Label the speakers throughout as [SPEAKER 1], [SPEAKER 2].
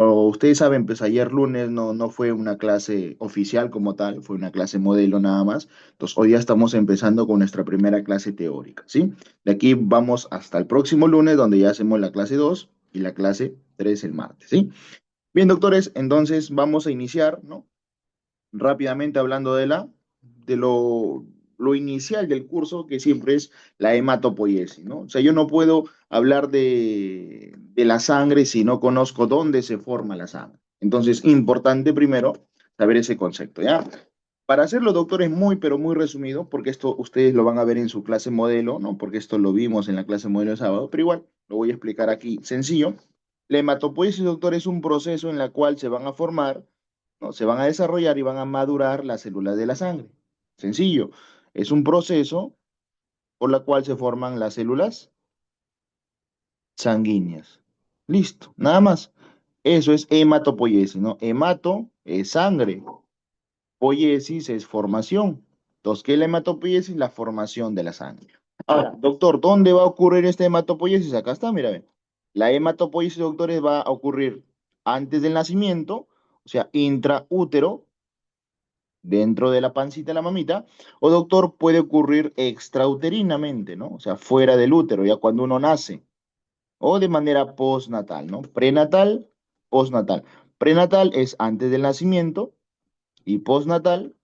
[SPEAKER 1] O ustedes saben, pues ayer lunes no fue una clase oficial como tal, fue una clase modelo nada más. Entonces, hoy ya estamos empezando con nuestra primera clase teórica, ¿sí? De aquí vamos hasta el próximo lunes, donde ya hacemos la clase 2 y la clase 3 el martes, ¿sí? Bien, doctores, entonces vamos a iniciar, ¿no? Rápidamente hablando de lo inicial del curso, que siempre es la hematopoiesis, ¿no? O sea, yo no puedo hablar de la sangre si no conozco dónde se forma la sangre. Entonces, importante primero saber ese concepto, ¿ya? Para hacerlo, doctor, es muy, pero muy resumido, porque esto ustedes lo van a ver en su clase modelo, ¿no? Porque esto lo vimos en la clase modelo de sábado, pero igual lo voy a explicar aquí sencillo. La hematopoiesis, doctor, es un proceso en el cual se van a formar, ¿no? Se van a desarrollar y van a madurar las células de la sangre. Sencillo. Es un proceso por la cual se forman las células sanguíneas. Listo, nada más. Eso es hematopoiesis, ¿no? Hemato es sangre. Poiesis es formación. Entonces, ¿qué es la hematopoiesis? La formación de la sangre. Ahora, doctor, ¿dónde va a ocurrir esta hematopoiesis? Acá está, mira, ve. La hematopoiesis, doctores, va a ocurrir antes del nacimiento, o sea, intraútero, dentro de la pancita de la mamita, o doctor, puede ocurrir extrauterinamente, ¿no? O sea, fuera del útero, ya cuando uno nace, o de manera postnatal, ¿no? Prenatal, postnatal. Prenatal es antes del nacimiento y postnatal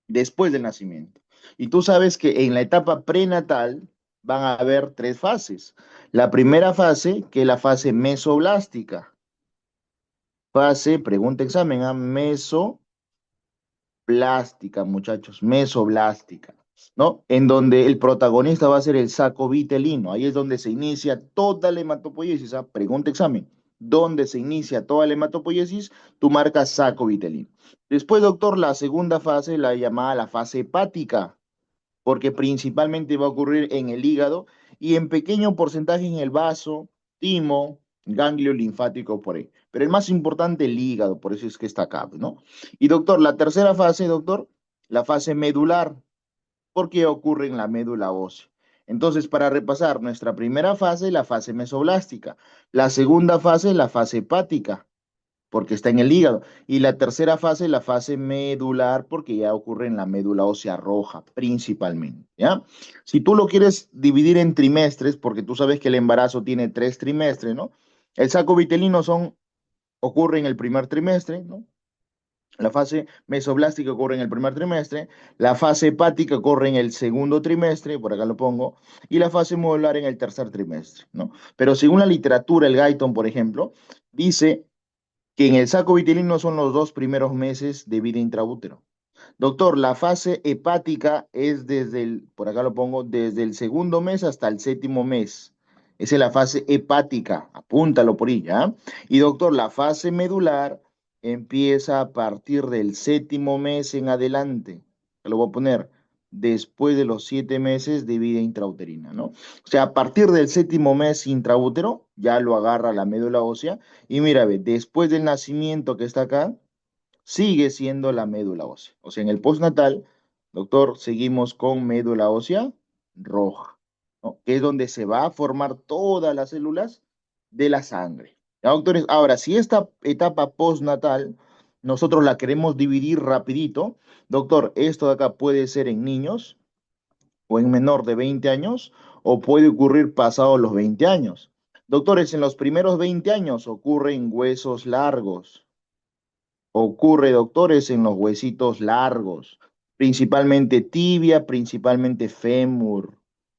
[SPEAKER 1] después del nacimiento. Y tú sabes que en la etapa prenatal van a haber tres fases. La primera fase, que es la fase mesoblástica. Fase, pregunta examen, a mesoblástica, muchachos, mesoblástica, ¿no? En donde el protagonista va a ser el saco vitelino. Ahí es donde se inicia toda la hematopoiesis. ¿Ah? Pregunta examen. ¿Dónde se inicia toda la hematopoiesis? Tú marcas saco vitelino. Después, doctor, la segunda fase, la llamada la fase hepática, porque principalmente va a ocurrir en el hígado y en pequeño porcentaje en el vaso, timo, ganglio linfático por ahí. Pero el más importante, el hígado, por eso es que está acá, ¿no? Y doctor, la tercera fase, doctor, la fase medular, porque ocurre en la médula ósea. Entonces, para repasar, nuestra primera fase, la fase mesoblástica, la segunda fase, la fase hepática, porque está en el hígado. Y la tercera fase, la fase medular, porque ya ocurre en la médula ósea roja, principalmente, ¿ya? Si tú lo quieres dividir en trimestres, porque tú sabes que el embarazo tiene 3 trimestres, ¿no? El saco vitelino ocurre en el primer trimestre, ¿no? La fase mesoblástica ocurre en el primer trimestre, la fase hepática ocurre en el segundo trimestre, por acá lo pongo, y la fase modular en el tercer trimestre, ¿no? Pero según la literatura, el Guyton, por ejemplo, dice que en el saco vitelino son los 2 primeros meses de vida intraútero. Doctor, la fase hepática es por acá lo pongo, desde el segundo mes hasta el séptimo mes. Esa es la fase hepática, apúntalo por ahí, ¿ya? Y doctor, la fase medular empieza a partir del séptimo mes en adelante. Lo voy a poner después de los 7 meses de vida intrauterina, ¿no? O sea, a partir del séptimo mes intraútero, ya lo agarra la médula ósea. Y mira, ve, después del nacimiento que está acá, sigue siendo la médula ósea. O sea, en el postnatal, doctor, seguimos con médula ósea roja, ¿no? Que es donde se va a formar todas las células de la sangre. ¿Ya, doctores? Ahora, si esta etapa postnatal nosotros la queremos dividir rapidito, doctor, esto de acá puede ser en niños o en menor de 20 años o puede ocurrir pasado los 20 años. Doctores, en los primeros 20 años ocurren huesos largos. Ocurre, doctores, en los huesitos largos, principalmente tibia, principalmente fémur,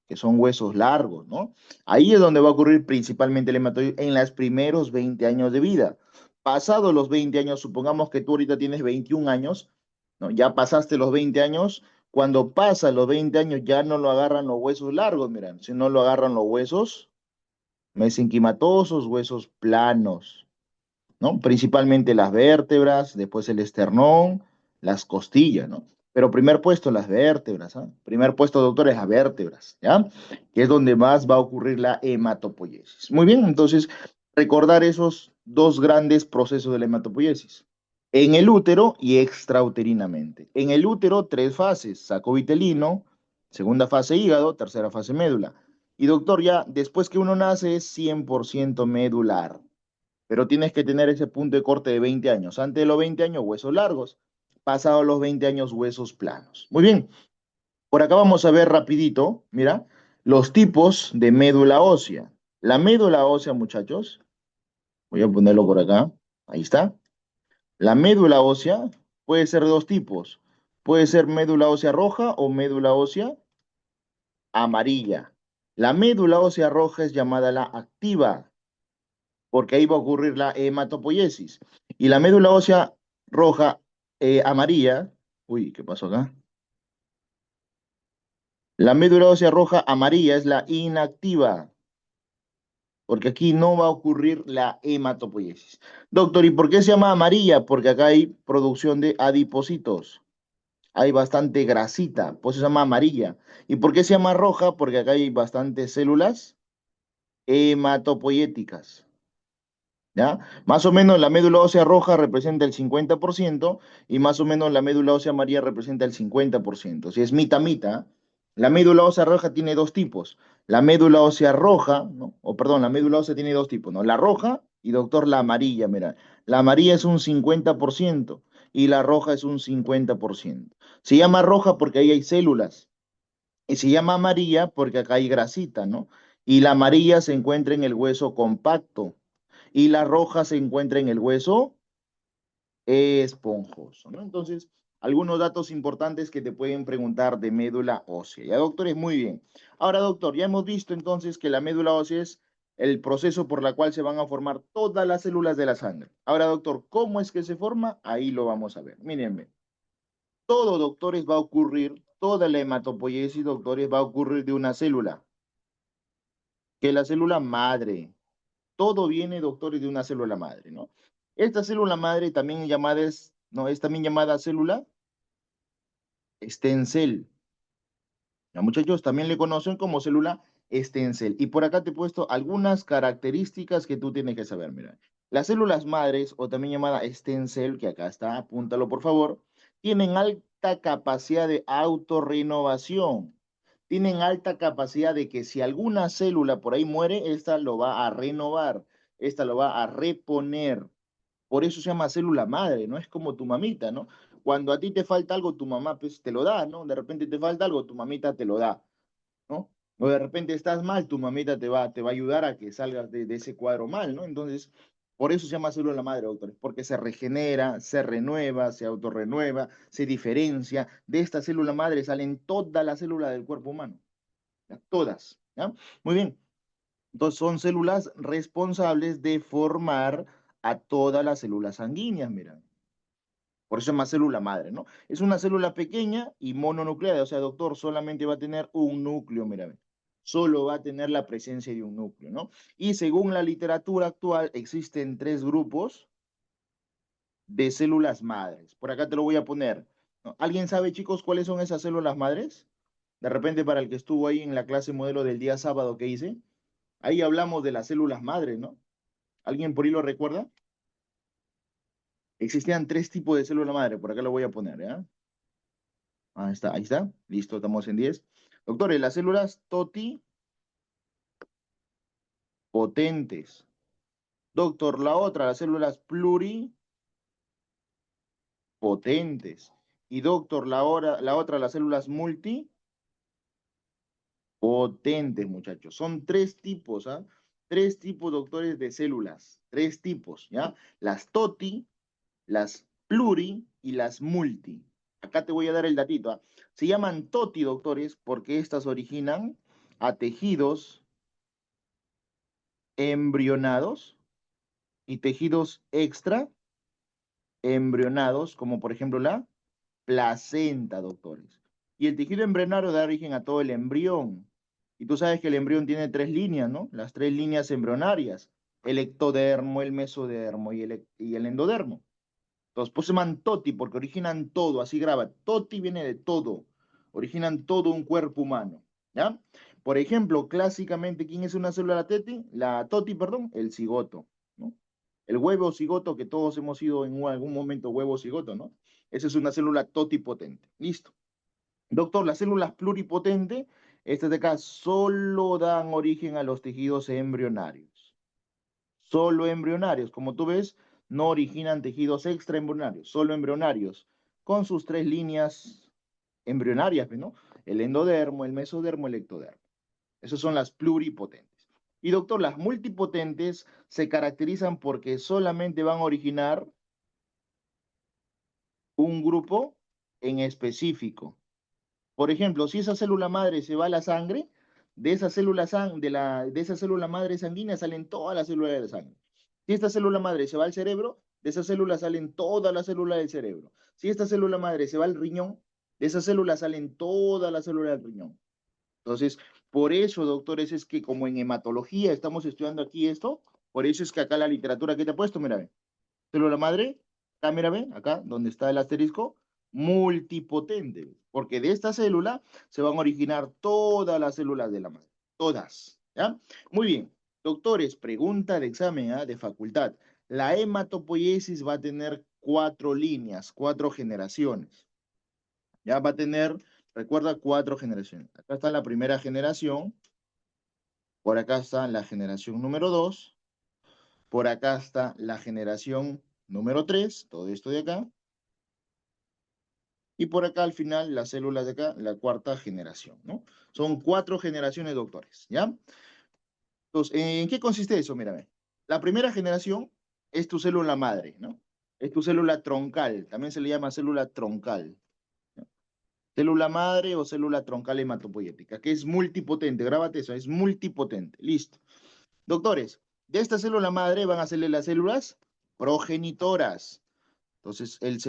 [SPEAKER 1] que son huesos largos, ¿no? Ahí es donde va a ocurrir principalmente el hematoide en los primeros 20 años de vida. Pasados los 20 años, supongamos que tú ahorita tienes 21 años, ¿no? Ya pasaste los 20 años. Cuando pasan los 20 años ya no lo agarran los huesos largos, miran, sino lo agarran los huesos mesenquimatosos, huesos planos, ¿no? Principalmente las vértebras, después el esternón, las costillas, ¿no? Pero primer puesto las vértebras, ¿ah? Primer puesto, doctor, es las vértebras, ¿ya? Que es donde más va a ocurrir la hematopoiesis. Muy bien, entonces, recordar esos dos grandes procesos de la hematopoiesis. En el útero y extrauterinamente. En el útero, tres fases, saco vitelino, segunda fase hígado, tercera fase médula. Y doctor, ya después que uno nace es 100% medular. pero tienes que tener ese punto de corte de 20 años. Antes de los 20 años, huesos largos. Pasados los 20 años, huesos planos. Muy bien, por acá vamos a ver rapidito, mira, los tipos de médula ósea. La médula ósea, muchachos, voy a ponerlo por acá, ahí está. La médula ósea puede ser de dos tipos. Puede ser médula ósea roja o médula ósea amarilla. La médula ósea roja es llamada la activa, porque ahí va a ocurrir la hematopoiesis. Y la médula ósea roja, amarilla, uy, ¿qué pasó acá? La médula ósea roja amarilla es la inactiva, porque aquí no va a ocurrir la hematopoiesis. Doctor, ¿y por qué se llama amarilla? Porque acá hay producción de adipocitos. Hay bastante grasita, por eso se llama amarilla. ¿Y por qué se llama roja? Porque acá hay bastantes células hematopoyéticas. ¿Ya? Más o menos la médula ósea roja representa el 50% y más o menos la médula ósea amarilla representa el 50%. Si es mitad. La médula ósea roja tiene dos tipos. La médula ósea roja, ¿no? O perdón, la médula ósea tiene dos tipos, ¿no? La roja y doctor la amarilla, mira. La amarilla es un 50% y la roja es un 50%. Se llama roja porque ahí hay células y se llama amarilla porque acá hay grasita, ¿no? Y la amarilla se encuentra en el hueso compacto y la roja se encuentra en el hueso esponjoso, ¿no? Entonces, algunos datos importantes que te pueden preguntar de médula ósea. Ya, doctor, es muy bien. Ahora, doctor, ya hemos visto entonces que la médula ósea es el proceso por la cual se van a formar todas las células de la sangre. Ahora, doctor, ¿cómo es que se forma? Ahí lo vamos a ver. Mírenme. Todo, doctores, va a ocurrir, toda la hematopoiesis, doctores, va a ocurrir de una célula, que es la célula madre. Todo viene, doctores, de una célula madre, ¿no? Esta célula madre también llamada es, no, es también llamada célula stem cell. Ya, muchachos, también le conocen como célula stem cell. Y por acá te he puesto algunas características que tú tienes que saber. Mira, las células madres, o también llamada stem cell, que acá está, apúntalo por favor, tienen alta capacidad de autorrenovación. Tienen alta capacidad de que si alguna célula por ahí muere, esta lo va a renovar, esta lo va a reponer. Por eso se llama célula madre, no es como tu mamita, ¿no? Cuando a ti te falta algo, tu mamá pues te lo da, ¿no? De repente te falta algo, tu mamita te lo da, ¿no? O de repente estás mal, tu mamita te va a ayudar a que salgas de ese cuadro mal, ¿no? Entonces, por eso se llama célula madre, doctores, porque se regenera, se renueva, se autorrenueva, se diferencia. De esta célula madre salen todas las células del cuerpo humano, ¿ya? Todas, ¿ya? Muy bien. Entonces son células responsables de formar a todas las células sanguíneas, mira. Por eso es más célula madre, ¿no? Es una célula pequeña y mononucleada, o sea, doctor, solamente va a tener un núcleo, mira. Solo va a tener la presencia de un núcleo, ¿no? Y según la literatura actual, existen tres grupos de células madres. Por acá te lo voy a poner, ¿no? ¿Alguien sabe, chicos, cuáles son esas células madres? De repente, para el que estuvo ahí en la clase modelo del día sábado que hice, ahí hablamos de las células madres, ¿no? ¿Alguien por ahí lo recuerda? Existían tres tipos de célula madre, por acá lo voy a poner, ¿ya? Ahí está, listo, estamos en 10. Doctores, las células totipotentes. Doctor, la otra, las células pluripotentes. Y doctor, la otra, las células multipotentes, muchachos. Son tres tipos, ¿ah? Tres tipos, doctores, de células. Tres tipos, ¿ya? Las toti, las pluri y las multi. Acá te voy a dar el datito, ¿ah? Se llaman toti, doctores, porque estas originan a tejidos embrionados y tejidos extra embrionados, como por ejemplo la placenta, doctores. Y el tejido embrionario da origen a todo el embrión. Y tú sabes que el embrión tiene tres líneas, ¿no? Las tres líneas embrionarias: el ectodermo, el mesodermo y el endodermo. Entonces, pues se llaman toti porque originan todo, así graba. Toti viene de todo, originan todo un cuerpo humano, ¿ya? Por ejemplo, clásicamente, ¿quién es una célula teti? La toti, perdón, el cigoto, ¿no? El huevo cigoto, que todos hemos sido en algún momento huevo cigoto, ¿no? Esa es una célula totipotente. Listo. Doctor, las células pluripotentes, estas de acá, solo dan origen a los tejidos embrionarios. solo embrionarios. Como tú ves, no originan tejidos extraembrionarios, solo embrionarios, con sus tres líneas embrionarias, ¿no? El endodermo, el mesodermo, el ectodermo. Esas son las pluripotentes. Y doctor, las multipotentes se caracterizan porque solamente van a originar un grupo en específico. Por ejemplo, si esa célula madre se va a la sangre, de esa célula, de esa célula madre sanguínea salen todas las células de la sangre. Si esta célula madre se va al cerebro, de esa célula salen todas las células del cerebro. Si esta célula madre se va al riñón, de esa célula salen todas las células del riñón. Entonces, por eso, doctores, es que como en hematología estamos estudiando aquí esto, por eso es que acá la literatura que te he puesto, mira, ve, célula madre, acá, mira, ve, acá, donde está el asterisco, multipotente, porque de esta célula se van a originar todas las células de la madre, todas, ¿ya? Muy bien, doctores, pregunta de examen, ¿ah? De facultad. La hematopoiesis va a tener 4 líneas, 4 generaciones. Ya va a tener, recuerda, 4 generaciones. Acá está la primera generación, por acá está la generación número 2, por acá está la generación número 3, todo esto de acá, y por acá al final las células de acá, la cuarta generación, ¿no? Son 4 generaciones, doctores, ¿ya? Entonces, ¿en qué consiste eso? Mírame. La primera generación es tu célula madre, ¿no? Es tu célula troncal, también se le llama célula troncal. Célula madre o célula troncal hematopoyética, que es multipotente. Grábate eso, es multipotente. Listo. Doctores, de esta célula madre van a salir las células progenitoras. Entonces, la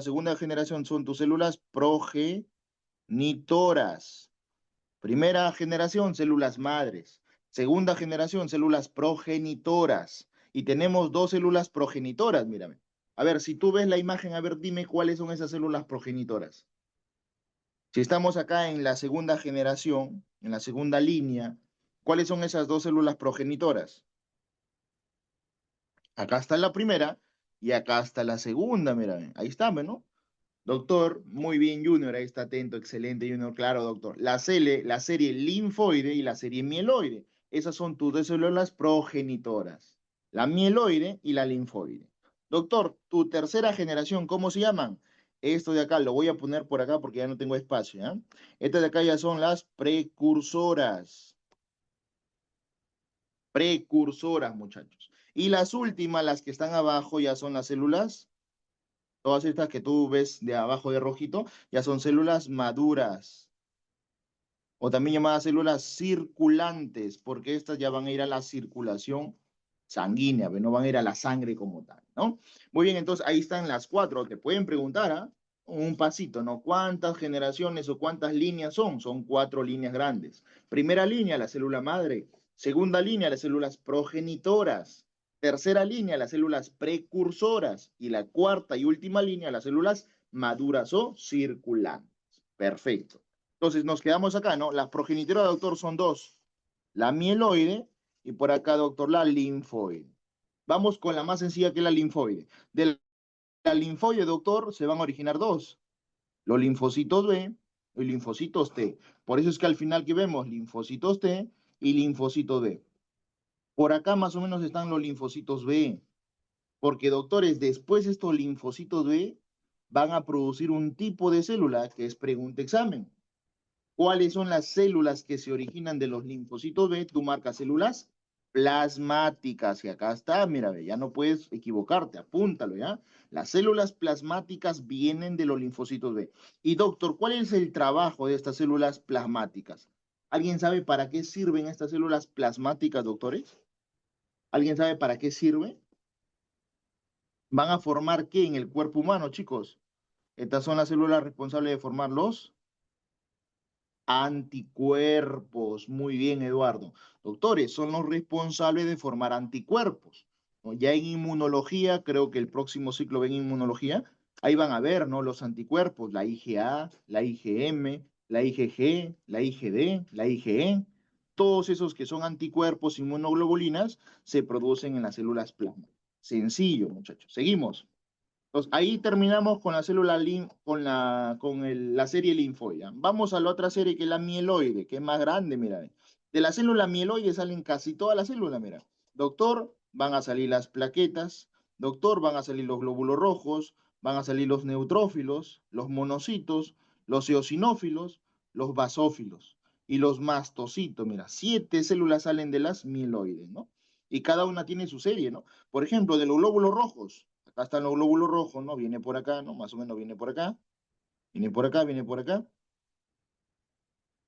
[SPEAKER 1] segunda generación son tus células progenitoras. Primera generación, células madres. Segunda generación, células progenitoras. Y tenemos 2 células progenitoras, mírame. A ver, si tú ves la imagen, a ver, dime cuáles son esas células progenitoras. Si estamos acá en la segunda generación, en la segunda línea, ¿cuáles son esas 2 células progenitoras? Acá está la primera y acá está la segunda, mira, ahí está, ¿no? Doctor, muy bien, Junior, ahí está atento, excelente, Junior, claro, doctor. La serie linfoide y la serie mieloide, esas son tus 2 células progenitoras, la mieloide y la linfoide. Doctor, tu tercera generación, ¿cómo se llaman? Esto de acá, lo voy a poner por acá porque ya no tengo espacio, ¿ya? Estas de acá ya son las precursoras, precursoras, muchachos. Y las últimas, las que están abajo, ya son las células. Todas estas que tú ves de abajo de rojito ya son células maduras o también llamadas células circulantes, porque estas ya van a ir a la circulación sanguínea, pero no van a ir a la sangre como tal, ¿no? Muy bien, entonces ahí están las 4. Te pueden preguntar, ¿ah? Un pasito, ¿no? ¿Cuántas generaciones o cuántas líneas son? Son 4 líneas grandes. Primera línea, la célula madre. Segunda línea, las células progenitoras. Tercera línea, las células precursoras. Y la cuarta y última línea, las células maduras o circulantes. Perfecto. Entonces nos quedamos acá, ¿no? Las progenitoras, doctor, son 2. La mieloide y por acá, doctor, la linfoide. Vamos con la más sencilla que es la linfoide. De la linfoide, doctor, se van a originar 2. Los linfocitos B y linfocitos T. Por eso es que al final que vemos linfocitos T y linfocitos B. Por acá más o menos están los linfocitos B. Porque, doctores, después estos linfocitos B van a producir un tipo de célula que es pregunta examen. ¿Cuáles son las células que se originan de los linfocitos B? Tú marcas células plasmáticas, y acá está, mira, ya no puedes equivocarte, apúntalo, ¿ya? Las células plasmáticas vienen de los linfocitos B. Y doctor, ¿cuál es el trabajo de estas células plasmáticas? ¿Alguien sabe para qué sirven estas células plasmáticas, doctores? ¿Alguien sabe para qué sirve? ¿Van a formar qué en el cuerpo humano, chicos? Estas son las células responsables de formar los anticuerpos. Muy bien, Eduardo. Doctores, son los responsables de formar anticuerpos, ¿no? Ya en inmunología, creo que el próximo ciclo ven inmunología, ahí van a ver, ¿no? Los anticuerpos, la IgA, la IgM, la IgG, la IgD, la IgE, todos esos que son anticuerpos inmunoglobulinas se producen en las células plasma. Sencillo, muchachos. Seguimos. Entonces, ahí terminamos con la célula la serie linfoide. Vamos a la otra serie que es la mieloide, que es más grande, mira. De la célula mieloide salen casi todas las células, mira. Doctor, van a salir las plaquetas, doctor, van a salir los glóbulos rojos, van a salir los neutrófilos, los monocitos, los eosinófilos, los basófilos y los mastocitos. Mira, 7 células salen de las mieloides, ¿no? Y cada una tiene su serie, ¿no? Por ejemplo, de los glóbulos rojos, acá están los glóbulos rojos, ¿no? Viene por acá, ¿no? Más o menos viene por acá, viene por acá, viene por acá,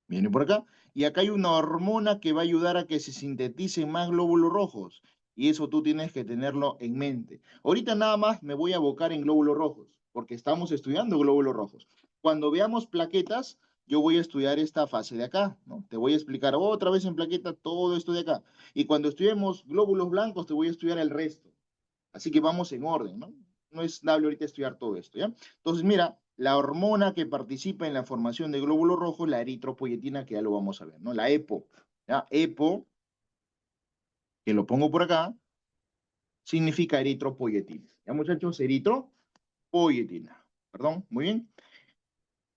[SPEAKER 1] viene por acá. Y acá hay una hormona que va a ayudar a que se sinteticen más glóbulos rojos. Y eso tú tienes que tenerlo en mente. Ahorita nada más me voy a abocar en glóbulos rojos, porque estamos estudiando glóbulos rojos. Cuando veamos plaquetas, yo voy a estudiar esta fase de acá, ¿no? Te voy a explicar otra vez en plaqueta todo esto de acá. Y cuando estudiemos glóbulos blancos, te voy a estudiar el resto. Así que vamos en orden, ¿no? No es dable ahorita estudiar todo esto, ¿ya? Entonces, mira, la hormona que participa en la formación de glóbulos rojos, la eritropoyetina, que ya lo vamos a ver, ¿no? La EPO, ¿ya? EPO, que lo pongo por acá, significa eritropoyetina. ¿Ya, muchachos? Eritropoyetina. Perdón, muy bien.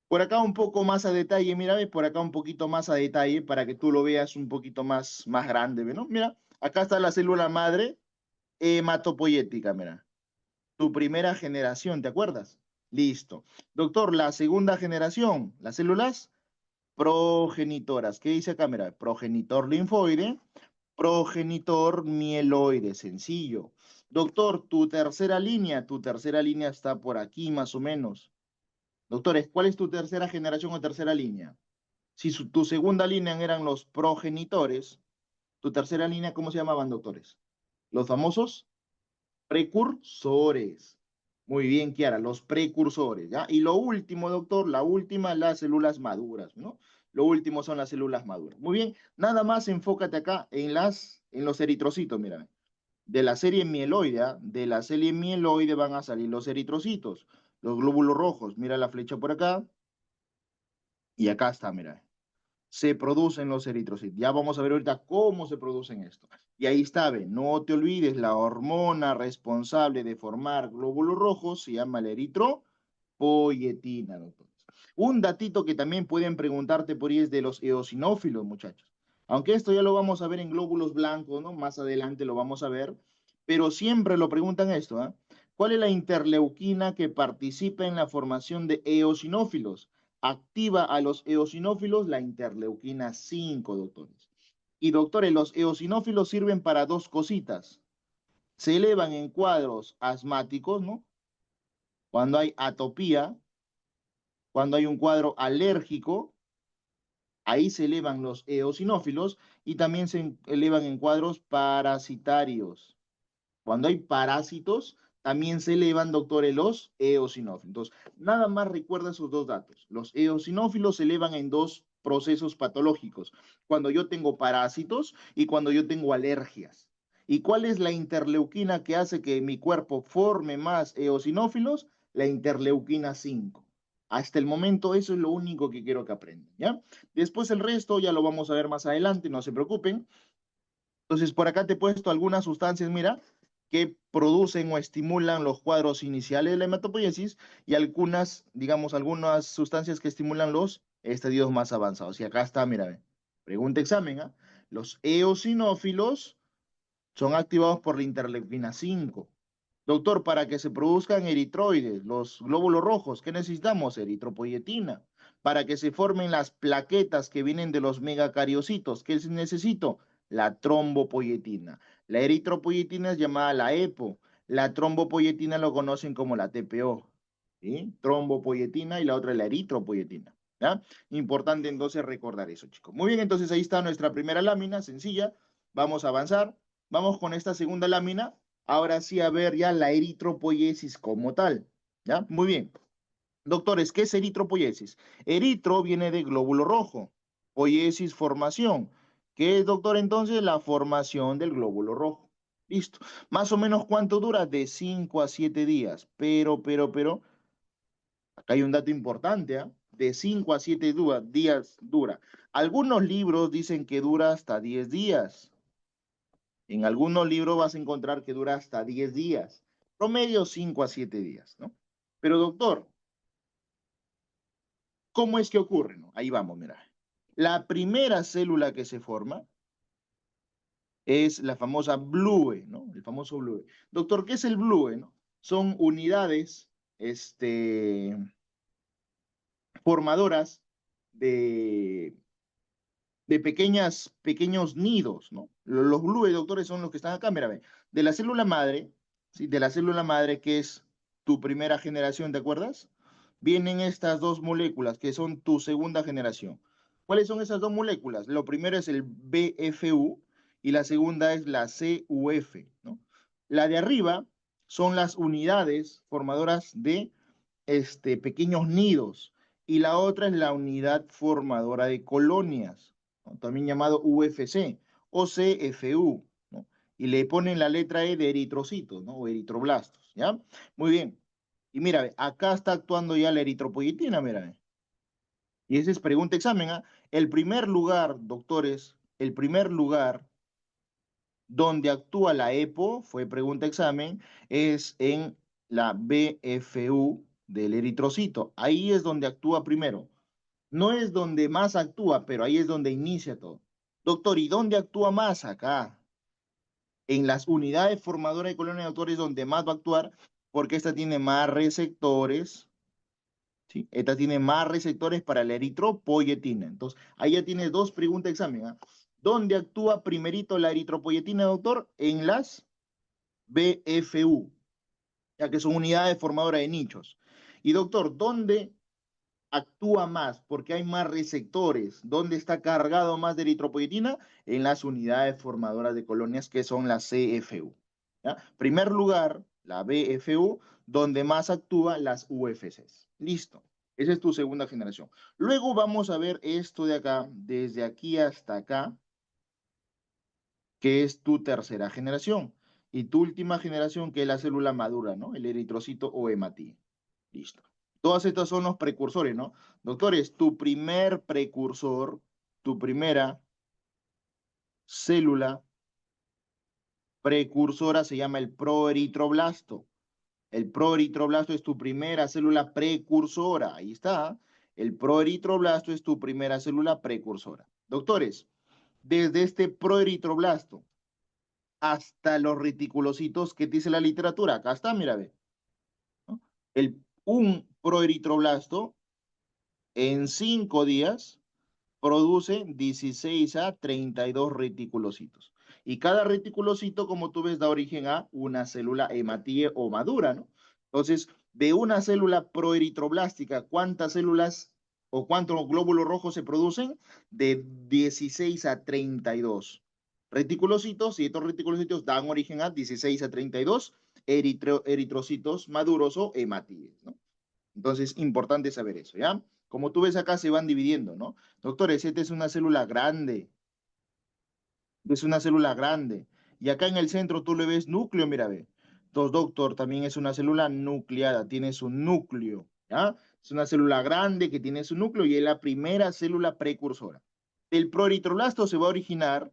[SPEAKER 1] Por acá un poco más a detalle, mira, ve, por acá un poquito más a detalle para que tú lo veas un poquito más grande, ¿ve, no? Mira, acá está la célula madre hematopoyética, mira. Tu primera generación, ¿te acuerdas? Listo. Doctor, la segunda generación, las células progenitoras. ¿Qué dice acá? Mira, progenitor linfoide, progenitor mieloide, sencillo. Doctor, tu tercera línea está por aquí más o menos. Doctores, ¿cuál es tu tercera generación o tercera línea? Si tu segunda línea eran los progenitores, tu tercera línea, ¿cómo se llamaban, doctores? Los famosos precursores. Muy bien, Kiara, los precursores, ¿ya? Y lo último, doctor, la última, las células maduras, ¿no? Lo último son las células maduras. Muy bien, nada más enfócate acá en los eritrocitos, mira. De la serie mieloide, ¿ah? De la serie mieloide van a salir los eritrocitos, los glóbulos rojos. Mira la flecha por acá y acá está, mira, se producen los eritrocitos. Ya vamos a ver ahorita cómo se producen esto. Y ahí está, ve, no te olvides, la hormona responsable de formar glóbulos rojos se llama la eritropoyetina, doctores. Un datito que también pueden preguntarte por ahí es de los eosinófilos, muchachos. Aunque esto ya lo vamos a ver en glóbulos blancos, ¿no? Más adelante lo vamos a ver, pero siempre lo preguntan esto, ¿ah? ¿Cuál es la interleuquina que participa en la formación de eosinófilos? Activa a los eosinófilos la interleuquina 5, doctores. Y doctores, los eosinófilos sirven para dos cositas. Se elevan en cuadros asmáticos, ¿no? Cuando hay atopía, cuando hay un cuadro alérgico, ahí se elevan los eosinófilos y también se elevan en cuadros parasitarios. Cuando hay parásitos, también se elevan, doctores, los eosinófilos. Entonces, nada más recuerda esos dos datos. Los eosinófilos se elevan en dos procesos patológicos, cuando yo tengo parásitos y cuando yo tengo alergias. ¿Y cuál es la interleuquina que hace que mi cuerpo forme más eosinófilos? La interleuquina 5. Hasta el momento eso es lo único que quiero que aprendan, ¿ya? Después el resto ya lo vamos a ver más adelante, no se preocupen. Entonces, por acá te he puesto algunas sustancias, mira, que producen o estimulan los cuadros iniciales de la hematopoiesis y algunas, digamos, algunas sustancias que estimulan los estadios más avanzados. Y acá está, mira, ve. Pregunta examen, ¿ah? Los eosinófilos son activados por la interleuquina 5. Doctor, para que se produzcan eritroides, los glóbulos rojos, ¿qué necesitamos? Eritropoyetina. Para que se formen las plaquetas que vienen de los megacariocitos, ¿qué necesito? La trombopoyetina. La eritropoyetina es llamada la EPO. La trombopoyetina lo conocen como la TPO. ¿Sí? Trombopoyetina y la otra es la eritropoyetina. ¿Ya? Importante entonces recordar eso, chicos. Muy bien, entonces ahí está nuestra primera lámina, sencilla. Vamos a avanzar. Vamos con esta segunda lámina. Ahora sí, a ver ya la eritropoiesis como tal. ¿Ya? Muy bien. Doctores, ¿qué es eritropoiesis? Eritro viene de glóbulo rojo. Poiesis, formación. ¿Qué es, doctor, entonces? La formación del glóbulo rojo. Listo. Más o menos, ¿cuánto dura? De 5 a 7 días. Pero, acá hay un dato importante, ¿ah? De 5 a 7 días dura. Algunos libros dicen que dura hasta 10 días. En algunos libros vas a encontrar que dura hasta 10 días, promedio 5 a 7 días, ¿no? Pero doctor, ¿cómo es que ocurre? ¿No? Ahí vamos, mira. La primera célula que se forma es la famosa BLUE, ¿no? El famoso BLUE. Doctor, ¿qué es el BLUE, no? Son unidades, formadoras de, de pequeños nidos, ¿no? Los BLUE, doctores, son los que están acá, mira, ve, de la célula madre, ¿sí? De la célula madre que es tu primera generación, ¿te acuerdas? Vienen estas dos moléculas que son tu segunda generación. ¿Cuáles son esas dos moléculas? Lo primero es el BFU y la segunda es la CUF, ¿no? La de arriba son las unidades formadoras de pequeños nidos y la otra es la unidad formadora de colonias, ¿no? También llamado UFC o CFU, ¿no? Y le ponen la letra E de eritrocitos, ¿no? O eritroblastos, ¿ya? Muy bien. Y mira, ve, acá está actuando ya la eritropoyetina, mira. Ve. Y esa es pregunta examen, ¿ah? El primer lugar, doctores, el primer lugar donde actúa la EPO, fue pregunta examen, es en la BFU del eritrocito. Ahí es donde actúa primero. No es donde más actúa, pero ahí es donde inicia todo. Doctor, ¿y dónde actúa más? Acá, en las unidades formadoras de colonia de autores donde más va a actuar, porque esta tiene más receptores, ¿sí? Esta tiene más receptores para la eritropoyetina. Entonces, ahí ya tienes dos preguntas de examen, ¿ah? ¿Dónde actúa primerito la eritropoyetina, doctor? En las BFU, ya que son unidades formadoras de nichos. Y doctor, ¿dónde actúa más? Porque hay más receptores. ¿Dónde está cargado más de eritropoyetina? En las unidades formadoras de colonias que son las CFU. ¿Ya? Primer lugar, la BFU, donde más actúa las UFCs. Listo. Esa es tu segunda generación. Luego vamos a ver esto de acá, desde aquí hasta acá, que es tu tercera generación. Y tu última generación, que es la célula madura, ¿no? El eritrocito o hematía. Listo. Todas estas son los precursores, ¿no? Doctores, tu primer precursor, tu primera célula precursora se llama el proeritroblasto. El proeritroblasto es tu primera célula precursora. Ahí está. El proeritroblasto es tu primera célula precursora. Doctores, desde este proeritroblasto hasta los reticulocitos, ¿qué dice la literatura? Acá está, mira, ve, ¿no? Un proeritroblasto en 5 días produce 16 a 32 reticulocitos. Y cada reticulocito, como tú ves, da origen a una célula hematíe o madura, ¿no? Entonces, de una célula proeritroblástica, ¿cuántas células o cuántos glóbulos rojos se producen? De 16 a 32 reticulocitos, y estos reticulocitos dan origen a 16 a 32 eritrocitos maduros o hematíes, ¿no? Entonces, importante saber eso, ¿ya? Como tú ves acá, se van dividiendo, ¿no? Doctores, esta es una célula grande, es una célula grande. Y acá en el centro tú le ves núcleo, mira, ve. Entonces, doctor, también es una célula nucleada, tiene su núcleo, ¿ya? Es una célula grande que tiene su núcleo y es la primera célula precursora. El proeritroblasto se va a originar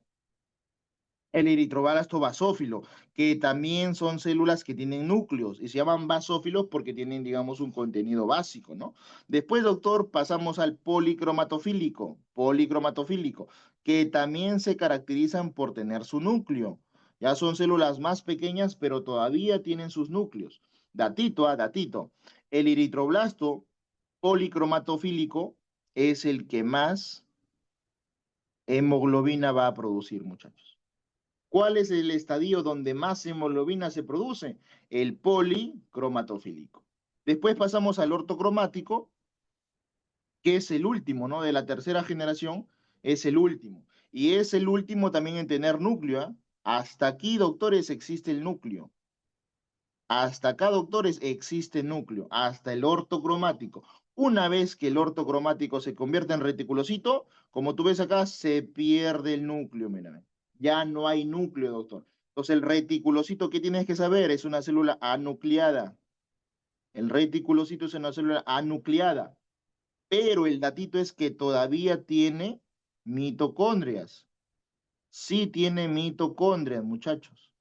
[SPEAKER 1] el eritroblasto basófilo, que también son células que tienen núcleos y se llaman basófilos porque tienen, digamos, un contenido básico, ¿no? Después, doctor, pasamos al policromatofílico, que también se caracterizan por tener su núcleo. Ya son células más pequeñas, pero todavía tienen sus núcleos. Datito a datito. El eritroblasto policromatofílico es el que más hemoglobina va a producir, muchachos. ¿Cuál es el estadio donde más hemoglobina se produce? El policromatofílico. Después pasamos al ortocromático, que es el último, ¿no? De la tercera generación, es el último. Y es el último también en tener núcleo, ¿eh? Hasta aquí, doctores, existe el núcleo. Hasta acá, doctores, existe núcleo, hasta el ortocromático. Una vez que el ortocromático se convierte en reticulocito, como tú ves acá, se pierde el núcleo, mira. Ya no hay núcleo, doctor. Entonces, el reticulocito, ¿qué tienes que saber? Es una célula anucleada. El reticulocito es una célula anucleada. Pero el datito es que todavía tiene mitocondrias. Sí tiene mitocondrias, muchachos.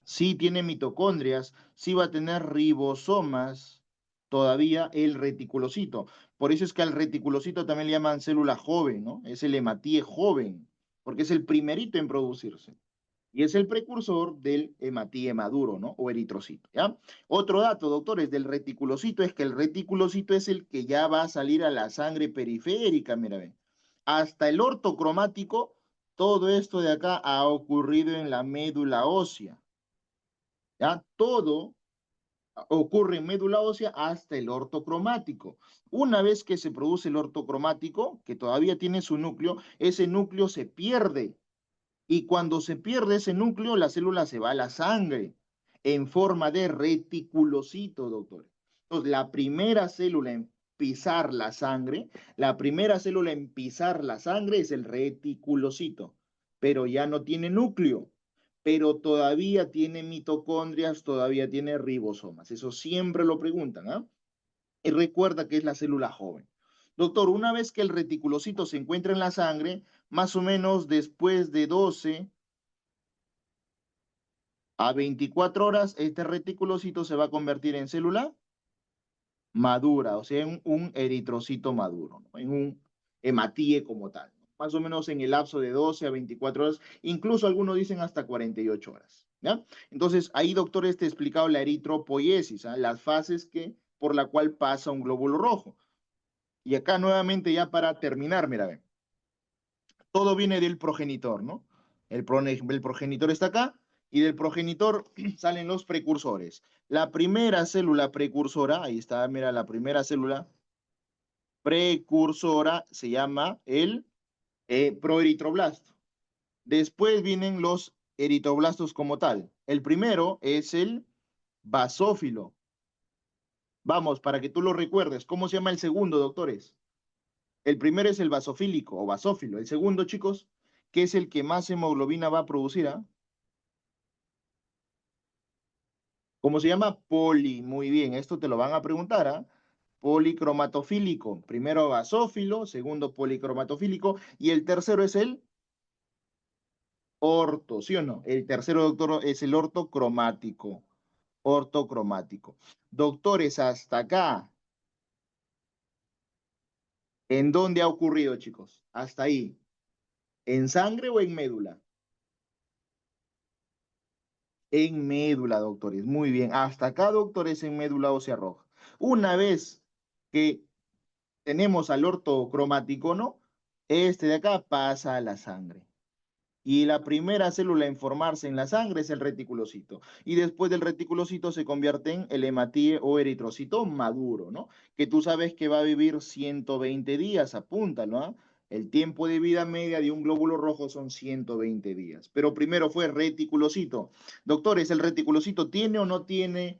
[SPEAKER 1] Sí tiene mitocondrias, sí va a tener ribosomas, todavía el reticulocito. Por eso es que al reticulocito también le llaman célula joven, ¿no? Es el hematíe joven. porque es el primerito en producirse. Y es el precursor del hematíe maduro, ¿no? O eritrocito, ¿ya? Otro dato, doctores, del reticulocito es que el reticulocito es el que ya va a salir a la sangre periférica, mira, ve. Hasta el ortocromático, todo esto de acá ha ocurrido en la médula ósea, ¿ya? Todo ocurre en médula ósea hasta el ortocromático. Una vez que se produce el ortocromático, que todavía tiene su núcleo, ese núcleo se pierde y cuando se pierde ese núcleo, la célula se va a la sangre en forma de reticulocito, doctor. Entonces, la primera célula en pisar la sangre, la primera célula en pisar la sangre es el reticulocito, pero ya no tiene núcleo, pero todavía tiene mitocondrias, todavía tiene ribosomas. Eso siempre lo preguntan, ¿ah? Y recuerda que es la célula joven. Doctor, una vez que el reticulocito se encuentra en la sangre, más o menos después de 12 a 24 horas, este reticulocito se va a convertir en célula madura, o sea, en un eritrocito maduro, ¿no? En un hematíe como tal, ¿no? Más o menos en el lapso de 12 a 24 horas, incluso algunos dicen hasta 48 horas, ¿ya? Entonces, ahí, doctores, te he explicado la eritropoiesis, ¿ah? Las fases por la cual pasa un glóbulo rojo. Y acá nuevamente ya para terminar, mira, ve, todo viene del progenitor, ¿no? El progenitor está acá y del progenitor salen los precursores. La primera célula precursora, ahí está, mira, la primera célula precursora se llama el proeritroblasto. Después vienen los eritroblastos como tal. El primero es el basófilo. Vamos, para que tú lo recuerdes, ¿cómo se llama el segundo, doctores? El primero es el basofílico o basófilo. El segundo, chicos, que es el que más hemoglobina va a producir, ¿ah? ¿Cómo se llama? Poli. Muy bien, esto te lo van a preguntar, ¿ah? Policromatofílico. Primero basófilo, segundo policromatofílico y el tercero es el orto, ¿sí o no? El tercero, doctor, es el ortocromático. Ortocromático. Doctores, hasta acá, ¿en dónde ha ocurrido, chicos? Hasta ahí. ¿En sangre o en médula? En médula, doctores. Muy bien. Hasta acá, doctores, en médula ósea roja. Una vez que tenemos al ortocromático, ¿no? Este de acá pasa a la sangre. Y la primera célula en formarse en la sangre es el reticulocito. Y después del reticulocito se convierte en el hematíe o eritrocito maduro, ¿no? Que tú sabes que va a vivir 120 días, apúntalo, ¿no? El tiempo de vida media de un glóbulo rojo son 120 días. Pero primero fue reticulocito. Doctores, ¿el reticulocito tiene o no tiene,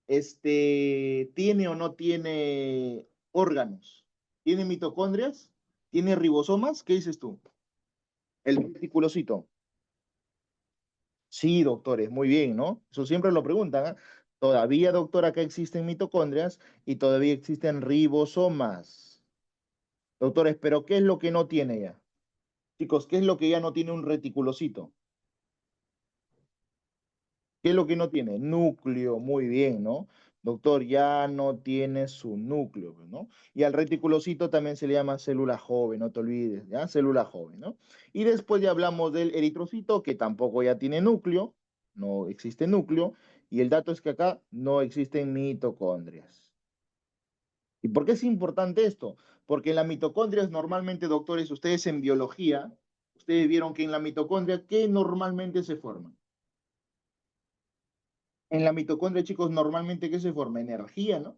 [SPEAKER 1] tiene o no tiene órganos? ¿Tiene mitocondrias? ¿Tiene ribosomas? ¿Qué dices tú? El reticulocito. Sí, doctores, muy bien, ¿no? Eso siempre lo preguntan, ¿ah? Todavía, doctor, acá existen mitocondrias y todavía existen ribosomas. Doctores, pero ¿qué es lo que no tiene ya? Chicos, ¿qué es lo que ya no tiene un reticulocito? ¿Qué es lo que no tiene? Núcleo, muy bien, ¿no? Doctor, ya no tiene su núcleo, pues, ¿no? Y al reticulocito también se le llama célula joven, no te olvides, ¿ya? Célula joven, ¿no? Y después ya hablamos del eritrocito, que tampoco ya tiene núcleo, no existe núcleo, y el dato es que acá no existen mitocondrias. ¿Y por qué es importante esto? Porque en las mitocondrias normalmente, doctores, ustedes en biología, ustedes vieron que en la mitocondria, ¿qué normalmente se forma? En la mitocondria, chicos, normalmente, ¿qué se forma? Energía, ¿no?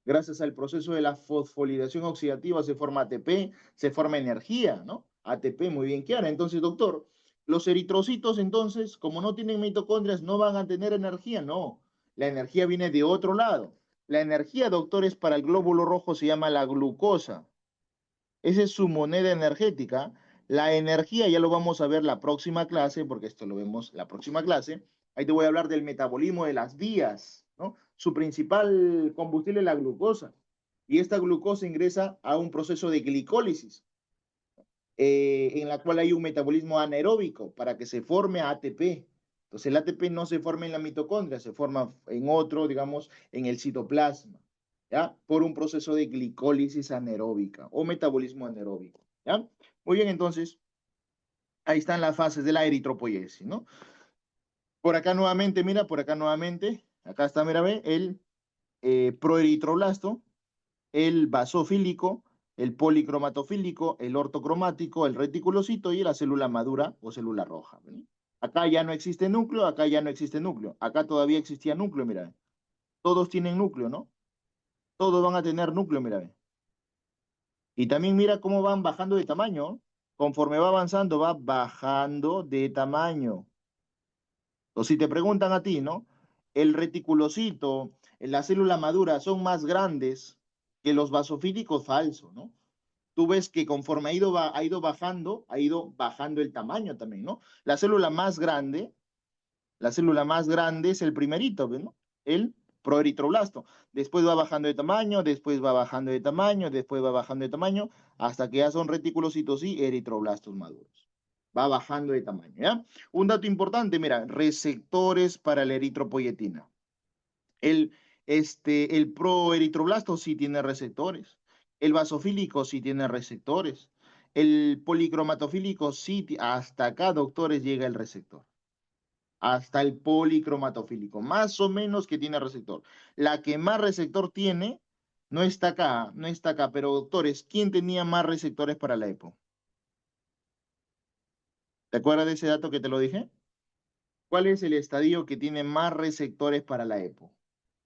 [SPEAKER 1] Gracias al proceso de la fosforilación oxidativa se forma ATP, se forma energía, ¿no? ATP, muy bien, Kiara. Entonces, doctor, los eritrocitos, entonces, como no tienen mitocondrias, no van a tener energía, no. La energía viene de otro lado. La energía, doctores, para el glóbulo rojo se llama la glucosa. Esa es su moneda energética. La energía ya lo vamos a ver la próxima clase, porque esto lo vemos la próxima clase. Ahí te voy a hablar del metabolismo de las vías, ¿no? Su principal combustible es la glucosa. Y esta glucosa ingresa a un proceso de glicólisis, en la cual hay un metabolismo anaeróbico para que se forme ATP. Entonces el ATP no se forma en la mitocondria, se forma en otro, digamos, en el citoplasma, ¿ya? Por un proceso de glicólisis anaeróbica o metabolismo anaeróbico, ¿ya? Muy bien, entonces, Ahí están las fases de la eritropoyesis, ¿no? Por acá nuevamente, mira, por acá nuevamente, acá está, mira, ve, el proeritroblasto, el basofílico, el policromatofílico, el ortocromático, el reticulocito y la célula madura o célula roja, ¿ven? Acá ya no existe núcleo, acá ya no existe núcleo, acá todavía existía núcleo, mira, todos tienen núcleo, ¿no? Todos van a tener núcleo, mira, ve. Y también mira cómo van bajando de tamaño. Conforme va avanzando, va bajando de tamaño. O si te preguntan a ti, ¿no? El reticulocito, la célula madura son más grandes que los basofílicos falsos, ¿no? Tú ves que conforme ha ido bajando el tamaño también, ¿no? La célula más grande es el primerito, ¿ves, no? El proeritroblasto. Después va bajando de tamaño, después va bajando de tamaño, después va bajando de tamaño, hasta que ya son reticulocitos y eritroblastos maduros. Va bajando de tamaño, ¿ya? Un dato importante, mira, receptores para la eritropoyetina. El, el proeritroblasto sí tiene receptores. El basofílico sí tiene receptores. El policromatofílico sí, hasta acá, doctores, llega el receptor hasta el policromatofílico, más o menos que tiene receptor. La que más receptor tiene no está acá, no está acá, pero doctores, ¿quién tenía más receptores para la EPO? ¿Te acuerdas de ese dato que te lo dije? ¿Cuál es el estadio que tiene más receptores para la EPO?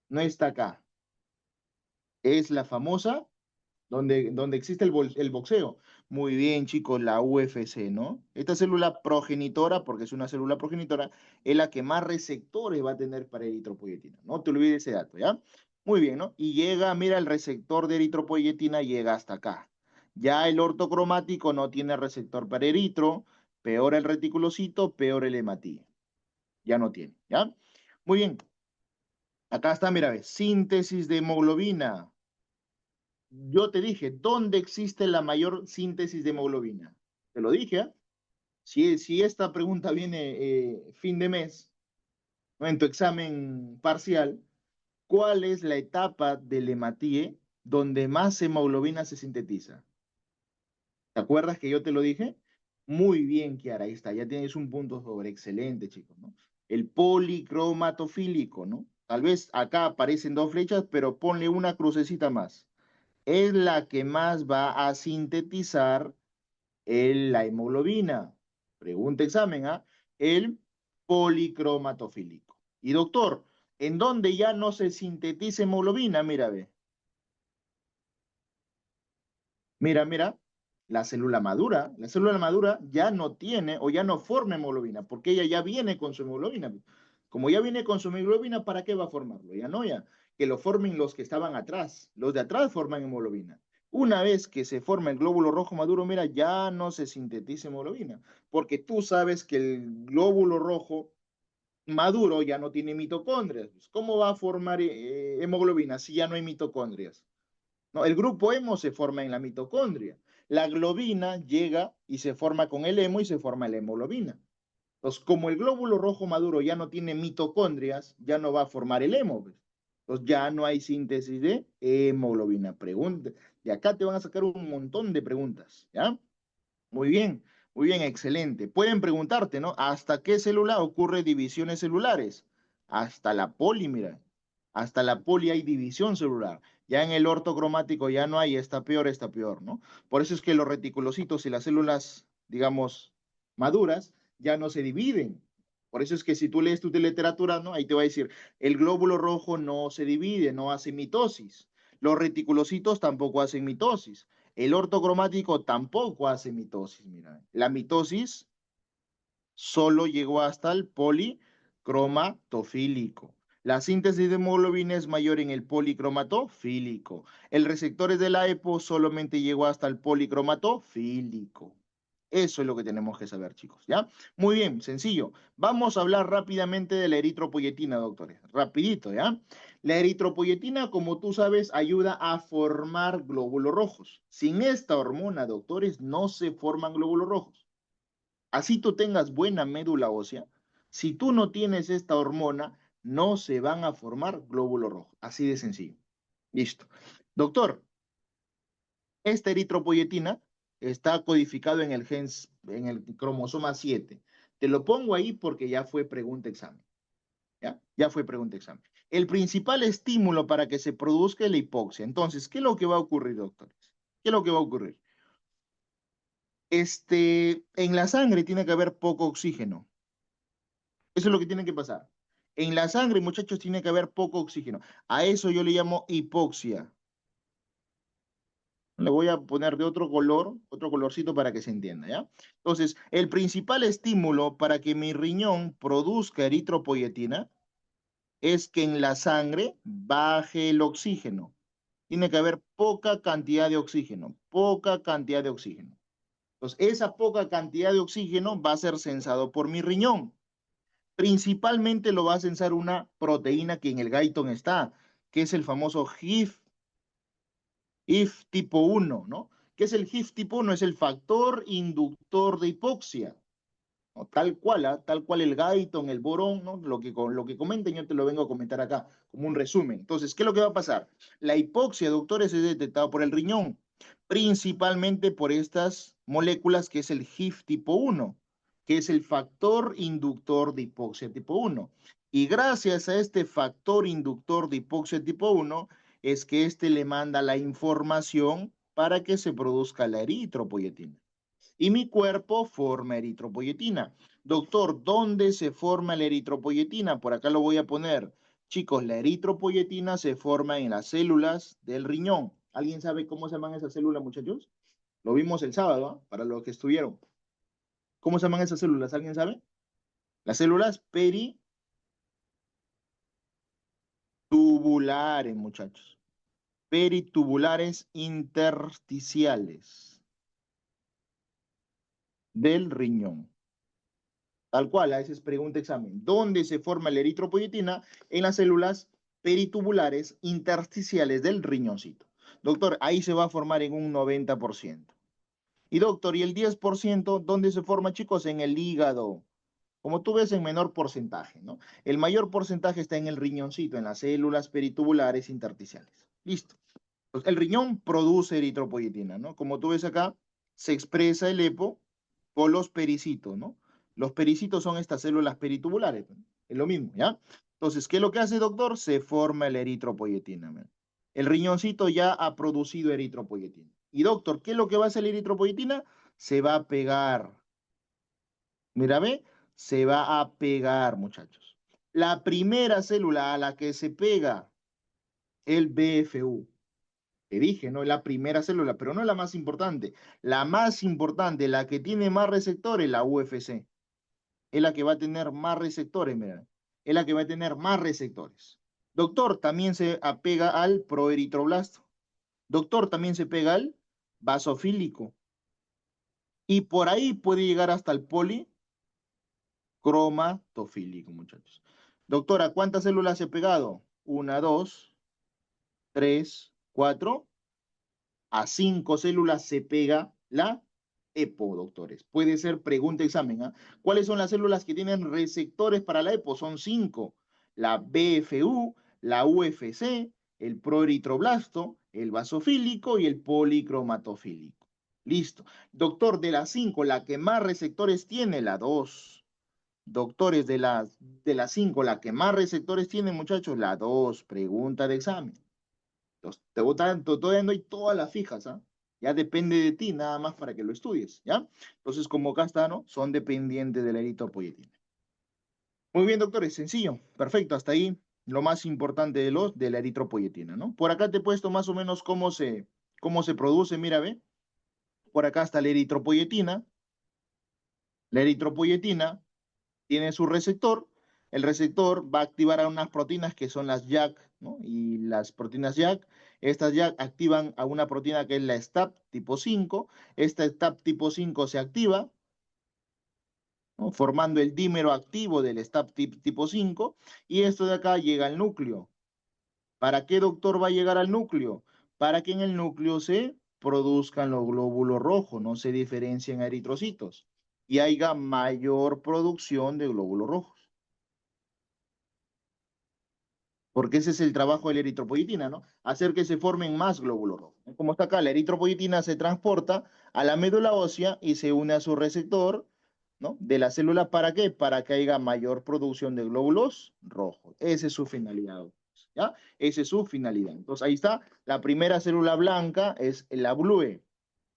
[SPEAKER 1] No está acá. Es la famosa donde existe el boxeo. Muy bien, chicos, la UFC, ¿no? Esta célula progenitora, porque es una célula progenitora, es la que más receptores va a tener para eritropoyetina. No te olvides ese dato, ¿ya? Muy bien, ¿no? Y llega, mira, el receptor de eritropoyetina llega hasta acá. Ya el ortocromático no tiene receptor para eritro, peor el reticulocito, peor el hematíe. Ya no tiene, ¿ya? Muy bien, acá está, mira, ve, síntesis de hemoglobina. Yo te dije, ¿dónde existe la mayor síntesis de hemoglobina? Te lo dije, ¿ah? Si esta pregunta viene fin de mes, ¿no? En tu examen parcial, ¿cuál es la etapa del hematíe donde más hemoglobina se sintetiza? ¿Te acuerdas que yo te lo dije? Muy bien, Kiara, ahí está, ya tienes un punto sobre, excelente, chicos, ¿no? El policromatofílico, ¿no? Tal vez acá aparecen dos flechas, pero ponle una crucecita más. Es la que más va a sintetizar la hemoglobina. Pregunta examen, ¿ah? El policromatofílico. Y doctor, ¿en dónde ya no se sintetiza hemoglobina? Mira, ve. Mira, la célula madura ya no tiene o ya no forma hemoglobina, porque ella ya viene con su hemoglobina. Como ya viene con su hemoglobina, ¿para qué va a formarlo? Ya no, ya. Que lo formen los que estaban atrás. Los de atrás forman hemoglobina. Una vez que se forma el glóbulo rojo maduro, mira, ya no se sintetiza hemoglobina, porque tú sabes que el glóbulo rojo maduro ya no tiene mitocondrias. ¿Cómo va a formar hemoglobina si ya no hay mitocondrias? No, el grupo hemo se forma en la mitocondria. La globina llega y se forma con el hemo y se forma la hemoglobina. Entonces, como el glóbulo rojo maduro ya no tiene mitocondrias, ya no va a formar el hemo, pues. Entonces ya no hay síntesis de hemoglobina. Pregunta. De acá te van a sacar un montón de preguntas, ¿ya? Muy bien, excelente. Pueden preguntarte, ¿no? ¿Hasta qué célula ocurre divisiones celulares? Hasta la poli, mira. Hasta la poli hay división celular. Ya en el ortocromático ya no hay, está peor, ¿no? Por eso es que los reticulocitos y las células, digamos, maduras, ya no se dividen. Por eso es que si tú lees tu literatura, ¿no? Ahí te va a decir, el glóbulo rojo no se divide, no hace mitosis. Los reticulocitos tampoco hacen mitosis. El ortocromático tampoco hace mitosis, mira. La mitosis solo llegó hasta el policromatofílico. La síntesis de hemoglobina es mayor en el policromatofílico. El receptor de la EPO solamente llegó hasta el policromatofílico. Eso es lo que tenemos que saber, chicos, ¿ya? Muy bien, sencillo. Vamos a hablar rápidamente de la eritropoyetina, doctores. Rapidito, ¿ya? La eritropoyetina, como tú sabes, ayuda a formar glóbulos rojos. Sin esta hormona, doctores, no se forman glóbulos rojos. Así tú tengas buena médula ósea, si tú no tienes esta hormona, no se van a formar glóbulos rojos. Así de sencillo. Listo. Doctor, esta eritropoyetina está codificado en el en el cromosoma 7. Te lo pongo ahí porque ya fue pregunta examen. ¿Ya? Ya fue pregunta examen. El principal estímulo para que se produzca es la hipoxia. Entonces, ¿qué es lo que va a ocurrir, doctores? ¿Qué es lo que va a ocurrir? En la sangre tiene que haber poco oxígeno. Eso es lo que tiene que pasar. En la sangre, muchachos, tiene que haber poco oxígeno. A eso yo le llamo hipoxia. Le voy a poner de otro color, otro colorcito para que se entienda, ¿ya? Entonces, el principal estímulo para que mi riñón produzca eritropoyetina es que en la sangre baje el oxígeno. Tiene que haber poca cantidad de oxígeno, poca cantidad de oxígeno. Entonces, esa poca cantidad de oxígeno va a ser sensado por mi riñón. Principalmente lo va a censar una proteína que en el Guyton está, que es el famoso HIF tipo 1, ¿no? ¿Qué es el HIF tipo 1? Es el factor inductor de hipoxia, ¿no? Tal cual, ¿ah? Tal cual el Guyton, el borón, ¿no? Lo que comenten yo te lo vengo a comentar acá, como un resumen. Entonces, ¿qué es lo que va a pasar? La hipoxia, doctores, es detectada por el riñón, principalmente por estas moléculas que es el HIF tipo 1, que es el factor inductor de hipoxia tipo 1. Y gracias a este factor inductor de hipoxia tipo 1 es que este le manda la información para que se produzca la eritropoyetina y mi cuerpo forma eritropoyetina. Doctor, ¿dónde se forma la eritropoyetina? Por acá lo voy a poner. Chicos, la eritropoyetina se forma en las células del riñón. ¿Alguien sabe cómo se llaman esas células, muchachos? Lo vimos el sábado, ¿ah? Para los que estuvieron. ¿Cómo se llaman esas células? ¿Alguien sabe? Las células peritubulares, muchachos. Peritubulares intersticiales del riñón. Tal cual, a veces pregunta examen. ¿Dónde se forma la eritropoyetina? En las células peritubulares intersticiales del riñoncito. Doctor, ahí se va a formar en un 90%. Y doctor, ¿y el 10% dónde se forma, chicos? En el hígado. Como tú ves, en menor porcentaje, ¿no? El mayor porcentaje está en el riñoncito, en las células peritubulares intersticiales. Listo. Pues el riñón produce eritropoyetina, ¿no? Como tú ves acá, se expresa el EPO por los pericitos, ¿no? Los pericitos son estas células peritubulares, ¿no? Es lo mismo, ¿ya? Entonces, ¿qué es lo que hace, doctor? Se forma la eritropoyetina, ¿no? El riñoncito ya ha producido eritropoyetina. Y doctor, ¿qué es lo que va a hacer la eritropoyetina? Se va a pegar. Mira, ve, se va a pegar, muchachos. La primera célula a la que se pega el BFU. Te dije, ¿no? La primera célula, pero no la más importante. La más importante, la que tiene más receptores, la UFC. Es la que va a tener más receptores, mira. Es la que va a tener más receptores. Doctor, también se apega al proeritroblasto. Doctor, también se pega al basofílico. Y por ahí puede llegar hasta el policromatofílico, muchachos. Doctora, ¿cuántas células he pegado? Una, dos, tres, cuatro. A 5 células se pega la EPO, doctores. Puede ser pregunta examen, ¿ah? ¿Cuáles son las células que tienen receptores para la EPO? Son 5. La BFU, la UFC, el proeritroblasto, el basofílico y el policromatofílico. Listo. Doctor, de las 5, la que más receptores tiene, la 2. Doctores, de las 5, la que más receptores tiene, muchachos, la 2. Pregunta de examen. Te voy dando ahí todas las fijas, ¿ah? Ya depende de ti, nada más para que lo estudies, ¿ya? Entonces, como acá está, ¿no? Son dependientes de la eritropoyetina. Muy bien, doctores, sencillo, perfecto, hasta ahí lo más importante de la eritropoyetina, ¿no? Por acá te he puesto más o menos cómo se produce, mira, ve, por acá está la eritropoyetina tiene su receptor, el receptor va a activar a unas proteínas que son las JAK, ¿no? Y las proteínas JAK, estas JAK activan a una proteína que es la STAP tipo 5, esta STAP tipo 5 se activa, ¿no? Formando el dímero activo del STAP tipo 5, y esto de acá llega al núcleo. ¿Para qué, doctor, va a llegar al núcleo? Para que en el núcleo se produzcan los glóbulos rojos, no se diferencien a eritrocitos, y haya mayor producción de glóbulos rojos. porque ese es el trabajo de la eritropoyetina, ¿no? Hacer que se formen más glóbulos rojos. Como está acá, la eritropoyetina se transporta a la médula ósea y se une a su receptor, ¿no? De la célula, ¿para qué? Para que haya mayor producción de glóbulos rojos. Esa es su finalidad, ¿ya? Esa es su finalidad. Entonces, ahí está, la primera célula blanca es la BLUE,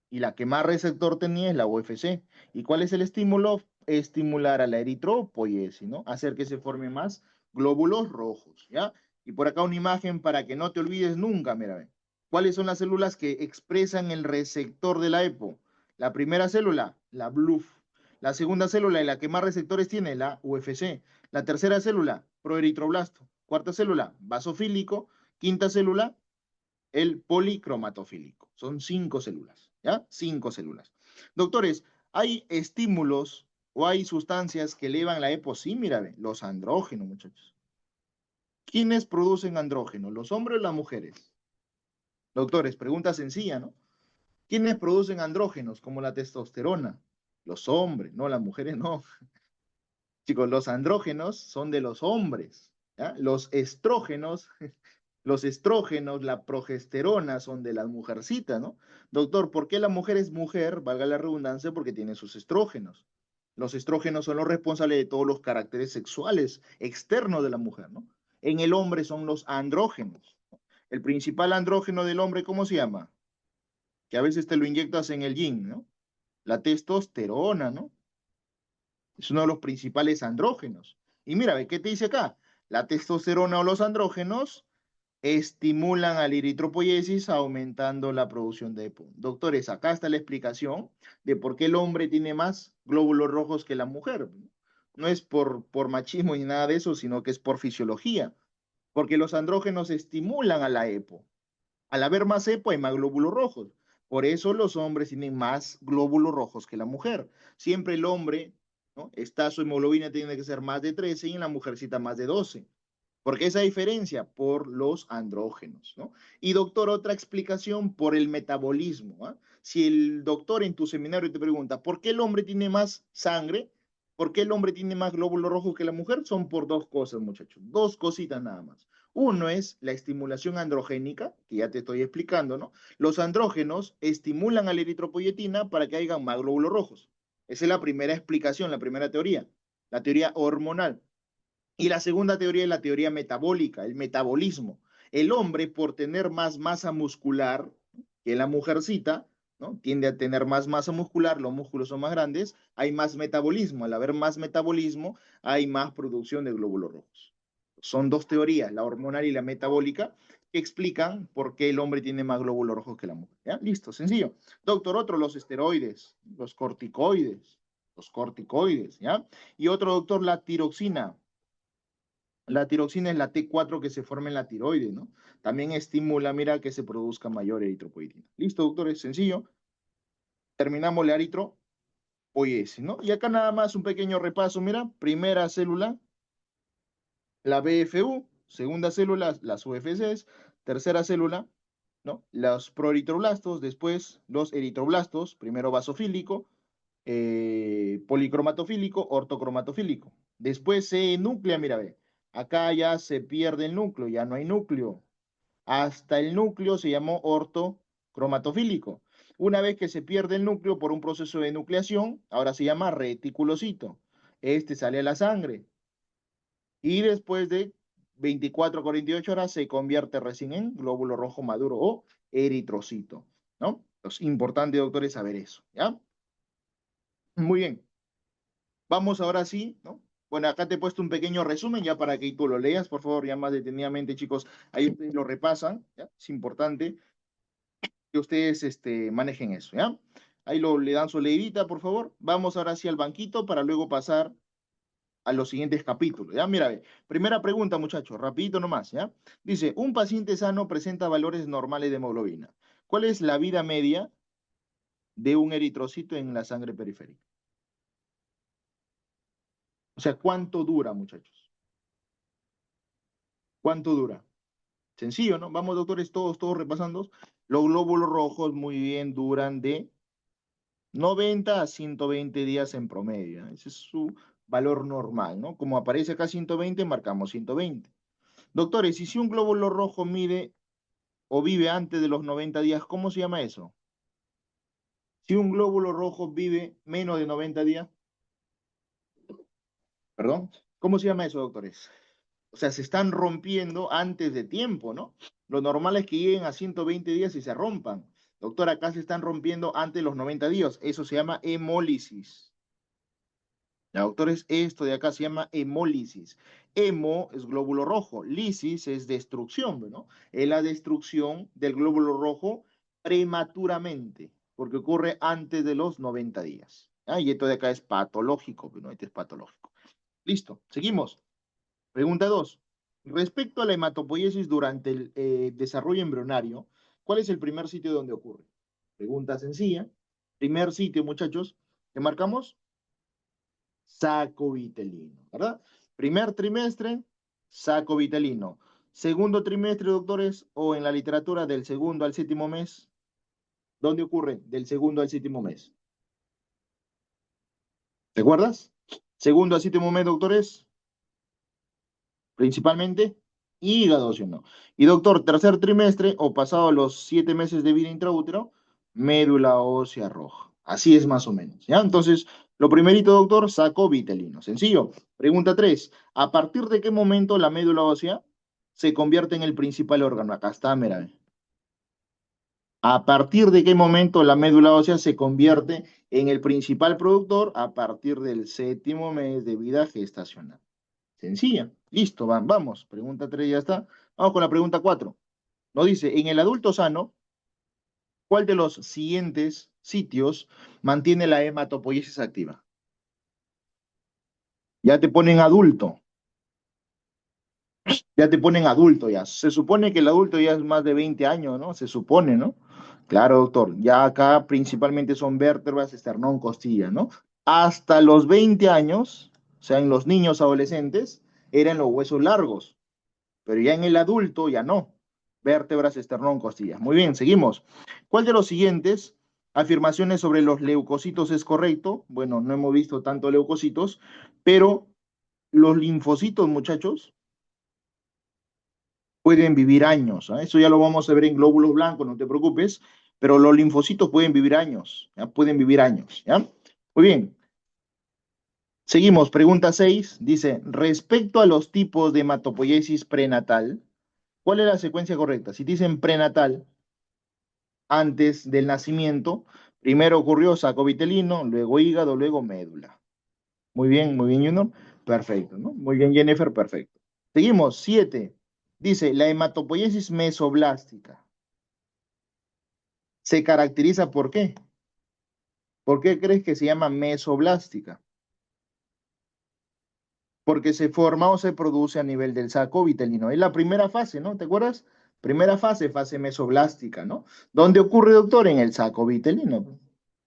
[SPEAKER 1] y la que más receptor tenía es la UFC. ¿Y cuál es el estímulo? Estimular a la eritropoiesis, ¿no? Hacer que se formen más glóbulos rojos, ¿ya? Y por acá una imagen para que no te olvides nunca, mira, ve. ¿Cuáles son las células que expresan el receptor de la EPO? La primera célula, la BLUF. La segunda célula y la que más receptores tiene, la UFC. La tercera célula, proeritroblasto. Cuarta célula, basofílico. Quinta célula, el policromatofílico. Son 5 células, ¿ya? 5 células. Doctores, ¿hay estímulos o hay sustancias que elevan la EPO? Sí, mira, ve, los andrógenos, muchachos. ¿Quiénes producen andrógenos? ¿Los hombres o las mujeres? Doctores, pregunta sencilla, ¿no? ¿Quiénes producen andrógenos como la testosterona? Los hombres, no, las mujeres no. Chicos, los andrógenos son de los hombres, ¿ya? Los estrógenos, la progesterona son de las mujercitas, ¿no? Doctor, ¿por qué la mujer es mujer? Valga la redundancia, porque tiene sus estrógenos. Los estrógenos son los responsables de todos los caracteres sexuales externos de la mujer, ¿no? En el hombre son los andrógenos. El principal andrógeno del hombre, ¿cómo se llama? Que a veces te lo inyectas en el yin, ¿no? La testosterona, ¿no? Es uno de los principales andrógenos. Y mira, ¿qué te dice acá? La testosterona o los andrógenos estimulan a la eritropoiesis aumentando la producción de EPO. Doctores, acá está la explicación de por qué el hombre tiene más glóbulos rojos que la mujer. No es por machismo ni nada de eso, sino que es por fisiología, porque los andrógenos estimulan a la EPO. Al haber más EPO hay más glóbulos rojos. Por eso los hombres tienen más glóbulos rojos que la mujer. Siempre el hombre, ¿no? Está su hemoglobina tiene que ser más de 13 y en la mujercita más de 12. ¿Por qué esa diferencia? Por los andrógenos, ¿no? Y doctor, otra explicación por el metabolismo, ¿ah? Si el doctor en tu seminario te pregunta, ¿por qué el hombre tiene más sangre? ¿Por qué el hombre tiene más glóbulos rojos que la mujer? Son por dos cosas, muchachos. Dos cositas nada más. Uno es la estimulación androgénica, que ya te estoy explicando, ¿no? Los andrógenos estimulan a la eritropoyetina para que haya más glóbulos rojos. Esa es la primera explicación, la primera teoría, la teoría hormonal. Y la segunda teoría es la teoría metabólica, el metabolismo. El hombre, por tener más masa muscular que la mujercita, ¿no? Tiende a tener más masa muscular, los músculos son más grandes, hay más metabolismo. Al haber más metabolismo, hay más producción de glóbulos rojos. Son dos teorías, la hormonal y la metabólica, que explican por qué el hombre tiene más glóbulos rojos que la mujer. ¿Ya? Listo, sencillo. Doctor, otro, los esteroides, los corticoides, ¿ya? Y otro, doctor, la tiroxina. La tiroxina es la T4 que se forma en la tiroides, ¿no? También estimula, mira, que se produzca mayor eritropoietina. Listo, doctor, es sencillo. Terminamos la eritropoiesis, ¿no? Y acá nada más un pequeño repaso, mira. Primera célula, la BFU. Segunda célula, las UFCs. Tercera célula, ¿no? Los proeritroblastos. Después los eritroblastos. Primero basofílico, policromatofílico, ortocromatofílico. Después se núclea, mira, ve. Acá ya se pierde el núcleo, ya no hay núcleo. Hasta el núcleo se llamó ortocromatofílico. Una vez que se pierde el núcleo por un proceso de nucleación, ahora se llama reticulocito. Este sale a la sangre y después de 24 a 48 horas se convierte recién en glóbulo rojo maduro o eritrocito, ¿no? Es importante, doctores, saber eso, ¿ya? Muy bien. Vamos ahora sí, ¿no? Bueno, acá te he puesto un pequeño resumen ya para que tú lo leas, por favor, ya más detenidamente, chicos. Ahí ustedes lo repasan, ¿ya? Es importante que ustedes manejen eso, ¿ya? Ahí le dan su leidita, por favor. Vamos ahora sí al banquito para luego pasar a los siguientes capítulos, ¿ya? Mira, ve. Primera pregunta, muchachos, rapidito nomás, ¿ya? Dice, un paciente sano presenta valores normales de hemoglobina. ¿Cuál es la vida media de un eritrocito en la sangre periférica? O sea, ¿cuánto dura, muchachos? ¿Cuánto dura? Sencillo, ¿no? Vamos, doctores, todos repasando. Los glóbulos rojos muy bien duran de 90 a 120 días en promedio, ¿no? Ese es su valor normal, ¿no? Como aparece acá 120, marcamos 120. Doctores, y si un glóbulo rojo mide o vive antes de los 90 días, ¿cómo se llama eso? Si un glóbulo rojo vive menos de 90 días, perdón, ¿cómo se llama eso, doctores? O sea, se están rompiendo antes de tiempo, ¿no? Lo normal es que lleguen a 120 días y se rompan. Doctor, acá se están rompiendo antes de los 90 días. Eso se llama hemólisis. Ya, doctores, esto de acá se llama hemólisis. Hemo es glóbulo rojo, lisis es destrucción, ¿no? Es la destrucción del glóbulo rojo prematuramente, porque ocurre antes de los 90 días. Ah, y esto de acá es patológico, ¿no? Este es patológico. Listo, seguimos. Pregunta 2. Respecto a la hematopoiesis durante el desarrollo embrionario, ¿cuál es el primer sitio donde ocurre? Pregunta sencilla. Primer sitio, muchachos, ¿qué marcamos? Saco vitelino, ¿verdad? Primer trimestre, saco vitelino. Segundo trimestre, doctores, o en la literatura del segundo al séptimo mes, ¿dónde ocurre? Del segundo al séptimo mes. ¿Te acuerdas? Segundo al séptimo mes, doctores, principalmente hígado, ¿sí o no? Y doctor, tercer trimestre o pasado los 7 meses de vida intraútero, médula ósea roja. Así es más o menos, ¿ya? Entonces, lo primerito, doctor, sacó vitelino. Sencillo. Pregunta 3. ¿A partir de qué momento la médula ósea se convierte en el principal órgano? Acá está, mira. ¿A partir de qué momento la médula ósea se convierte en el principal productor? A partir del séptimo mes de vida gestacional. Sencilla. Listo, vamos. Pregunta 3 ya está. Vamos con la pregunta 4. Nos dice, en el adulto sano, ¿cuál de los siguientes sitios mantiene la hematopoiesis activa? Ya te ponen adulto, ya te ponen adulto ya. Se supone que el adulto ya es más de 20 años, ¿no? Se supone, ¿no? Claro, doctor. Ya acá principalmente son vértebras, esternón, costilla, ¿no? Hasta los 20 años, o sea, en los niños adolescentes, eran los huesos largos. Pero ya en el adulto ya no. Vértebras, esternón, costillas. Muy bien, seguimos. ¿Cuál de los siguientes afirmaciones sobre los leucocitos es correcto? Bueno, no hemos visto tanto leucocitos, pero los linfocitos, muchachos, pueden vivir años. ¿Ah? Eso ya lo vamos a ver en glóbulos blancos, no te preocupes, pero los linfocitos pueden vivir años, ¿ya? Pueden vivir años, ¿ya? Muy bien. Seguimos, pregunta 6. Dice, respecto a los tipos de hematopoiesis prenatal, ¿cuál es la secuencia correcta? Si te dicen prenatal, antes del nacimiento, primero ocurrió saco vitelino, luego hígado, luego médula. Muy bien, Junior. Perfecto, ¿no? Muy bien, Jennifer, perfecto. Seguimos, 7. Dice, la hematopoiesis mesoblástica se caracteriza ¿por qué? ¿Por qué crees que se llama mesoblástica? Porque se forma o se produce a nivel del saco vitelino. Es la primera fase, ¿no? ¿Te acuerdas? Primera fase, fase mesoblástica, ¿no? ¿Dónde ocurre, doctor? En el saco vitelino.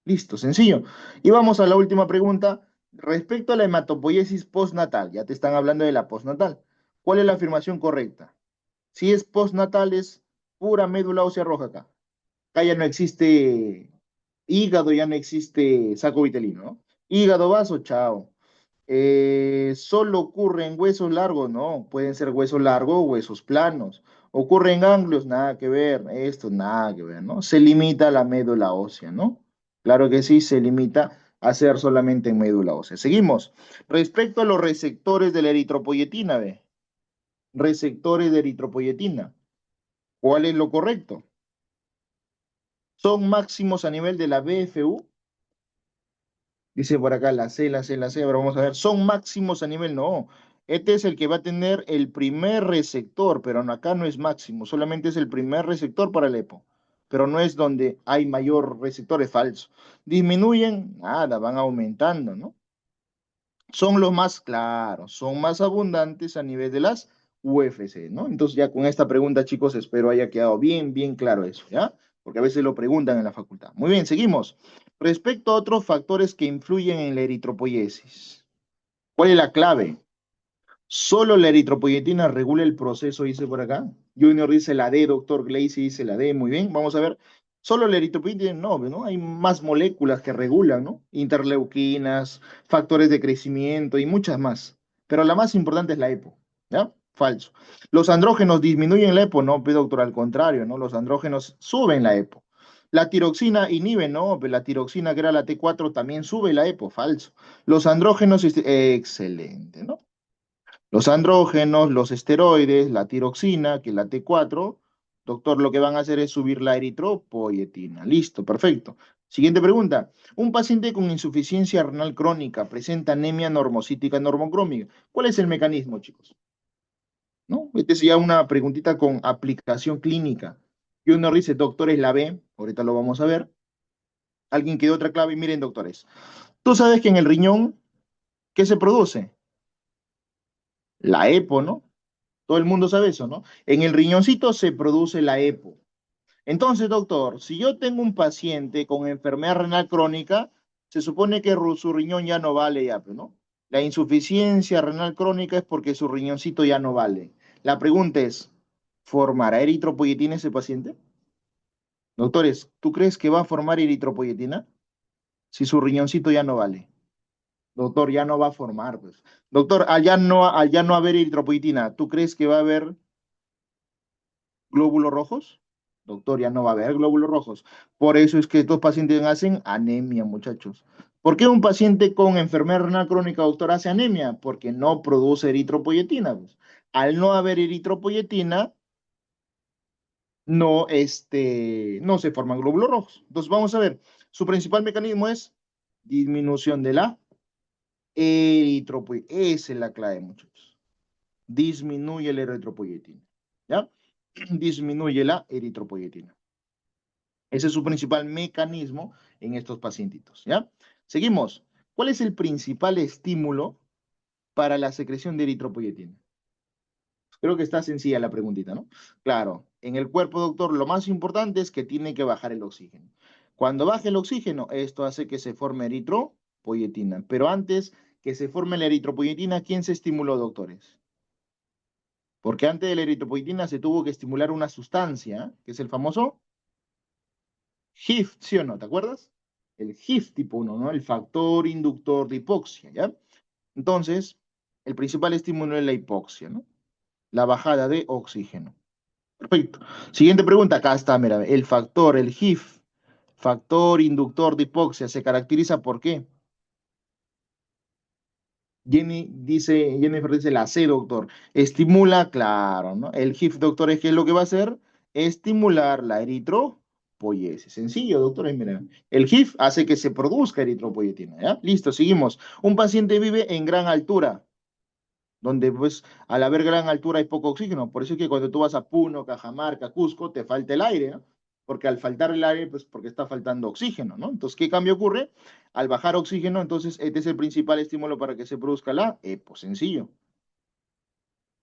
[SPEAKER 1] Listo, sencillo. Y vamos a la última pregunta. Respecto a la hematopoiesis postnatal, ya te están hablando de la postnatal. ¿Cuál es la afirmación correcta? Si es postnatal, es pura médula ósea roja acá. Acá ya no existe hígado, ya no existe saco vitelino, ¿no? Hígado, vaso, chao. Solo ocurre en huesos largos, no, pueden ser huesos largos o huesos planos. Ocurre en ganglios, nada que ver, esto nada que ver, ¿no? Se limita a la médula ósea, ¿no? Claro que sí, se limita a ser solamente en médula ósea. Seguimos. Respecto a los receptores de la eritropoyetina, ve, receptores de eritropoyetina, ¿cuál es lo correcto? ¿Son máximos a nivel de la BFU? Dice por acá la C, ahora vamos a ver, son máximos a nivel, no. Este es el que va a tener el primer receptor, pero acá no es máximo, solamente es el primer receptor para el EPO, pero no es donde hay mayor receptores falsos. Disminuyen, nada, van aumentando, ¿no? Son los más claros, son más abundantes a nivel de las UFC, ¿no? Entonces ya con esta pregunta, chicos, espero haya quedado bien claro eso, ¿ya? Porque a veces lo preguntan en la facultad. Muy bien, seguimos. Respecto a otros factores que influyen en la eritropoyesis, ¿cuál es la clave? Solo la eritropoyetina regula el proceso, dice por acá. Junior dice la D, doctor Glacy dice la D, muy bien, vamos a ver. Solo la eritropoyetina no, ¿no? Hay más moléculas que regulan, ¿no? Interleuquinas, factores de crecimiento y muchas más. Pero la más importante es la EPO, ¿ya? Falso. Los andrógenos disminuyen la EPO, no, pero doctor, al contrario, ¿no? Los andrógenos suben la EPO. La tiroxina inhibe, no, pero la tiroxina que era la T4 también sube la EPO, falso. Los andrógenos, excelente, ¿no? Los andrógenos, los esteroides, la tiroxina, que es la T4, doctor, lo que van a hacer es subir la eritropoyetina. Listo, perfecto. Siguiente pregunta. Un paciente con insuficiencia renal crónica presenta anemia normocítica normocrómica. ¿Cuál es el mecanismo, chicos? ¿No? Esta es ya una preguntita con aplicación clínica. Y uno dice, doctor, es la B, ahorita lo vamos a ver. Alguien que dé otra clave, miren, doctores. Tú sabes que en el riñón, ¿qué se produce? La EPO, ¿no? Todo el mundo sabe eso, ¿no? En el riñoncito se produce la EPO. Entonces, doctor, si yo tengo un paciente con enfermedad renal crónica, se supone que su riñón ya no vale ya, pues, ¿no? La insuficiencia renal crónica es porque su riñoncito ya no vale. La pregunta es, ¿formará eritropoyetina ese paciente? Doctores, ¿tú crees que va a formar eritropoyetina si su riñoncito ya no vale? Doctor, ya no va a formar, pues. Doctor, al ya no haber eritropoyetina, ¿tú crees que va a haber glóbulos rojos? Doctor, ya no va a haber glóbulos rojos. Por eso es que estos pacientes hacen anemia, muchachos. ¿Por qué un paciente con enfermedad renal crónica, doctor, hace anemia? Porque no produce eritropoyetina, pues. Al no haber eritropoyetina, no se forman glóbulos rojos. Entonces, vamos a ver, su principal mecanismo es disminución de la eritropoyetina. Esa es la clave, muchachos. Disminuye la eritropoyetina. ¿Ya? Disminuye la eritropoyetina. Ese es su principal mecanismo en estos pacientitos, ¿ya? Seguimos. ¿Cuál es el principal estímulo para la secreción de eritropoyetina? Creo que está sencilla la preguntita, ¿no? Claro, en el cuerpo, doctor, lo más importante es que tiene que bajar el oxígeno. Cuando baje el oxígeno, esto hace que se forme eritropoyetina. Pero antes que se forme la eritropoyetina, ¿quién se estimuló, doctores? Porque antes de la eritropoyetina se tuvo que estimular una sustancia, que es el famoso HIF, ¿sí o no? ¿Te acuerdas? El HIF tipo 1, ¿no? El factor inductor de hipoxia, ¿ya? Entonces, el principal estímulo es la hipoxia, ¿no? La bajada de oxígeno. Perfecto. Siguiente pregunta, acá está, mira, el factor, el HIF, factor inductor de hipoxia, ¿se caracteriza por qué? Jennifer dice la C, doctor. Estimula, claro, ¿no? El HIF, doctor, ¿es qué es lo que va a hacer? Estimular la eritropoyesis. Sencillo, doctor, mira. El HIF hace que se produzca eritropoyetina, ¿ya? Listo, seguimos. Un paciente vive en gran altura, donde pues al haber gran altura hay poco oxígeno. Por eso es que cuando tú vas a Puno, Cajamarca, Cusco, te falta el aire, ¿no? Porque al faltar el aire, pues porque está faltando oxígeno, ¿no? Entonces, ¿qué cambio ocurre? Al bajar oxígeno, entonces este es el principal estímulo para que se produzca la EPO, sencillo.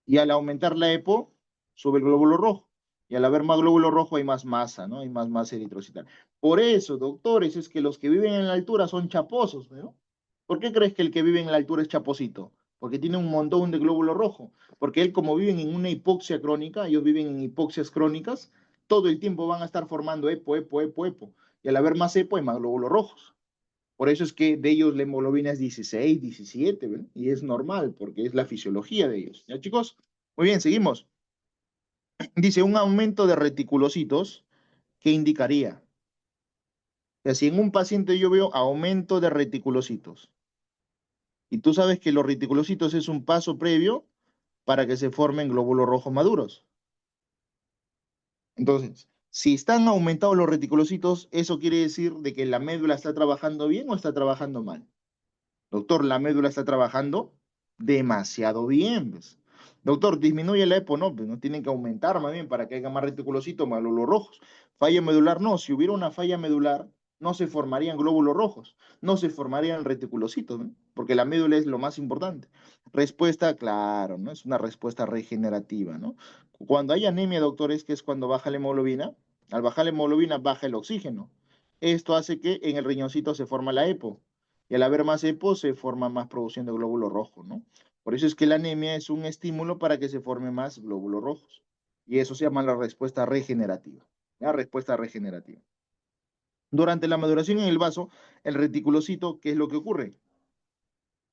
[SPEAKER 1] Y al aumentar la EPO, sube el glóbulo rojo. Y al haber más glóbulo rojo hay más masa, ¿no? Hay más masa eritrocital. Por eso, doctores, es que los que viven en la altura son chaposos, ¿no? ¿Por qué crees que el que vive en la altura es chaposito? Porque tiene un montón de glóbulo rojo. Porque él, como viven en una hipoxia crónica, ellos viven en hipoxias crónicas, todo el tiempo van a estar formando EPO, EPO, EPO, EPO. Y al haber más EPO, hay más glóbulos rojos. Por eso es que de ellos la hemoglobina es 16, 17, ¿ven? Y es normal, porque es la fisiología de ellos. ¿Ya, chicos? Muy bien, seguimos. Dice, un aumento de reticulocitos, ¿qué indicaría? O sea, si en un paciente yo veo aumento de reticulocitos, y tú sabes que los reticulocitos es un paso previo para que se formen glóbulos rojos maduros. Entonces, si están aumentados los reticulocitos, ¿eso quiere decir de que la médula está trabajando bien o está trabajando mal? Doctor, la médula está trabajando demasiado bien, pues. Doctor, disminuye la EPO, no, pues no tienen que aumentar más bien para que haya más reticulocitos, más glóbulos rojos. Falla medular, no, si hubiera una falla medular, no se formarían glóbulos rojos, no se formarían reticulocitos, ¿no? Porque la médula es lo más importante. Respuesta, claro, ¿no? Es una respuesta regenerativa, ¿no? Cuando hay anemia, doctores, que es cuando baja la hemoglobina, al bajar la hemoglobina baja el oxígeno. Esto hace que en el riñoncito se forma la EPO. Y al haber más EPO, se forma más producción de glóbulos rojos, ¿no? Por eso es que la anemia es un estímulo para que se forme más glóbulos rojos. Y eso se llama la respuesta regenerativa. La respuesta regenerativa. Durante la maduración en el vaso, el reticulocito, ¿qué es lo que ocurre?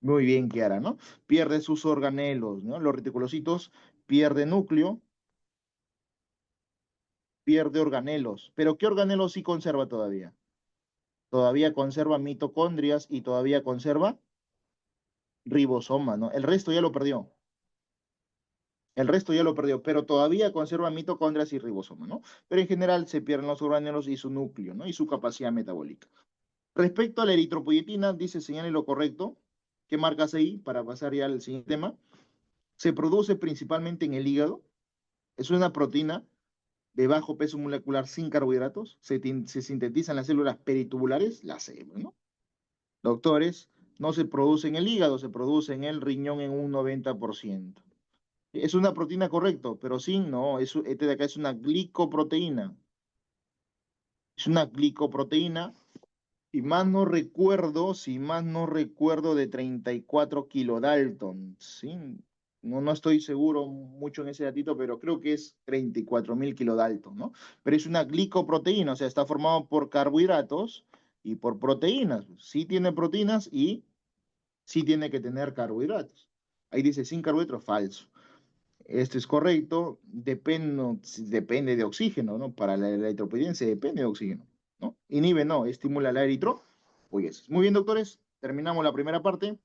[SPEAKER 1] Muy bien, Kiara, ¿no? Pierde sus organelos, ¿no? Los reticulocitos pierde núcleo, pierde organelos. Pero ¿qué organelos sí conserva todavía? Todavía conserva mitocondrias y todavía conserva ribosoma, ¿no? El resto ya lo perdió. El resto ya lo perdió, pero todavía conserva mitocondrias y ribosoma, ¿no? Pero en general se pierden los organelos y su núcleo, ¿no? Y su capacidad metabólica. Respecto a la eritropoyetina, dice señale lo correcto. ¿Qué marcas ahí para pasar ya al siguiente tema? Se produce principalmente en el hígado. Es una proteína de bajo peso molecular sin carbohidratos. Se sintetiza en las células peritubulares, las células, ¿no? Doctores, no se produce en el hígado, se produce en el riñón en un 90%. Es una proteína correcto, pero sí, no, este de acá es una glicoproteína. Es una glicoproteína, y más no recuerdo, si más no recuerdo, de 34 kilodalton, ¿sí? No, no estoy seguro mucho en ese datito, pero creo que es 34.000 kilodalton, ¿no? Pero es una glicoproteína, o sea, está formado por carbohidratos y por proteínas. Sí tiene proteínas y sí tiene que tener carbohidratos. Ahí dice sin carbohidratos, falso. Esto es correcto, depende de oxígeno, ¿no? Para la eritropoyetina depende de oxígeno, ¿no? Inhibe, no, estimula la eritropoyesis. Muy bien, doctores, terminamos la primera parte.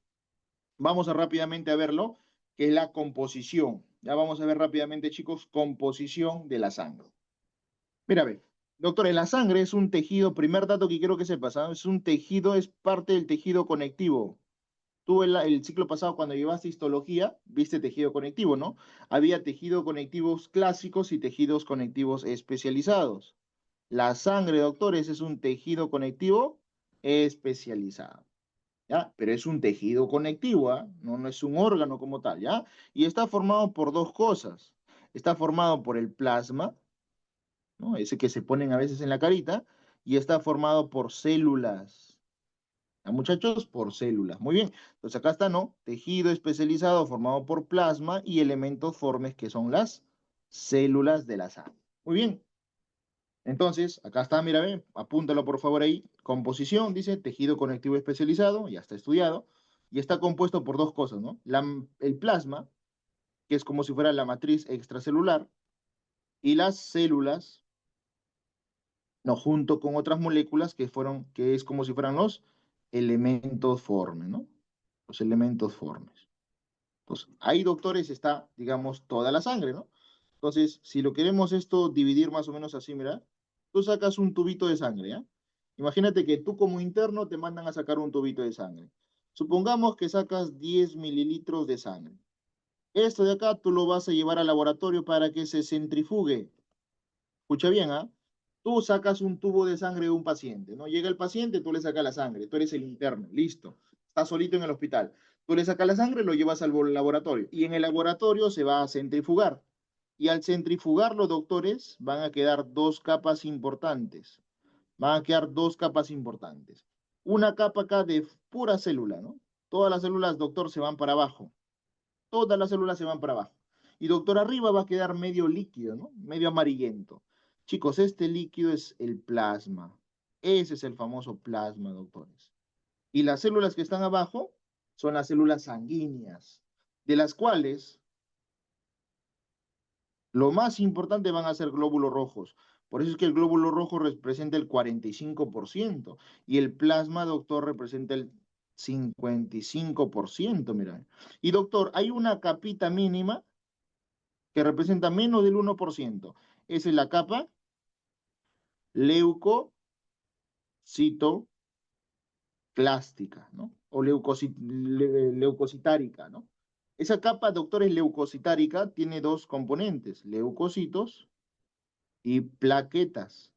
[SPEAKER 1] Vamos a rápidamente a verlo, que es la composición. Ya vamos a ver rápidamente, chicos, composición de la sangre. Mira, ve, doctores, la sangre es un tejido, primer dato que quiero que sepas, ¿ah? Es un tejido, es parte del tejido conectivo. Tú el ciclo pasado, cuando llevaste histología, viste tejido conectivo, ¿no? Había tejidos conectivos clásicos y tejidos conectivos especializados. La sangre, doctores, es un tejido conectivo especializado, ¿ya? Pero es un tejido conectivo, ¿ah? No, no es un órgano como tal, ¿ya? Y está formado por dos cosas. Está formado por el plasma, ¿no? Ese que se ponen a veces en la carita, y está formado por células. A muchachos, por células. Muy bien. Entonces acá está, ¿no? Tejido especializado formado por plasma y elementos formes que son las células de la sangre. Muy bien. Entonces, acá está, mira, ve, apúntalo por favor ahí. Composición, dice, tejido conectivo especializado, ya está estudiado, y está compuesto por dos cosas, ¿no? El plasma, que es como si fuera la matriz extracelular, y las células, no, junto con otras moléculas que es como si fueran los elementos formes, ¿no? Los elementos formes. Pues ahí, doctores, está, digamos, toda la sangre, ¿no? Entonces, si lo queremos esto dividir más o menos así, mira, tú sacas un tubito de sangre, ¿ya? Imagínate que tú como interno te mandan a sacar un tubito de sangre. Supongamos que sacas 10 mililitros de sangre. Esto de acá tú lo vas a llevar al laboratorio para que se centrifugue. Escucha bien, ¿ah? Tú sacas un tubo de sangre de un paciente, ¿no? Llega el paciente, tú le sacas la sangre, tú eres el interno, listo. Estás solito en el hospital. Tú le sacas la sangre, lo llevas al laboratorio y en el laboratorio se va a centrifugar. Y al centrifugar los doctores van a quedar dos capas importantes. Van a quedar dos capas importantes. Una capa acá de pura célula, ¿no? Todas las células, doctor, se van para abajo. Todas las células se van para abajo. Y doctor, arriba va a quedar medio líquido, ¿no? Medio amarillento. Chicos, este líquido es el plasma. Ese es el famoso plasma, doctores. Y las células que están abajo son las células sanguíneas, de las cuales lo más importante van a ser glóbulos rojos. Por eso es que el glóbulo rojo representa el 45% y el plasma, doctor, representa el 55%, mira. Y doctor, hay una capita mínima que representa menos del 1%. Esa es la capa leucocitoclástica, ¿no? O leucocitárica, ¿no? Esa capa, doctores, leucocitárica tiene dos componentes, leucocitos y plaquetas.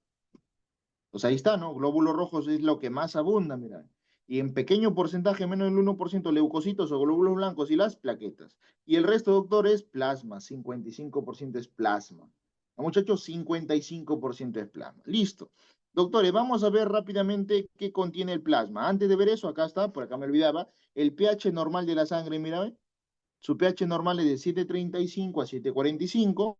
[SPEAKER 1] Pues ahí está, ¿no? Glóbulos rojos es lo que más abunda, mira. Y en pequeño porcentaje, menos del 1%, leucocitos o glóbulos blancos y las plaquetas. Y el resto, doctor, es plasma. 55% es plasma. ¿No, muchachos? 55% es plasma. Listo. Doctores, vamos a ver rápidamente qué contiene el plasma. Antes de ver eso, acá está, por acá me olvidaba, el pH normal de la sangre, mira, ¿ve? Su pH normal es de 7,35 a 7,45.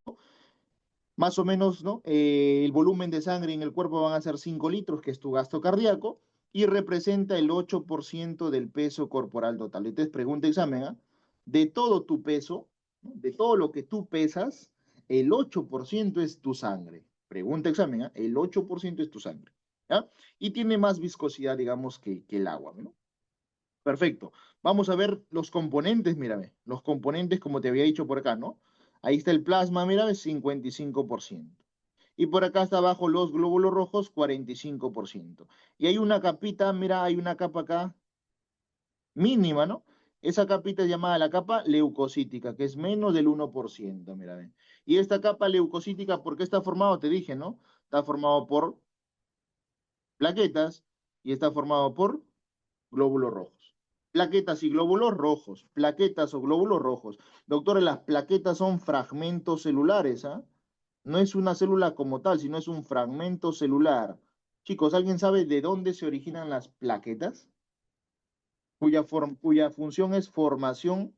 [SPEAKER 1] Más o menos, ¿no? El volumen de sangre en el cuerpo van a ser 5 litros, que es tu gasto cardíaco, y representa el 8% del peso corporal total. Entonces, pregunta examen, ¿ah? De todo tu peso, ¿no? De todo lo que tú pesas, el 8% es tu sangre. Pregunta examen, ¿ah? El 8% es tu sangre. ¿Ya? Y tiene más viscosidad, digamos, que el agua, ¿no? Perfecto. Vamos a ver los componentes, mírame. Los componentes, como te había dicho por acá, ¿no? Ahí está el plasma, mírame, 55%. Y por acá está abajo los glóbulos rojos, 45%. Y hay una capita, mira, hay una capa acá mínima, ¿no? Esa capita es llamada la capa leucocítica, que es menos del 1%, mira. Ve. Y esta capa leucocítica, ¿por qué está formado? Te dije, ¿no? Está formado por plaquetas y está formado por glóbulos rojos. Plaquetas y glóbulos rojos, plaquetas o glóbulos rojos. Doctora, las plaquetas son fragmentos celulares, ¿ah? No es una célula como tal, sino es un fragmento celular. Chicos, ¿alguien sabe de dónde se originan las plaquetas? Cuya función es formación,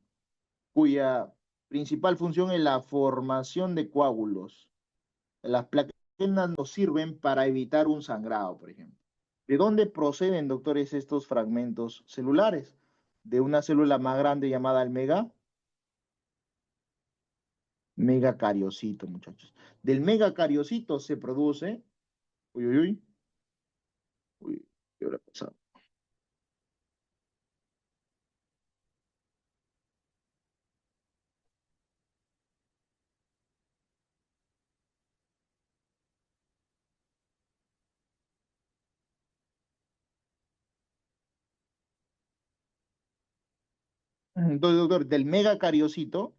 [SPEAKER 1] cuya principal función es la formación de coágulos. Las plaquetas nos sirven para evitar un sangrado, por ejemplo. ¿De dónde proceden, doctores, estos fragmentos celulares? De una célula más grande llamada el megacariocito, muchachos. Del megacariocito se produce, uy, uy, uy, uy, ¿qué habrá pasado? Entonces, doctor, del megacariocito,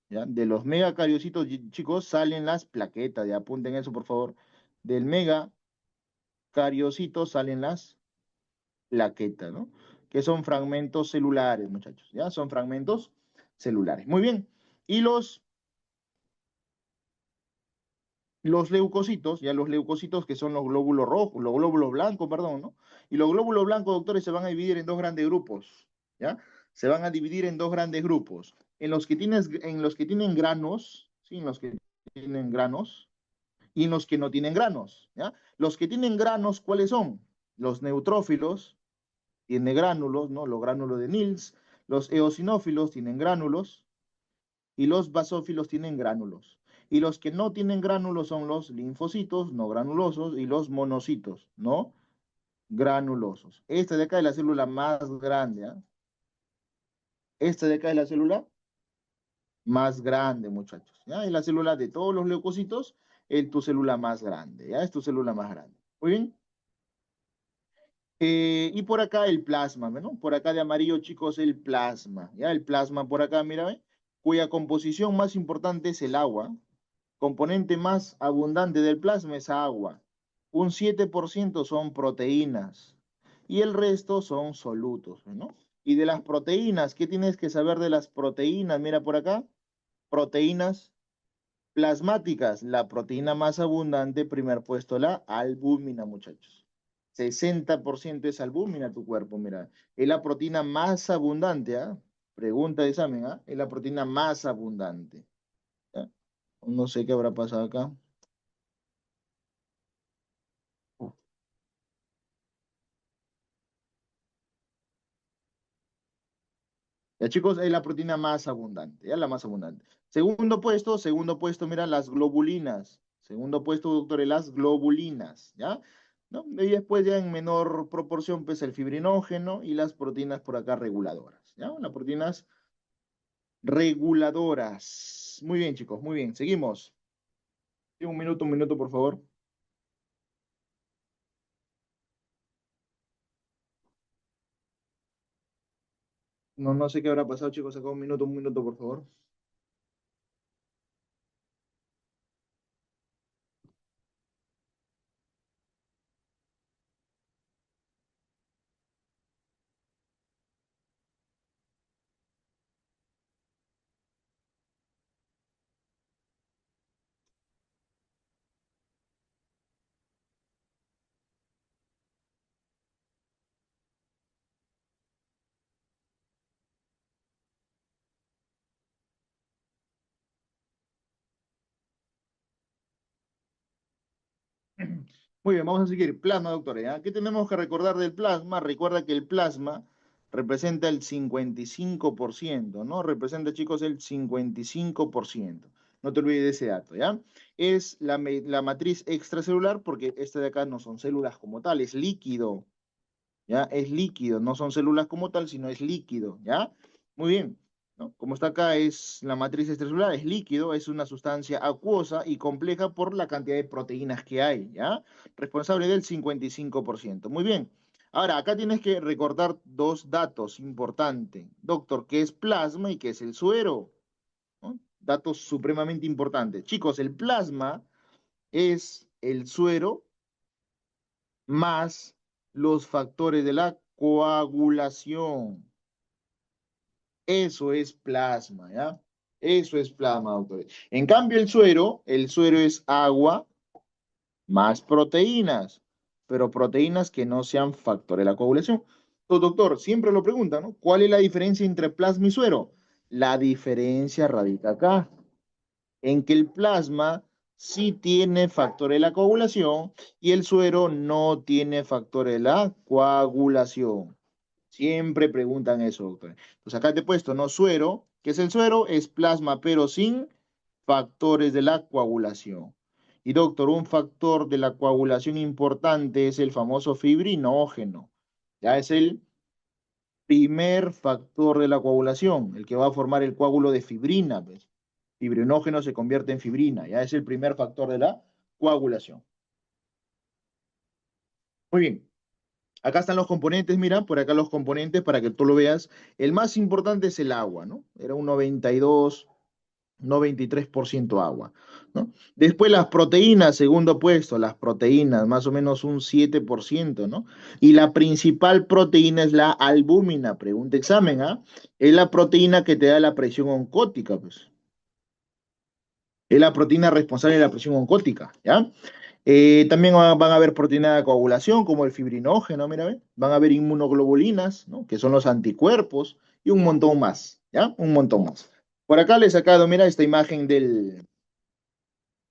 [SPEAKER 1] ¿ya? De los megacariocitos, chicos, salen las plaquetas, ya apunten eso, por favor. Del megacariocito salen las plaquetas, ¿no? Que son fragmentos celulares, muchachos, ¿ya? Son fragmentos celulares. Muy bien. Y los leucocitos, ya los leucocitos que son los glóbulos rojos, los glóbulos blancos, perdón, ¿no? Y los glóbulos blancos, doctores, se van a dividir en dos grandes grupos, ¿ya? Se van a dividir en dos grandes grupos. En los que tienen granos, ¿sí? En los que tienen granos y en los que no tienen granos, ¿ya? Los que tienen granos, ¿cuáles son? Los neutrófilos tienen gránulos, ¿no? Los gránulos de Nils. Los eosinófilos tienen gránulos y los basófilos tienen gránulos. Y los que no tienen gránulos son los linfocitos no granulosos y los monocitos no granulosos. Esta de acá es la célula más grande, ¿ah? Esta de acá es la célula más grande, muchachos. ¿Ya? Es la célula de todos los leucocitos, es tu célula más grande, ¿ya? Es tu célula más grande. Muy bien. Y por acá el plasma, ¿no? Por acá de amarillo, chicos, el plasma, ¿ya? El plasma por acá, mira, ¿ve? Cuya composición más importante es el agua. Componente más abundante del plasma es agua. Un 7% son proteínas y el resto son solutos, ¿no? Y de las proteínas, ¿qué tienes que saber de las proteínas? Mira por acá, proteínas plasmáticas, la proteína más abundante, primer puesto, la albúmina, muchachos. 60% es albúmina tu cuerpo, mira. Es la proteína más abundante, ¿ah? Pregunta de examen, ¿ah? Es la proteína más abundante. ¿Ya? No sé qué habrá pasado acá. Ya, chicos, es la proteína más abundante, ya la más abundante. Segundo puesto, mira, las globulinas. Segundo puesto, doctor, las globulinas, ¿ya? ¿No? Y después ya en menor proporción, pues el fibrinógeno y las proteínas por acá reguladoras, ¿ya? Las proteínas reguladoras. Muy bien, chicos, muy bien. Seguimos. Sí, un minuto, por favor. No, no sé qué habrá pasado, chicos. Acá un minuto, por favor. Muy bien, vamos a seguir. Plasma, doctor. ¿Ya? ¿Qué tenemos que recordar del plasma? Recuerda que el plasma representa el 55%, ¿no? Representa, chicos, el 55%. No te olvides de ese dato, ¿ya? Es la matriz extracelular porque esta de acá no son células como tal, es líquido, ¿ya? Es líquido, no son células como tal, sino es líquido, ¿ya? Muy bien, ¿no? Como está acá, es la matriz extracelular, es líquido, es una sustancia acuosa y compleja por la cantidad de proteínas que hay, ¿ya? Responsable del 55%. Muy bien. Ahora, acá tienes que recordar dos datos importantes. Doctor, ¿qué es plasma y qué es el suero? ¿No? Datos supremamente importantes. Chicos, el plasma es el suero más los factores de la coagulación. Eso es plasma, ¿ya? Eso es plasma, doctores. En cambio, el suero es agua más proteínas, pero proteínas que no sean factores de la coagulación. Entonces, doctor, siempre lo preguntan, ¿no? ¿Cuál es la diferencia entre plasma y suero? La diferencia radica acá en que el plasma sí tiene factor de la coagulación y el suero no tiene factor de la coagulación. Siempre preguntan eso, doctor. Pues acá te he puesto, ¿no? Suero, ¿qué es el suero? Es plasma, pero sin factores de la coagulación. Y doctor, un factor de la coagulación importante es el famoso fibrinógeno. Ya es el primer factor de la coagulación, el que va a formar el coágulo de fibrina, pues. Fibrinógeno se convierte en fibrina, ya es el primer factor de la coagulación. Muy bien, acá están los componentes, mira, por acá los componentes para que tú lo veas. El más importante es el agua, ¿no? Era un 92, 93% agua, ¿no? Después las proteínas, segundo puesto, las proteínas, más o menos un 7%, ¿no? Y la principal proteína es la albúmina, pregunta examen, ¿ah? Es la proteína que te da la presión oncótica, pues. Es la proteína responsable de la presión oncótica, ¿ya? También van a haber proteínas de coagulación, como el fibrinógeno, mira, ¿ve? Van a haber inmunoglobulinas, ¿no? Que son los anticuerpos, y un montón más, ¿ya? Un montón más. Por acá le he sacado, mira, esta imagen de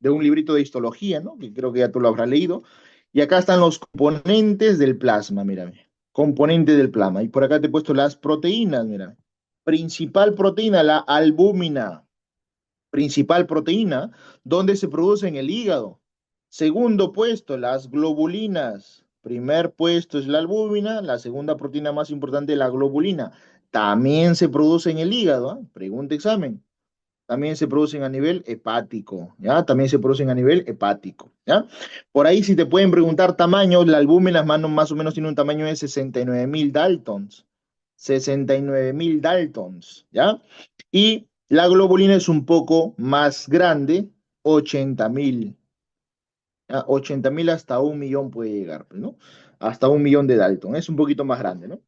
[SPEAKER 1] un librito de histología, ¿no? Que creo que ya tú lo habrás leído. Y acá están los componentes del plasma, mira, componentes del plasma. Y por acá te he puesto las proteínas, mira. Principal proteína, la albúmina. Principal proteína, donde se produce en el hígado. Segundo puesto, las globulinas. Primer puesto es la albúmina, la segunda proteína más importante, la globulina. También se produce en el hígado, ¿ah? Pregunta examen. También se producen a nivel hepático, ¿ya? También se producen a nivel hepático, ¿ya? Por ahí si te pueden preguntar tamaños, la albúmina más o menos tiene un tamaño de 69.000 Daltons. 69.000 Daltons, ¿ya? Y la globulina es un poco más grande, 80.000. 80.000 hasta 1 millón puede llegar, pues, ¿no? Hasta 1 millón de Dalton, es un poquito más grande, ¿no?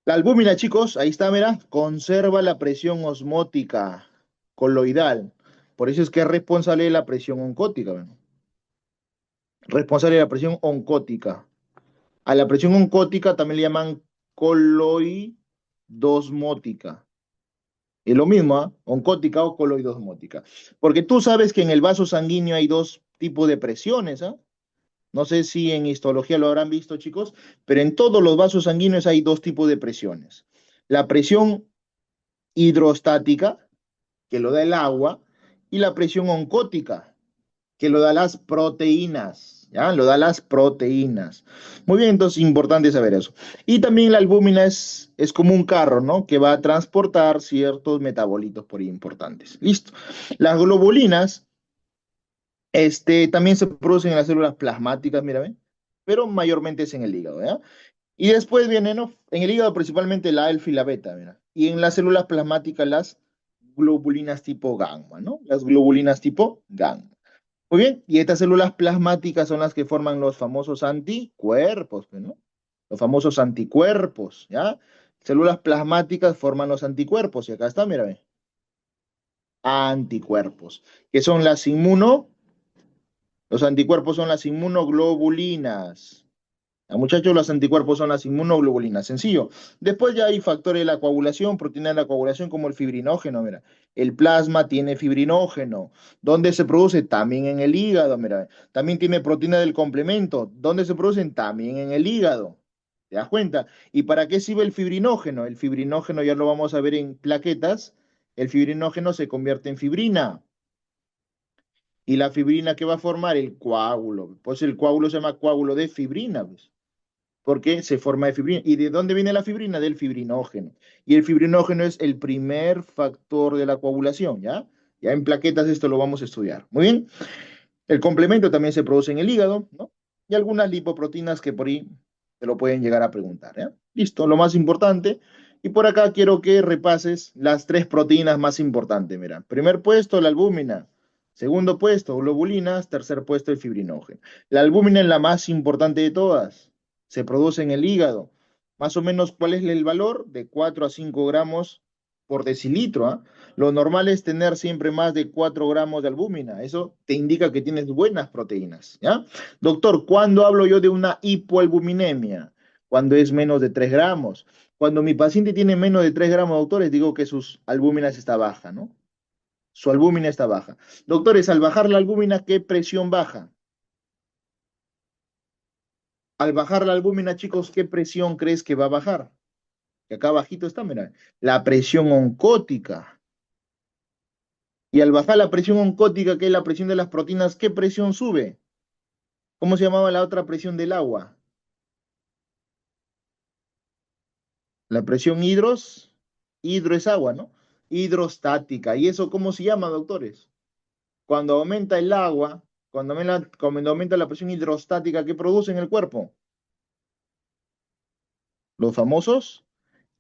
[SPEAKER 1] La albúmina, chicos, ahí está, mira, conserva la presión osmótica coloidal. Por eso es que es responsable de la presión oncótica, ¿no? Responsable de la presión oncótica. A la presión oncótica también le llaman coloidosmótica. Es lo mismo, ¿ah? Oncótica o coloidosmótica. Porque tú sabes que en el vaso sanguíneo hay dos tipos de presiones, ¿ah? No sé si en histología lo habrán visto, chicos, pero en todos los vasos sanguíneos hay dos tipos de presiones. La presión hidrostática, que lo da el agua, y la presión oncótica, que lo da las proteínas, ¿ya? Lo da las proteínas. Muy bien, entonces importante saber eso. Y también la albúmina es como un carro, ¿no? Que va a transportar ciertos metabolitos por ahí importantes. Listo. Las globulinas, también se producen en las células plasmáticas, mira, ¿ve? Pero mayormente es en el hígado, ¿ya? Y después viene, ¿no? En el hígado principalmente la alfa y la beta, mira. Y en las células plasmáticas las globulinas tipo gamma, ¿no? Las globulinas tipo gamma. Muy bien, y estas células plasmáticas son las que forman los famosos anticuerpos, pues, ¿no? Los famosos anticuerpos, ¿ya? Células plasmáticas forman los anticuerpos, y acá está, mira, ve. Anticuerpos, que son los anticuerpos son las inmunoglobulinas. Ya, muchachos, los anticuerpos son las inmunoglobulinas, sencillo. Después ya hay factores de la coagulación, proteínas de la coagulación como el fibrinógeno, mira. El plasma tiene fibrinógeno. ¿Dónde se produce? También en el hígado, mira. También tiene proteína del complemento. ¿Dónde se producen? También en el hígado. ¿Te das cuenta? ¿Y para qué sirve el fibrinógeno? El fibrinógeno ya lo vamos a ver en plaquetas. El fibrinógeno se convierte en fibrina. ¿Y la fibrina qué va a formar? El coágulo. Pues el coágulo se llama coágulo de fibrina, pues, porque se forma de fibrina. ¿Y de dónde viene la fibrina? Del fibrinógeno. Y el fibrinógeno es el primer factor de la coagulación, ¿ya? Ya en plaquetas esto lo vamos a estudiar. Muy bien. El complemento también se produce en el hígado, ¿no? Y algunas lipoproteínas que por ahí te lo pueden llegar a preguntar, ¿ya? Listo, lo más importante. Y por acá quiero que repases las tres proteínas más importantes. Mira, primer puesto, la albúmina. Segundo puesto, globulinas. Tercer puesto, el fibrinógeno. La albúmina es la más importante de todas. Se produce en el hígado. Más o menos, ¿cuál es el valor? De 4 a 5 gramos por decilitro, ¿ah? Lo normal es tener siempre más de 4 gramos de albúmina. Eso te indica que tienes buenas proteínas, ¿ya? Doctor, ¿cuándo hablo yo de una hipoalbuminemia? Cuando es menos de 3 gramos. Cuando mi paciente tiene menos de 3 gramos, doctores, digo que sus albúminas está baja, ¿no? Su albúmina está baja. Doctores, al bajar la albúmina, ¿qué presión baja? Al bajar la albúmina, chicos, ¿qué presión crees que va a bajar? Que acá abajito está, mira, la presión oncótica. Y al bajar la presión oncótica, que es la presión de las proteínas, ¿qué presión sube? ¿Cómo se llamaba la otra presión del agua? La presión hidro es agua, ¿no? Hidrostática. ¿Y eso cómo se llama, doctores? Cuando aumenta el agua, cuando aumenta la presión hidrostática, ¿qué produce en el cuerpo? Los famosos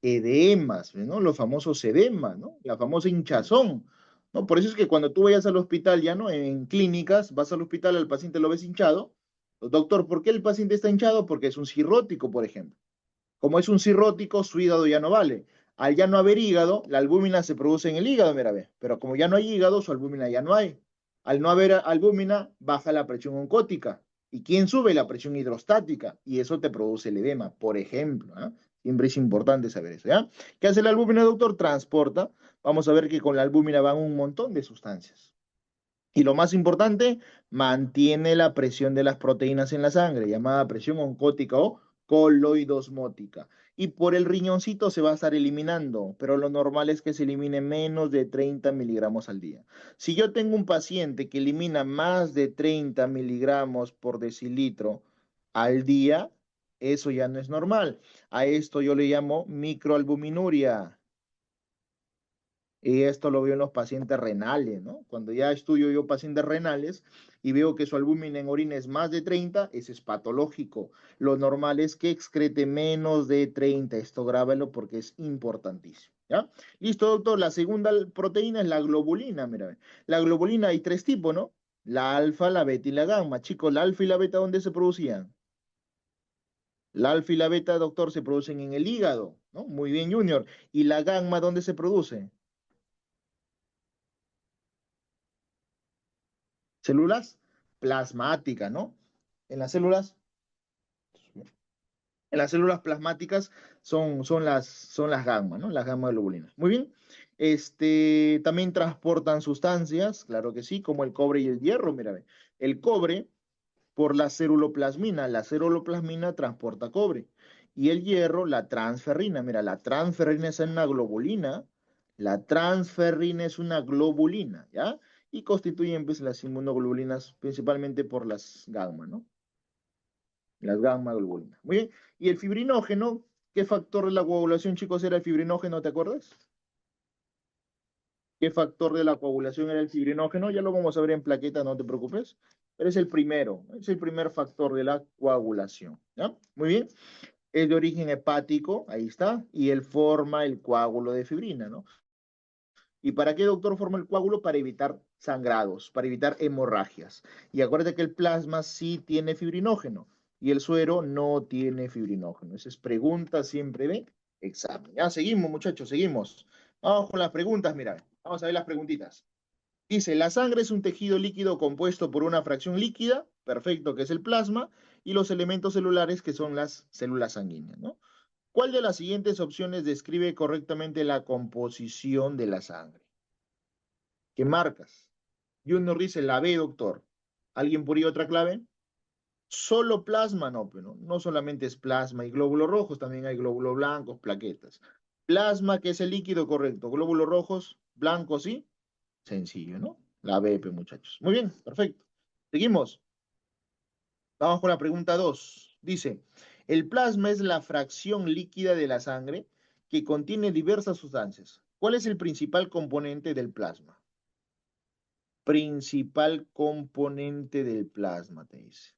[SPEAKER 1] edemas, ¿no? Los famosos edemas, ¿no? La famosa hinchazón, ¿no? Por eso es que cuando tú vayas al hospital, ya, ¿no? En clínicas, vas al hospital, al paciente lo ves hinchado. Doctor, ¿por qué el paciente está hinchado? Porque es un cirrótico, por ejemplo. Como es un cirrótico, su hígado ya no vale. Al ya no haber hígado, la albúmina se produce en el hígado, mira, ve. Pero como ya no hay hígado, su albúmina ya no hay. Al no haber albúmina, baja la presión oncótica. ¿Y quién sube? La presión hidrostática. Y eso te produce el edema, por ejemplo. ¿Ah? Siempre es importante saber eso, ¿ya? ¿Qué hace la albúmina, doctor? Transporta. Vamos a ver que con la albúmina van un montón de sustancias. Y lo más importante, mantiene la presión de las proteínas en la sangre, llamada presión oncótica o coloidosmótica. Y por el riñoncito se va a estar eliminando, pero lo normal es que se elimine menos de 30 miligramos al día. Si yo tengo un paciente que elimina más de 30 miligramos por decilitro al día, eso ya no es normal. A esto yo le llamo microalbuminuria. Y esto lo veo en los pacientes renales, ¿no? Cuando ya estudio yo pacientes renales y veo que su albúmina en orina es más de 30, ese es patológico. Lo normal es que excrete menos de 30. Esto grábalo porque es importantísimo, ¿ya? Listo, doctor. La segunda proteína es la globulina, mira. La globulina hay tres tipos, ¿no? La alfa, la beta y la gamma. Chicos, la alfa y la beta, ¿dónde se producían? La alfa y la beta, doctor, se producen en el hígado, ¿no? Muy bien, Junior. ¿Y la gamma, dónde se produce? Células plasmáticas, ¿no? En las células, en las células plasmáticas son las gamma, ¿no? Las gamma globulinas. Muy bien. También transportan sustancias, claro que sí, como el cobre y el hierro, mira, ve. El cobre por la ceruloplasmina transporta cobre. Y el hierro, la transferrina. Mira, la transferrina es una globulina. La transferrina es una globulina, ¿ya? Y constituyen pues, las inmunoglobulinas principalmente por las gamma, ¿no? Las gamma globulinas. Muy bien. Y el fibrinógeno, ¿qué factor de la coagulación, chicos, era el fibrinógeno? ¿Te acuerdas? ¿Qué factor de la coagulación era el fibrinógeno? Ya lo vamos a ver en plaqueta, no te preocupes. Pero es el primer factor de la coagulación. ¿Ya? Muy bien. Es de origen hepático, ahí está, y él forma el coágulo de fibrina, ¿no? ¿Y para qué, doctor, forma el coágulo? Para evitar sangrados, para evitar hemorragias. Y acuérdate que el plasma sí tiene fibrinógeno y el suero no tiene fibrinógeno. Esa es pregunta siempre de examen. Ya seguimos, muchachos, seguimos. Vamos con las preguntas, mira. Vamos a ver las preguntitas. Dice, la sangre es un tejido líquido compuesto por una fracción líquida, perfecto, que es el plasma, y los elementos celulares que son las células sanguíneas, ¿no? ¿Cuál de las siguientes opciones describe correctamente la composición de la sangre? ¿Qué marcas? Junior dice la B, doctor. ¿Alguien por ahí otra clave? Solo plasma, no, pero no solamente es plasma y glóbulos rojos, también hay glóbulos blancos, plaquetas. Plasma, que es el líquido correcto. Glóbulos rojos, blancos, sí. Sencillo, ¿no? La BP, muchachos. Muy bien, perfecto. Seguimos. Vamos con la pregunta 2. Dice, el plasma es la fracción líquida de la sangre que contiene diversas sustancias. ¿Cuál es el principal componente del plasma? Principal componente del plasma, te dice.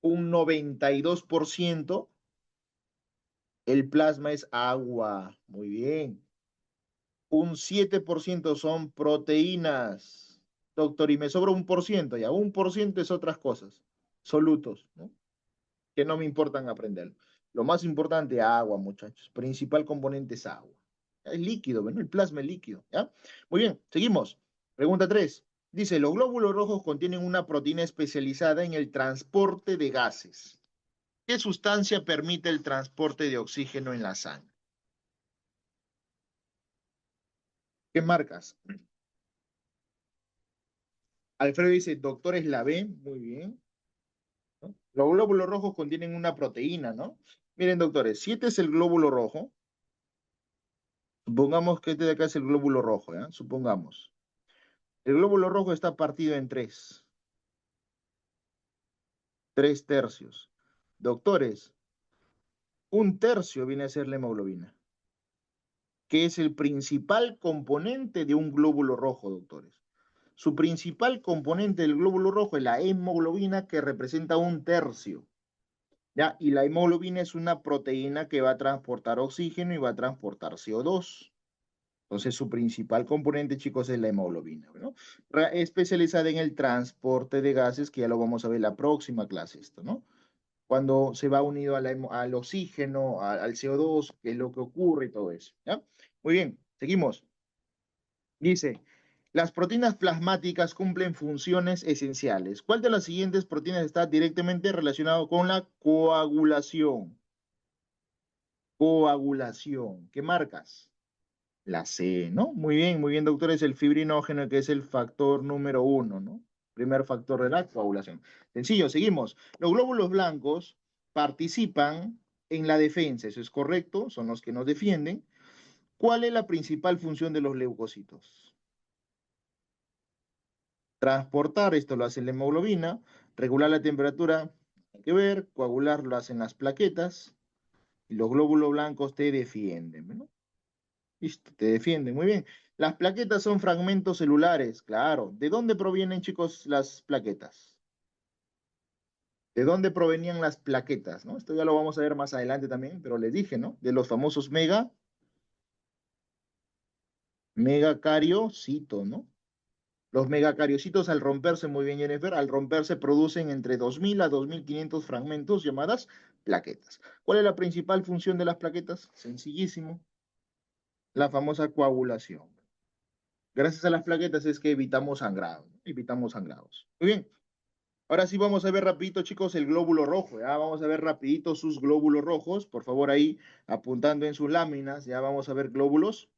[SPEAKER 1] Un 92%. El plasma es agua. Muy bien. Un 7% son proteínas. Doctor, y me sobra un por ciento. Ya, un por ciento es otras cosas. Solutos, ¿no? Que no me importan aprender. Lo más importante, agua, muchachos. Principal componente es agua. Es líquido, ¿no? El plasma es líquido, ¿ya? Muy bien, seguimos. Pregunta 3. Dice, los glóbulos rojos contienen una proteína especializada en el transporte de gases. ¿Qué sustancia permite el transporte de oxígeno en la sangre? ¿Qué marcas? Alfredo dice, doctor, es la B. Muy bien, ¿no? Los glóbulos rojos contienen una proteína, ¿no? Miren, doctores, si este es el glóbulo rojo, supongamos que este de acá es el glóbulo rojo, ¿ya? Supongamos. El glóbulo rojo está partido en tres tercios. Doctores, un tercio viene a ser la hemoglobina, que es el principal componente de un glóbulo rojo, doctores. Su principal componente del glóbulo rojo es la hemoglobina, que representa un tercio. ¿Ya? Y la hemoglobina es una proteína que va a transportar oxígeno y va a transportar CO2. Entonces, su principal componente, chicos, es la hemoglobina, ¿no? Especializada en el transporte de gases, que ya lo vamos a ver en la próxima clase, esto, ¿no? Cuando se va unido a al oxígeno, al CO2, qué es lo que ocurre y todo eso, ¿ya? Muy bien, seguimos. Dice, las proteínas plasmáticas cumplen funciones esenciales. ¿Cuál de las siguientes proteínas está directamente relacionado con la coagulación? Coagulación. ¿Qué marcas? La C, ¿no? Muy bien, doctor, es el fibrinógeno, que es el factor número 1, ¿no? Primer factor de la coagulación. Sencillo, seguimos. Los glóbulos blancos participan en la defensa, eso es correcto, son los que nos defienden. ¿Cuál es la principal función de los leucocitos? Transportar, esto lo hace la hemoglobina, regular la temperatura, hay que ver, coagular lo hacen las plaquetas, y los glóbulos blancos te defienden, ¿no? Listo, te defienden, muy bien. Las plaquetas son fragmentos celulares, claro. ¿De dónde provienen, chicos, las plaquetas? ¿De dónde provenían las plaquetas, no? Esto ya lo vamos a ver más adelante también, pero les dije, ¿no? De los famosos megacariocitos, ¿no? Los megacariocitos, al romperse, muy bien, Jennifer, al romperse producen entre 2000 a 2500 fragmentos llamadas plaquetas. ¿Cuál es la principal función de las plaquetas? Sencillísimo, la famosa coagulación. Gracias a las plaquetas es que evitamos sangrado, ¿no? Evitamos sangrados. Muy bien. Ahora sí vamos a ver rapidito, chicos, el glóbulo rojo. Ya vamos a ver rapidito sus glóbulos rojos. Por favor, ahí apuntando en sus láminas. Ya vamos a ver glóbulos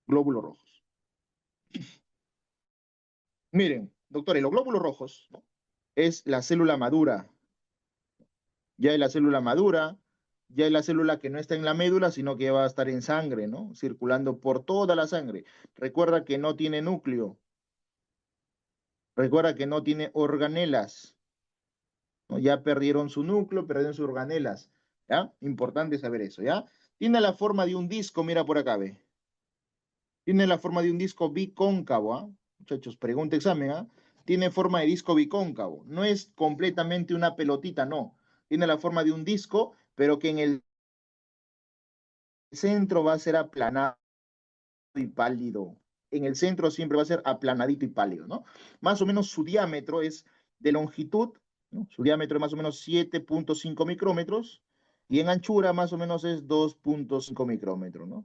[SPEAKER 1] rojos. Miren, doctores, los glóbulos rojos, ¿no? Es la célula madura. Ya es la célula madura, ya es la célula que no está en la médula, sino que va a estar en sangre, ¿no? Circulando por toda la sangre. Recuerda que no tiene núcleo. Recuerda que no tiene organelas, ¿no? Ya perdieron su núcleo, perdieron sus organelas, ¿ya? Importante saber eso, ¿ya? Tiene la forma de un disco, mira por acá, ve. Tiene la forma de un disco bicóncavo, ¿ah? Muchachos, pregunta examen, ¿ah? Tiene forma de disco bicóncavo. No es completamente una pelotita, no. Tiene la forma de un disco, pero que en el centro va a ser aplanado y pálido. En el centro siempre va a ser aplanadito y pálido, ¿no? Más o menos su diámetro es de longitud, ¿no? Su diámetro es más o menos 7.5 micrómetros y en anchura más o menos es 2.5 micrómetros, ¿no?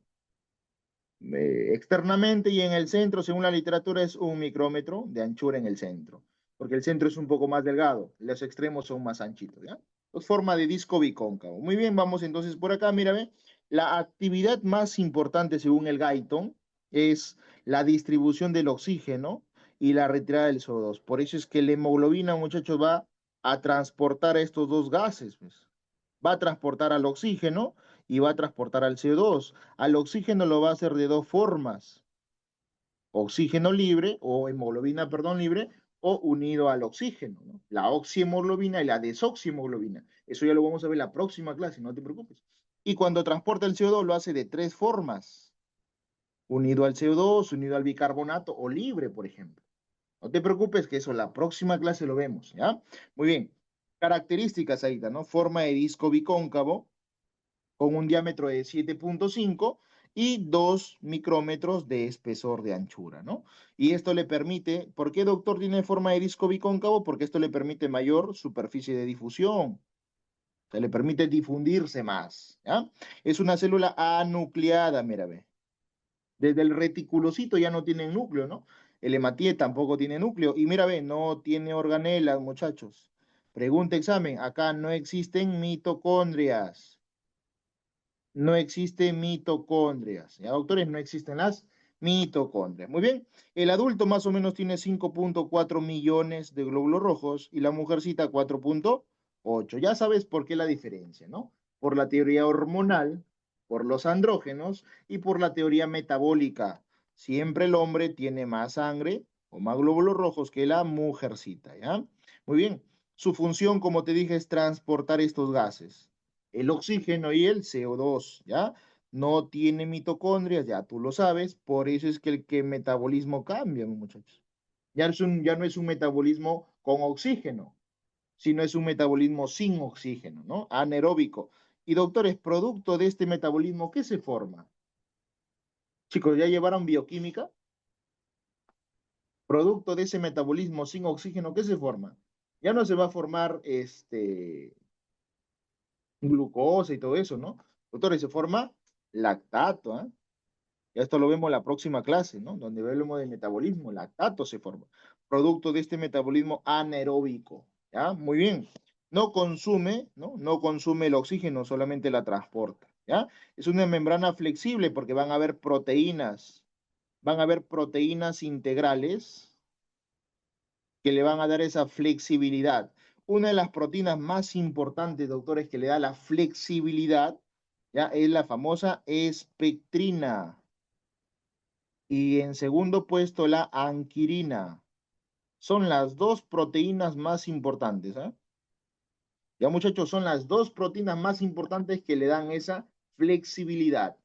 [SPEAKER 1] Externamente y en el centro, según la literatura, es 1 micrómetro de anchura en el centro, porque el centro es un poco más delgado, los extremos son más anchitos, ¿ya? Pues forma de disco bicóncavo. Muy bien, vamos entonces por acá, mírame. La actividad más importante según el Guyton es la distribución del oxígeno y la retirada del CO2. Por eso es que la hemoglobina, muchachos, va a transportar estos dos gases, pues. Va a transportar al oxígeno y va a transportar al CO2. Al oxígeno lo va a hacer de dos formas: oxígeno libre o hemoglobina, perdón, libre o unido al oxígeno, ¿no? La oxihemoglobina y la desoxihemoglobina. Eso ya lo vamos a ver en la próxima clase, no te preocupes. Y cuando transporta el CO2 lo hace de tres formas: unido al CO2, unido al bicarbonato o libre, por ejemplo. No te preocupes que eso en la próxima clase lo vemos, ¿ya? Muy bien. Características ahí, ¿no? Forma de disco bicóncavo con un diámetro de 7,5 y 2 micrómetros de espesor de anchura, ¿no? Y esto le permite, ¿por qué, doctor, tiene forma de disco bicóncavo? Porque esto le permite mayor superficie de difusión, se le permite difundirse más, ¿ya? Es una célula anucleada, mira, ve. Desde el reticulocito ya no tiene núcleo, ¿no? El hematíe tampoco tiene núcleo. Y mira, ve, no tiene organelas, muchachos. Pregunta examen, acá no existen mitocondrias. No existen mitocondrias. ¿Ya, doctores? No existen las mitocondrias. Muy bien. El adulto más o menos tiene 5,4 millones de glóbulos rojos y la mujercita 4,8. Ya sabes por qué la diferencia, ¿no? Por la teoría hormonal, por los andrógenos y por la teoría metabólica. Siempre el hombre tiene más sangre o más glóbulos rojos que la mujercita, ¿ya? Muy bien. Su función, como te dije, es transportar estos gases, el oxígeno y el CO2, ¿ya? No tiene mitocondrias, ya tú lo sabes, por eso es que el metabolismo cambia, muchachos. Ya no es un metabolismo con oxígeno, sino es un metabolismo sin oxígeno, ¿no? Anaeróbico. Y doctores, producto de este metabolismo, ¿qué se forma? Chicos, ¿ya llevaron bioquímica? Producto de ese metabolismo sin oxígeno, ¿qué se forma? Ya no se va a formar glucosa y todo eso, ¿no? Doctores, se forma lactato, ¿ah? Ya esto lo vemos en la próxima clase, ¿no? Donde vemos de metabolismo, lactato se forma, producto de este metabolismo anaeróbico, ¿ya? Muy bien. No consume, ¿no? No consume el oxígeno, solamente la transporta, ¿ya? Es una membrana flexible porque van a haber proteínas integrales que le van a dar esa flexibilidad. Una de las proteínas más importantes, doctores, que le da la flexibilidad, ¿ya? Es la famosa espectrina. Y en segundo puesto, la anquirina. Son las dos proteínas más importantes, ¿eh? Ya, muchachos, son las dos proteínas más importantes que le dan esa flexibilidad.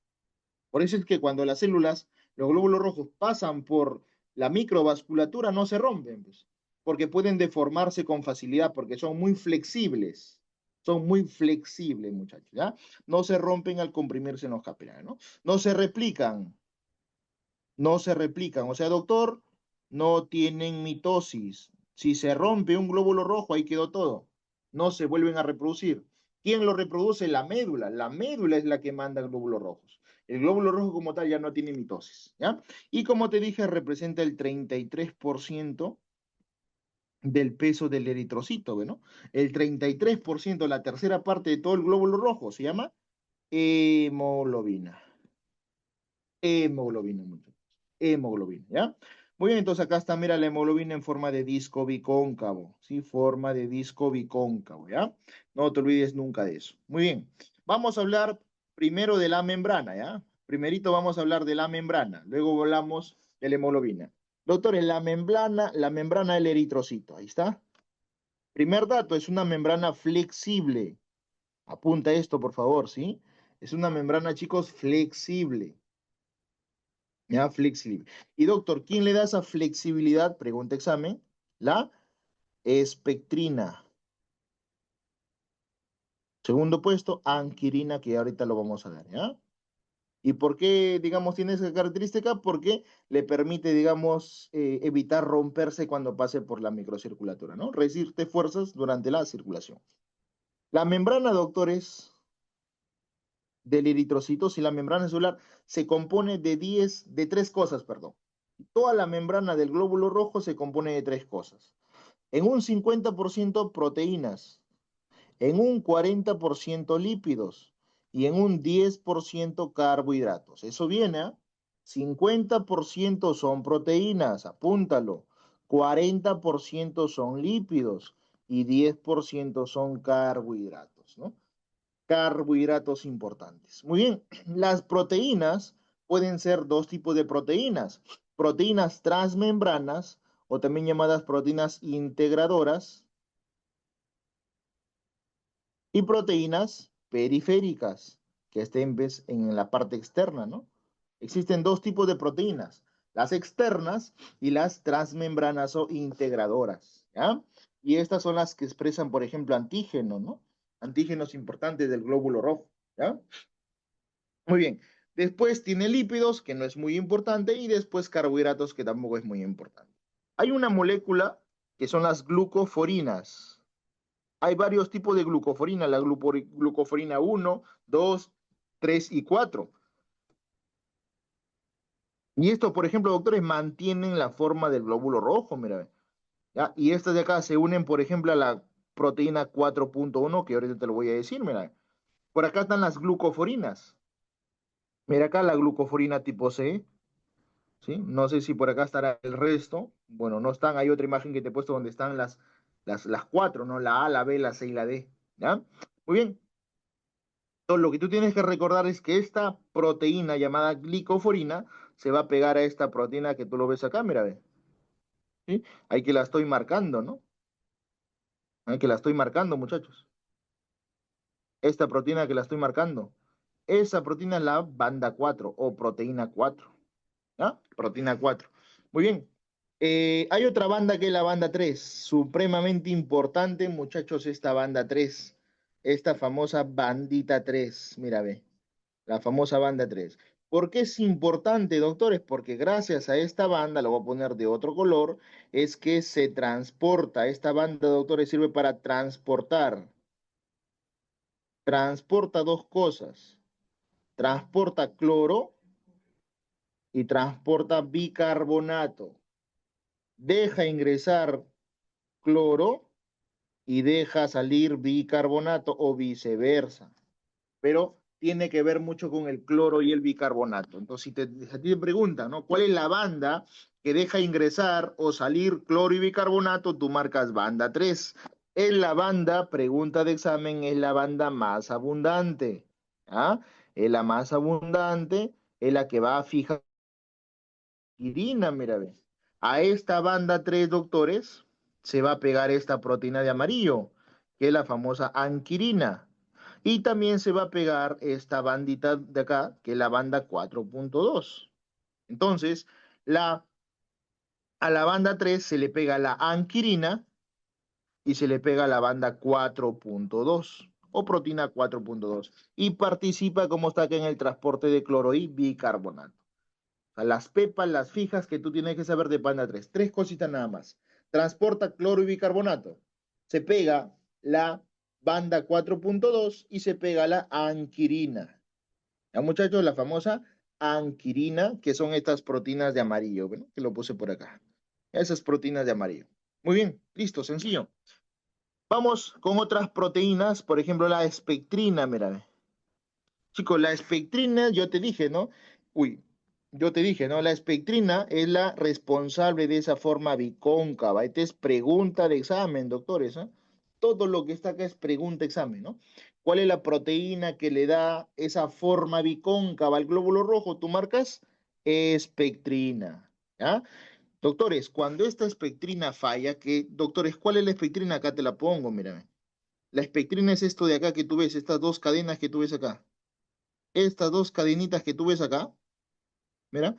[SPEAKER 1] Por eso es que cuando las células, los glóbulos rojos, pasan por la microvasculatura, no se rompen, pues, porque pueden deformarse con facilidad, porque son muy flexibles. Son muy flexibles, muchachos, ¿ya? No se rompen al comprimirse en los capilares, ¿no? No se replican, no se replican. O sea, doctor, no tienen mitosis. Si se rompe un glóbulo rojo, ahí quedó todo. No se vuelven a reproducir. ¿Quién lo reproduce? La médula. La médula es la que manda glóbulos rojos. El glóbulo rojo como tal ya no tiene mitosis, ¿ya? Y como te dije, representa el 33% del peso del eritrocito, ¿no? El 33%, la tercera parte de todo el glóbulo rojo, se llama hemoglobina. Hemoglobina, muchachos. Hemoglobina, ¿ya? Muy bien, entonces acá está, mira, la hemoglobina en forma de disco bicóncavo, ¿sí? Forma de disco bicóncavo, ¿ya? No te olvides nunca de eso. Muy bien, vamos a hablar primero de la membrana, ¿ya? Primerito vamos a hablar de la membrana, luego hablamos de la hemoglobina. Doctores, la membrana del eritrocito, ahí está. Primer dato, es una membrana flexible. Apunta esto, por favor, ¿sí? Es una membrana, chicos, flexible. Ya, flexible. Y doctor, ¿quién le da esa flexibilidad? Pregunta examen. La espectrina. Segundo puesto, anquirina, que ahorita lo vamos a ver, ¿ya? ¿Y por qué, digamos, tiene esa característica? Porque le permite, digamos, evitar romperse cuando pase por la microcirculatura, ¿no? Resiste fuerzas durante la circulación. La membrana, doctores, del eritrocito, si la membrana celular se compone de tres cosas, perdón. Toda la membrana del glóbulo rojo se compone de tres cosas. En un 50% proteínas, en un 40% lípidos y en un 10% carbohidratos. Eso viene a 50% son proteínas, apúntalo. 40% son lípidos y 10% son carbohidratos, ¿no? Carbohidratos importantes. Muy bien, las proteínas pueden ser dos tipos de proteínas. Proteínas transmembranas o también llamadas proteínas integradoras y proteínas periféricas que estén pues, en la parte externa, ¿no? Existen dos tipos de proteínas, las externas y las transmembranas o integradoras, ¿ya? Y estas son las que expresan, por ejemplo, antígenos, ¿no? Antígenos importantes del glóbulo rojo, ¿ya? Muy bien. Después tiene lípidos, que no es muy importante, y después carbohidratos, que tampoco es muy importante. Hay una molécula que son las glucoforinas. Hay varios tipos de glucoforina, la glucoforina 1, 2, 3 y 4. Y estos, por ejemplo, doctores, mantienen la forma del glóbulo rojo, mira. ¿Ya? Y estas de acá se unen, por ejemplo, a la proteína 4.1, que ahorita te lo voy a decir, mira. Por acá están las glucoforinas. Mira acá la glucoforina tipo C, ¿sí? No sé si por acá estará el resto. Bueno, no están. Hay otra imagen que te he puesto donde están las cuatro, ¿no? La A, la B, la C y la D. ¿Ya? Muy bien. Entonces, lo que tú tienes que recordar es que esta proteína llamada glicoforina se va a pegar a esta proteína que tú lo ves acá, mira, ve. ¿Sí? Ahí que la estoy marcando, ¿no? Ahí que la estoy marcando, muchachos. Esta proteína que la estoy marcando. Esa proteína es la banda 4 o proteína 4. ¿Ya? Proteína 4. Muy bien. Hay otra banda que es la banda 3, supremamente importante, muchachos, esta banda 3, esta famosa bandita 3, mira, ve, la famosa banda 3. ¿Por qué es importante, doctores? Porque gracias a esta banda, lo voy a poner de otro color, es que se transporta, esta banda, doctores, sirve para transporta dos cosas, transporta cloro y transporta bicarbonato, deja ingresar cloro y deja salir bicarbonato o viceversa. Pero tiene que ver mucho con el cloro y el bicarbonato. Entonces, si a ti te preguntan, ¿no? ¿Cuál es la banda que deja ingresar o salir cloro y bicarbonato? Tú marcas banda 3. En la banda, pregunta de examen, es la banda más abundante. ¿Ah? Es la más abundante, es la que va a fijar Irina, mira, ve. A esta banda 3 doctores se va a pegar esta proteína de amarillo, que es la famosa anquirina. Y también se va a pegar esta bandita de acá, que es la banda 4.2. Entonces, a la banda 3 se le pega la anquirina y se le pega la banda 4.2 o proteína 4.2 y participa como está acá en el transporte de cloro y bicarbonato. A las pepas, las fijas que tú tienes que saber de banda 3. Tres cositas nada más. Transporta cloro y bicarbonato. Se pega la banda 4.2 y se pega la anquirina. Ya, muchachos, la famosa anquirina, que son estas proteínas de amarillo, ¿no? Que lo puse por acá. Esas proteínas de amarillo. Muy bien, listo, sencillo. Vamos con otras proteínas, por ejemplo, la espectrina, mira. Chicos, la espectrina, yo te dije, ¿no? Uy, yo te dije, ¿no? La espectrina es la responsable de esa forma bicóncava. Esta es pregunta de examen, doctores, ¿eh? Todo lo que está acá es pregunta de examen, ¿no? ¿Cuál es la proteína que le da esa forma bicóncava al glóbulo rojo? ¿Tú marcas? Espectrina, ¿ya? Doctores, cuando esta espectrina falla, doctores, ¿cuál es la espectrina? Acá te la pongo, mírame. La espectrina es esto de acá que tú ves, estas dos cadenas que tú ves acá. Estas dos cadenitas que tú ves acá, mira,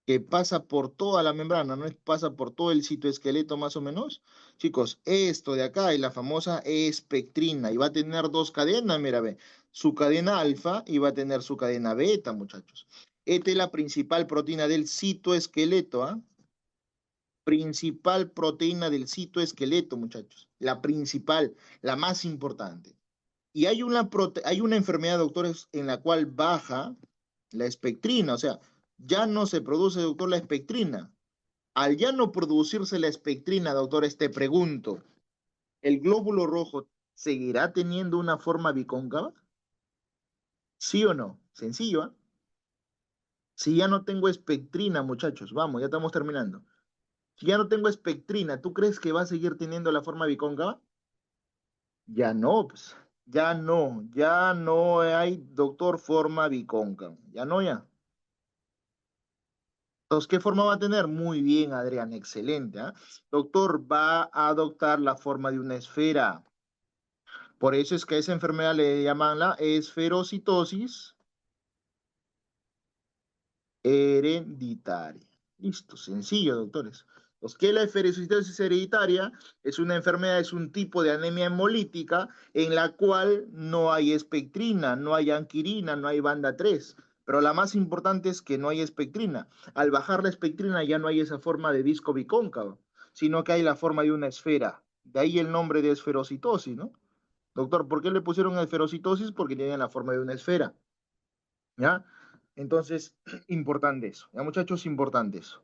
[SPEAKER 1] que pasa por toda la membrana, ¿no? Pasa por todo el citoesqueleto más o menos. Chicos, esto de acá es la famosa espectrina y va a tener dos cadenas, mira, ve, su cadena alfa y va a tener su cadena beta, muchachos. Esta es la principal proteína del citoesqueleto, ¿ah? Principal proteína del citoesqueleto, muchachos. La principal, la más importante. Y hay una enfermedad, doctores, en la cual baja la espectrina, o sea, ya no se produce, doctor, la espectrina. Al ya no producirse la espectrina, doctores, te pregunto, ¿el glóbulo rojo seguirá teniendo una forma bicóncava? ¿Sí o no? Sencillo, ¿ah? Si ya no tengo espectrina, muchachos, vamos, ya estamos terminando. Si ya no tengo espectrina, ¿tú crees que va a seguir teniendo la forma bicóncava? Ya no, pues. Ya no hay, doctor, forma bicóncava. Ya no, ya. Entonces, ¿qué forma va a tener? Muy bien, Adrián, excelente. ¿Ah? Doctor, va a adoptar la forma de una esfera. Por eso es que a esa enfermedad le llaman la esferocitosis hereditaria. Listo, sencillo, doctores. Los que la esferocitosis hereditaria es una enfermedad, es un tipo de anemia hemolítica en la cual no hay espectrina, no hay anquirina, no hay banda 3. Pero la más importante es que no hay espectrina. Al bajar la espectrina ya no hay esa forma de disco bicóncavo, sino que hay la forma de una esfera. De ahí el nombre de esferocitosis, ¿no? Doctor, ¿por qué le pusieron esferocitosis? Porque tiene la forma de una esfera. ¿Ya? Entonces, importante eso, ¿ya muchachos? Importante eso.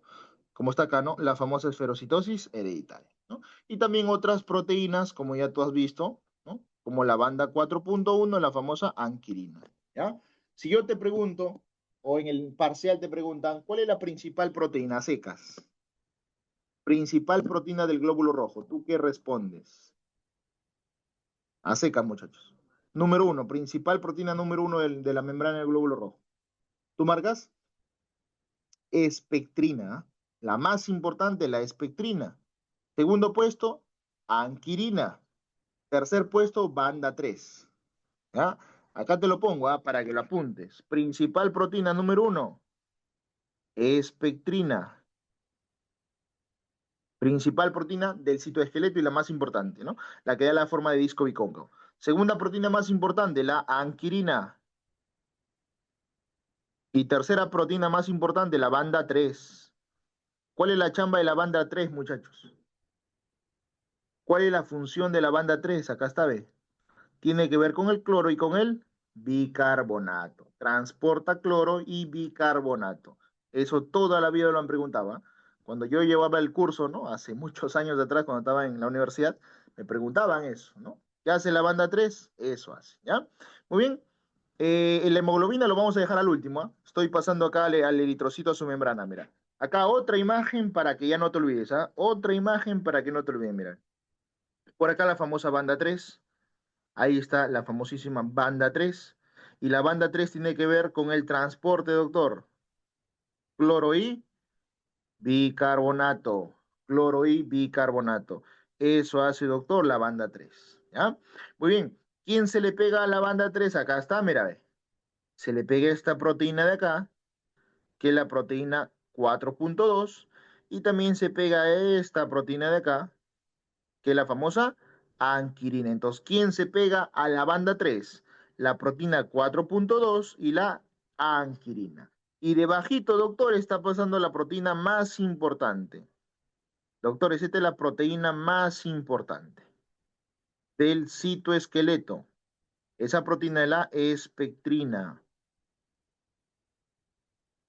[SPEAKER 1] Como está acá, ¿no? La famosa esferocitosis hereditaria, ¿no? Y también otras proteínas, como ya tú has visto, ¿no? Como la banda 4.1, la famosa anquirina, ¿ya? Si yo te pregunto, o en el parcial te preguntan, ¿cuál es la principal proteína secas? Principal proteína del glóbulo rojo, ¿tú qué respondes? A secas, muchachos. Número uno, principal proteína número uno de la membrana del glóbulo rojo. ¿Tú marcas? Espectrina, la más importante, la espectrina. Segundo puesto, anquirina. Tercer puesto, banda 3. ¿Ya? Acá te lo pongo para que lo apuntes. Principal proteína número uno, espectrina. Principal proteína del citoesqueleto y la más importante, ¿no? La que da la forma de disco bicóncavo. Segunda proteína más importante, la anquirina. Y tercera proteína más importante, la banda 3. ¿Cuál es la chamba de la banda 3, muchachos? ¿Cuál es la función de la banda 3? Acá está, ve. Tiene que ver con el cloro y con el bicarbonato. Transporta cloro y bicarbonato. Eso toda la vida lo han preguntado. ¿Ah? Cuando yo llevaba el curso, ¿no? Hace muchos años atrás, cuando estaba en la universidad, me preguntaban eso, ¿no? ¿Qué hace la banda 3? Eso hace, ¿ya? Muy bien. La hemoglobina lo vamos a dejar al último. ¿Ah? Estoy pasando acá al eritrocito a su membrana, mira. Acá otra imagen para que ya no te olvides, ¿ah? Otra imagen para que no te olvides, mira. Por acá la famosa banda 3. Ahí está la famosísima banda 3. Y la banda 3 tiene que ver con el transporte, doctor. Cloro y bicarbonato. Cloro y bicarbonato. Eso hace, doctor, la banda 3. ¿Ya? Muy bien. ¿Quién se le pega a la banda 3? Acá está, mira, ve. Se le pega esta proteína de acá, que es la proteína 4.2. Y también se pega esta proteína de acá, que es la famosa anquirina. Entonces, ¿quién se pega a la banda 3? La proteína 4.2 y la anquirina. Y debajito, doctor, está pasando la proteína más importante. Doctores, esta es la proteína más importante del citoesqueleto. Esa proteína es la espectrina.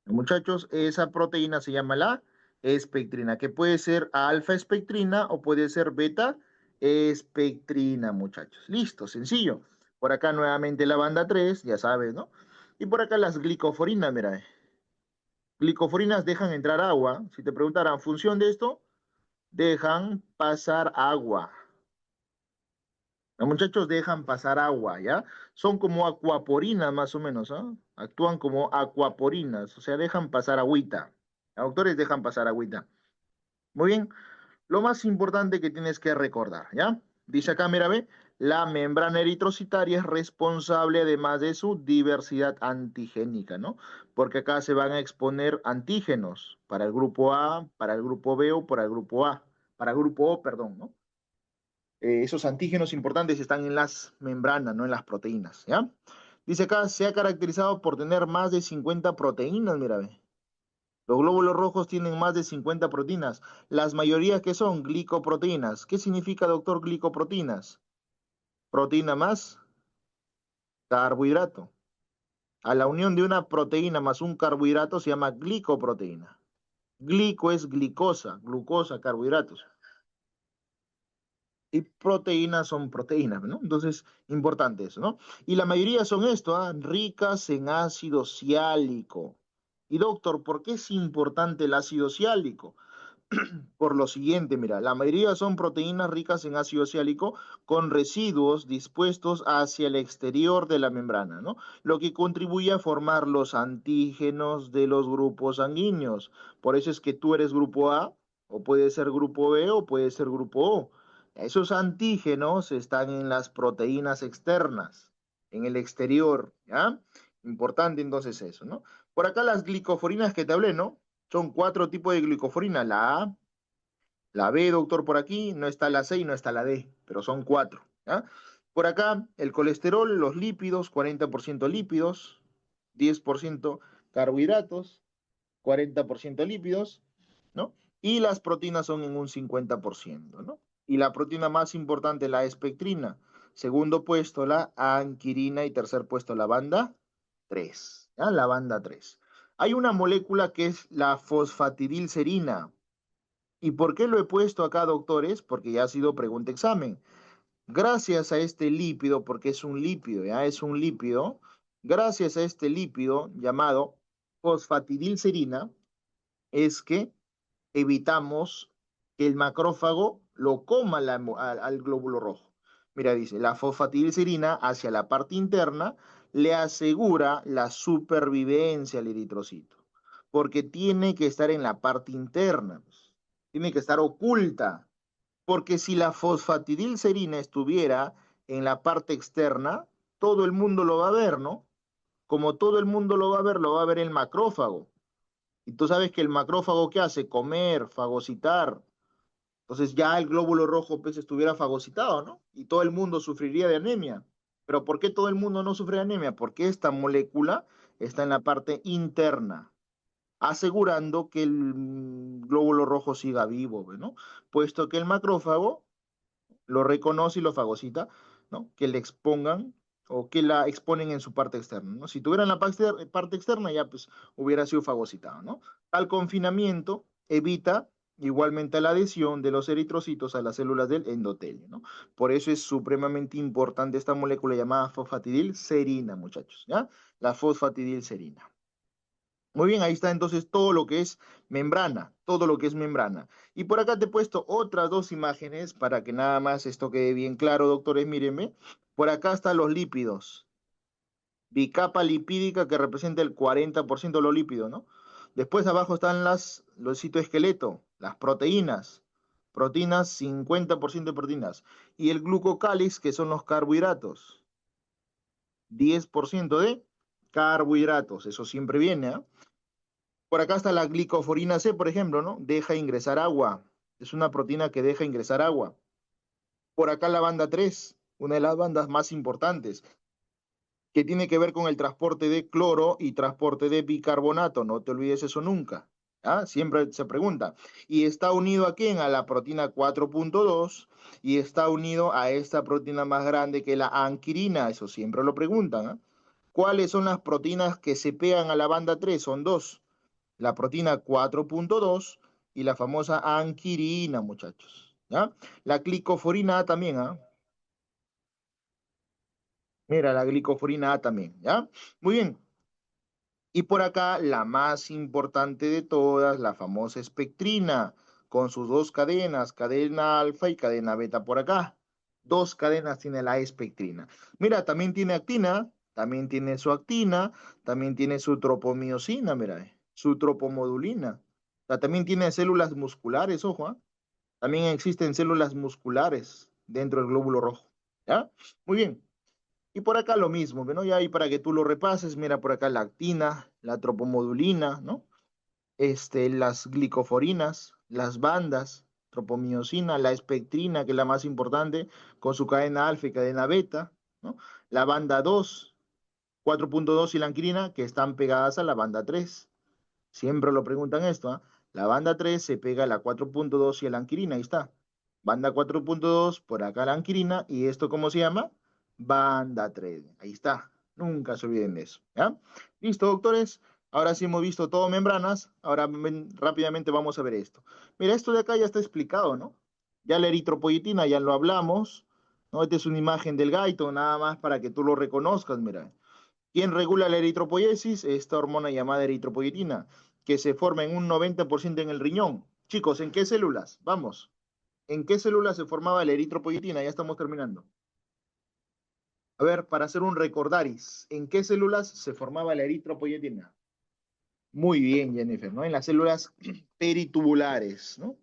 [SPEAKER 1] Muchachos, esa proteína se llama la espectrina, que puede ser alfa espectrina o puede ser beta espectrina, muchachos. Listo, sencillo. Por acá nuevamente la banda 3, ya sabes, ¿no? Y por acá las glicoforinas, mira. Glicoforinas dejan entrar agua. Si te preguntaran, ¿función de esto? Dejan pasar agua. Los muchachos dejan pasar agua, ¿ya? Son como acuaporinas más o menos, ¿ah? Actúan como acuaporinas, o sea, dejan pasar agüita. Los autores dejan pasar agüita. Muy bien, lo más importante que tienes que recordar, ¿ya? Dice acá, mira, ve, la membrana eritrocitaria es responsable además de su diversidad antigénica, ¿no? Porque acá se van a exponer antígenos para el grupo A, para el grupo B o para el grupo A, para el grupo O, perdón, ¿no? Esos antígenos importantes están en las membranas, no en las proteínas, ¿ya? Dice acá, se ha caracterizado por tener más de 50 proteínas, mira, ve. Los glóbulos rojos tienen más de 50 proteínas, las mayorías que son glicoproteínas. ¿Qué significa, doctor, glicoproteínas? Proteína más carbohidrato. A la unión de una proteína más un carbohidrato se llama glicoproteína. Glico es glicosa, glucosa, carbohidratos. Y proteínas son proteínas, ¿no? Entonces, importante eso, ¿no? Y la mayoría son esto, ¿ah? Ricas en ácido ciálico. Y doctor, ¿por qué es importante el ácido ciálico? por lo siguiente, mira, la mayoría son proteínas ricas en ácido siálico con residuos dispuestos hacia el exterior de la membrana, ¿no? Lo que contribuye a formar los antígenos de los grupos sanguíneos. Por eso es que tú eres grupo A, o puede ser grupo B, o puede ser grupo O. Esos antígenos están en las proteínas externas, en el exterior, ¿ya? Importante entonces eso, ¿no? Por acá las glicoforinas que te hablé, ¿no? Son cuatro tipos de glicoforina, la A, la B, doctor, por aquí, no está la C y no está la D, pero son cuatro, ¿ya? Por acá, el colesterol, los lípidos, 40% lípidos, 10% carbohidratos, 40% lípidos, ¿no? Y las proteínas son en un 50%, ¿no? Y la proteína más importante, la espectrina. Segundo puesto, la anquirina y tercer puesto, la banda 3, ¿ya? La banda 3. Hay una molécula que es la fosfatidilcerina. ¿Y por qué lo he puesto acá, doctores? Porque ya ha sido pregunta examen. Gracias a este lípido, porque es un lípido, ¿ya? Es un lípido. Gracias a este lípido llamado fosfatidilcerina, es que evitamos que el macrófago lo coma al glóbulo rojo. Mira, dice, la fosfatidilcerina hacia la parte interna le asegura la supervivencia al eritrocito, porque tiene que estar en la parte interna, pues. Tiene que estar oculta, porque si la fosfatidilcerina estuviera en la parte externa, todo el mundo lo va a ver, ¿no? Como todo el mundo lo va a ver el macrófago. Y tú sabes que el macrófago, ¿qué hace? Comer, fagocitar. Entonces ya el glóbulo rojo pues estuviera fagocitado, ¿no? Y todo el mundo sufriría de anemia. Pero ¿por qué todo el mundo no sufre de anemia? Porque esta molécula está en la parte interna, asegurando que el glóbulo rojo siga vivo, ¿no? Puesto que el macrófago lo reconoce y lo fagocita, ¿no? Que le expongan o que la exponen en su parte externa, ¿no? Si tuvieran la parte externa, ya pues hubiera sido fagocitado, ¿no? Al confinamiento evita igualmente la adhesión de los eritrocitos a las células del endotelio, ¿no? Por eso es supremamente importante esta molécula llamada fosfatidilcerina, muchachos, ¿ya? La fosfatidilcerina. Muy bien, ahí está entonces todo lo que es membrana, todo lo que es membrana. Y por acá te he puesto otras dos imágenes para que nada más esto quede bien claro, doctores, mírenme. Por acá están los lípidos, bicapa lipídica que representa el 40% de los lípidos, ¿no? Después abajo están los citoesqueletos, las proteínas, proteínas, 50% de proteínas. Y el glucocálix, que son los carbohidratos, 10% de carbohidratos, eso siempre viene, ¿ah? Por acá está la glicoforina C, por ejemplo, ¿no? Deja ingresar agua. Es una proteína que deja ingresar agua. Por acá la banda 3, una de las bandas más importantes, que tiene que ver con el transporte de cloro y transporte de bicarbonato. No te olvides eso nunca. ¿Ah? Siempre se pregunta. Y está unido a quién? A la proteína 4.2 y está unido a esta proteína más grande que la anquirina. Eso siempre lo preguntan. ¿Ah? ¿Cuáles son las proteínas que se pegan a la banda 3? Son dos, la proteína 4.2 y la famosa anquirina, muchachos. ¿Ya? La glicoforina A también, ¿ah? Mira, la glicoforina A también, ¿ya? Muy bien. Y por acá, la más importante de todas, la famosa espectrina, con sus dos cadenas, cadena alfa y cadena beta por acá. Dos cadenas tiene la espectrina. Mira, también tiene actina, también tiene su actina, también tiene su tropomiosina, mira, su tropomodulina. O sea, también tiene células musculares, ojo, ¿ah? También existen células musculares dentro del glóbulo rojo, ¿ya? Muy bien. Y por acá lo mismo, ¿no? Y ahí para que tú lo repases, mira por acá la actina, la tropomodulina, ¿no? Las glicoforinas, las bandas, tropomiosina, la espectrina, que es la más importante, con su cadena alfa y cadena beta, ¿no? La banda 2, 4.2 y la anquilina, que están pegadas a la banda 3. Siempre lo preguntan esto, ¿ah? La banda 3 se pega a la 4.2 y a la anquilina, ahí está. Banda 4.2, por acá la anquilina, y esto ¿cómo se llama? Banda 3. Ahí está. Nunca se olviden de eso, ¿ya? Listo, doctores. Ahora sí hemos visto todo membranas. Ahora rápidamente vamos a ver esto. Mira, esto de acá ya está explicado, ¿no? Ya la eritropoyetina ya lo hablamos, ¿no? Esta es una imagen del gaito, nada más para que tú lo reconozcas, mira. ¿Quién regula la eritropoyesis? Esta hormona llamada eritropoyetina, que se forma en un 90% en el riñón. Chicos, ¿en qué células? Vamos. ¿En qué células se formaba la eritropoyetina? Ya estamos terminando. A ver, para hacer un recordaris, ¿en qué células se formaba la eritropoyetina? Muy bien, Jennifer, ¿no? En las células peritubulares, ¿no?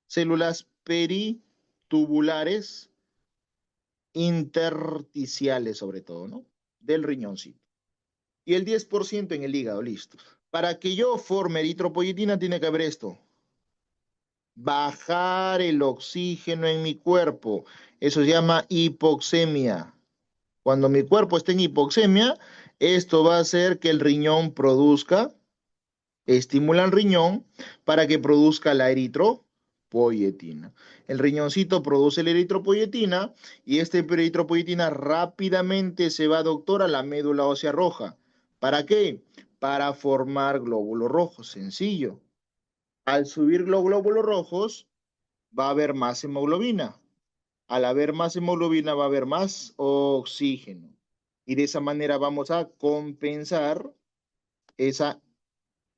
[SPEAKER 1] Células peritubulares intersticiales, sobre todo, ¿no? Del riñoncito. Y el 10% en el hígado, listo. Para que yo forme eritropoyetina tiene que haber esto. Bajar el oxígeno en mi cuerpo. Eso se llama hipoxemia. Cuando mi cuerpo esté en hipoxemia, esto va a hacer que el riñón produzca, estimula al riñón para que produzca la eritropoyetina. El riñoncito produce la eritropoyetina y esta eritropoyetina rápidamente se va, doctor, a la médula ósea roja. ¿Para qué? Para formar glóbulos rojos. Sencillo. Al subir los glóbulos rojos, va a haber más hemoglobina. Al haber más hemoglobina va a haber más oxígeno. Y de esa manera vamos a compensar esa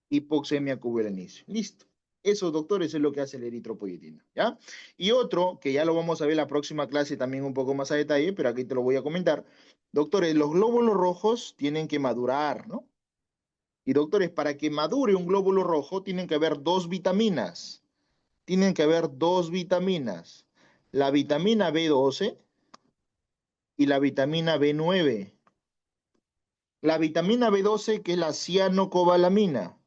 [SPEAKER 1] hipoxemia que hubo al inicio. Listo. Eso, doctores, es lo que hace la eritropoyetina, ¿ya? Y otro, que ya lo vamos a ver en la próxima clase también un poco más a detalle, pero aquí te lo voy a comentar. Doctores, los glóbulos rojos tienen que madurar, ¿no? Y doctores, para que madure un glóbulo rojo, tienen que haber dos vitaminas. Tienen que haber dos vitaminas. La vitamina B12 y la vitamina B9. La vitamina B12, que es la cianocobalamina,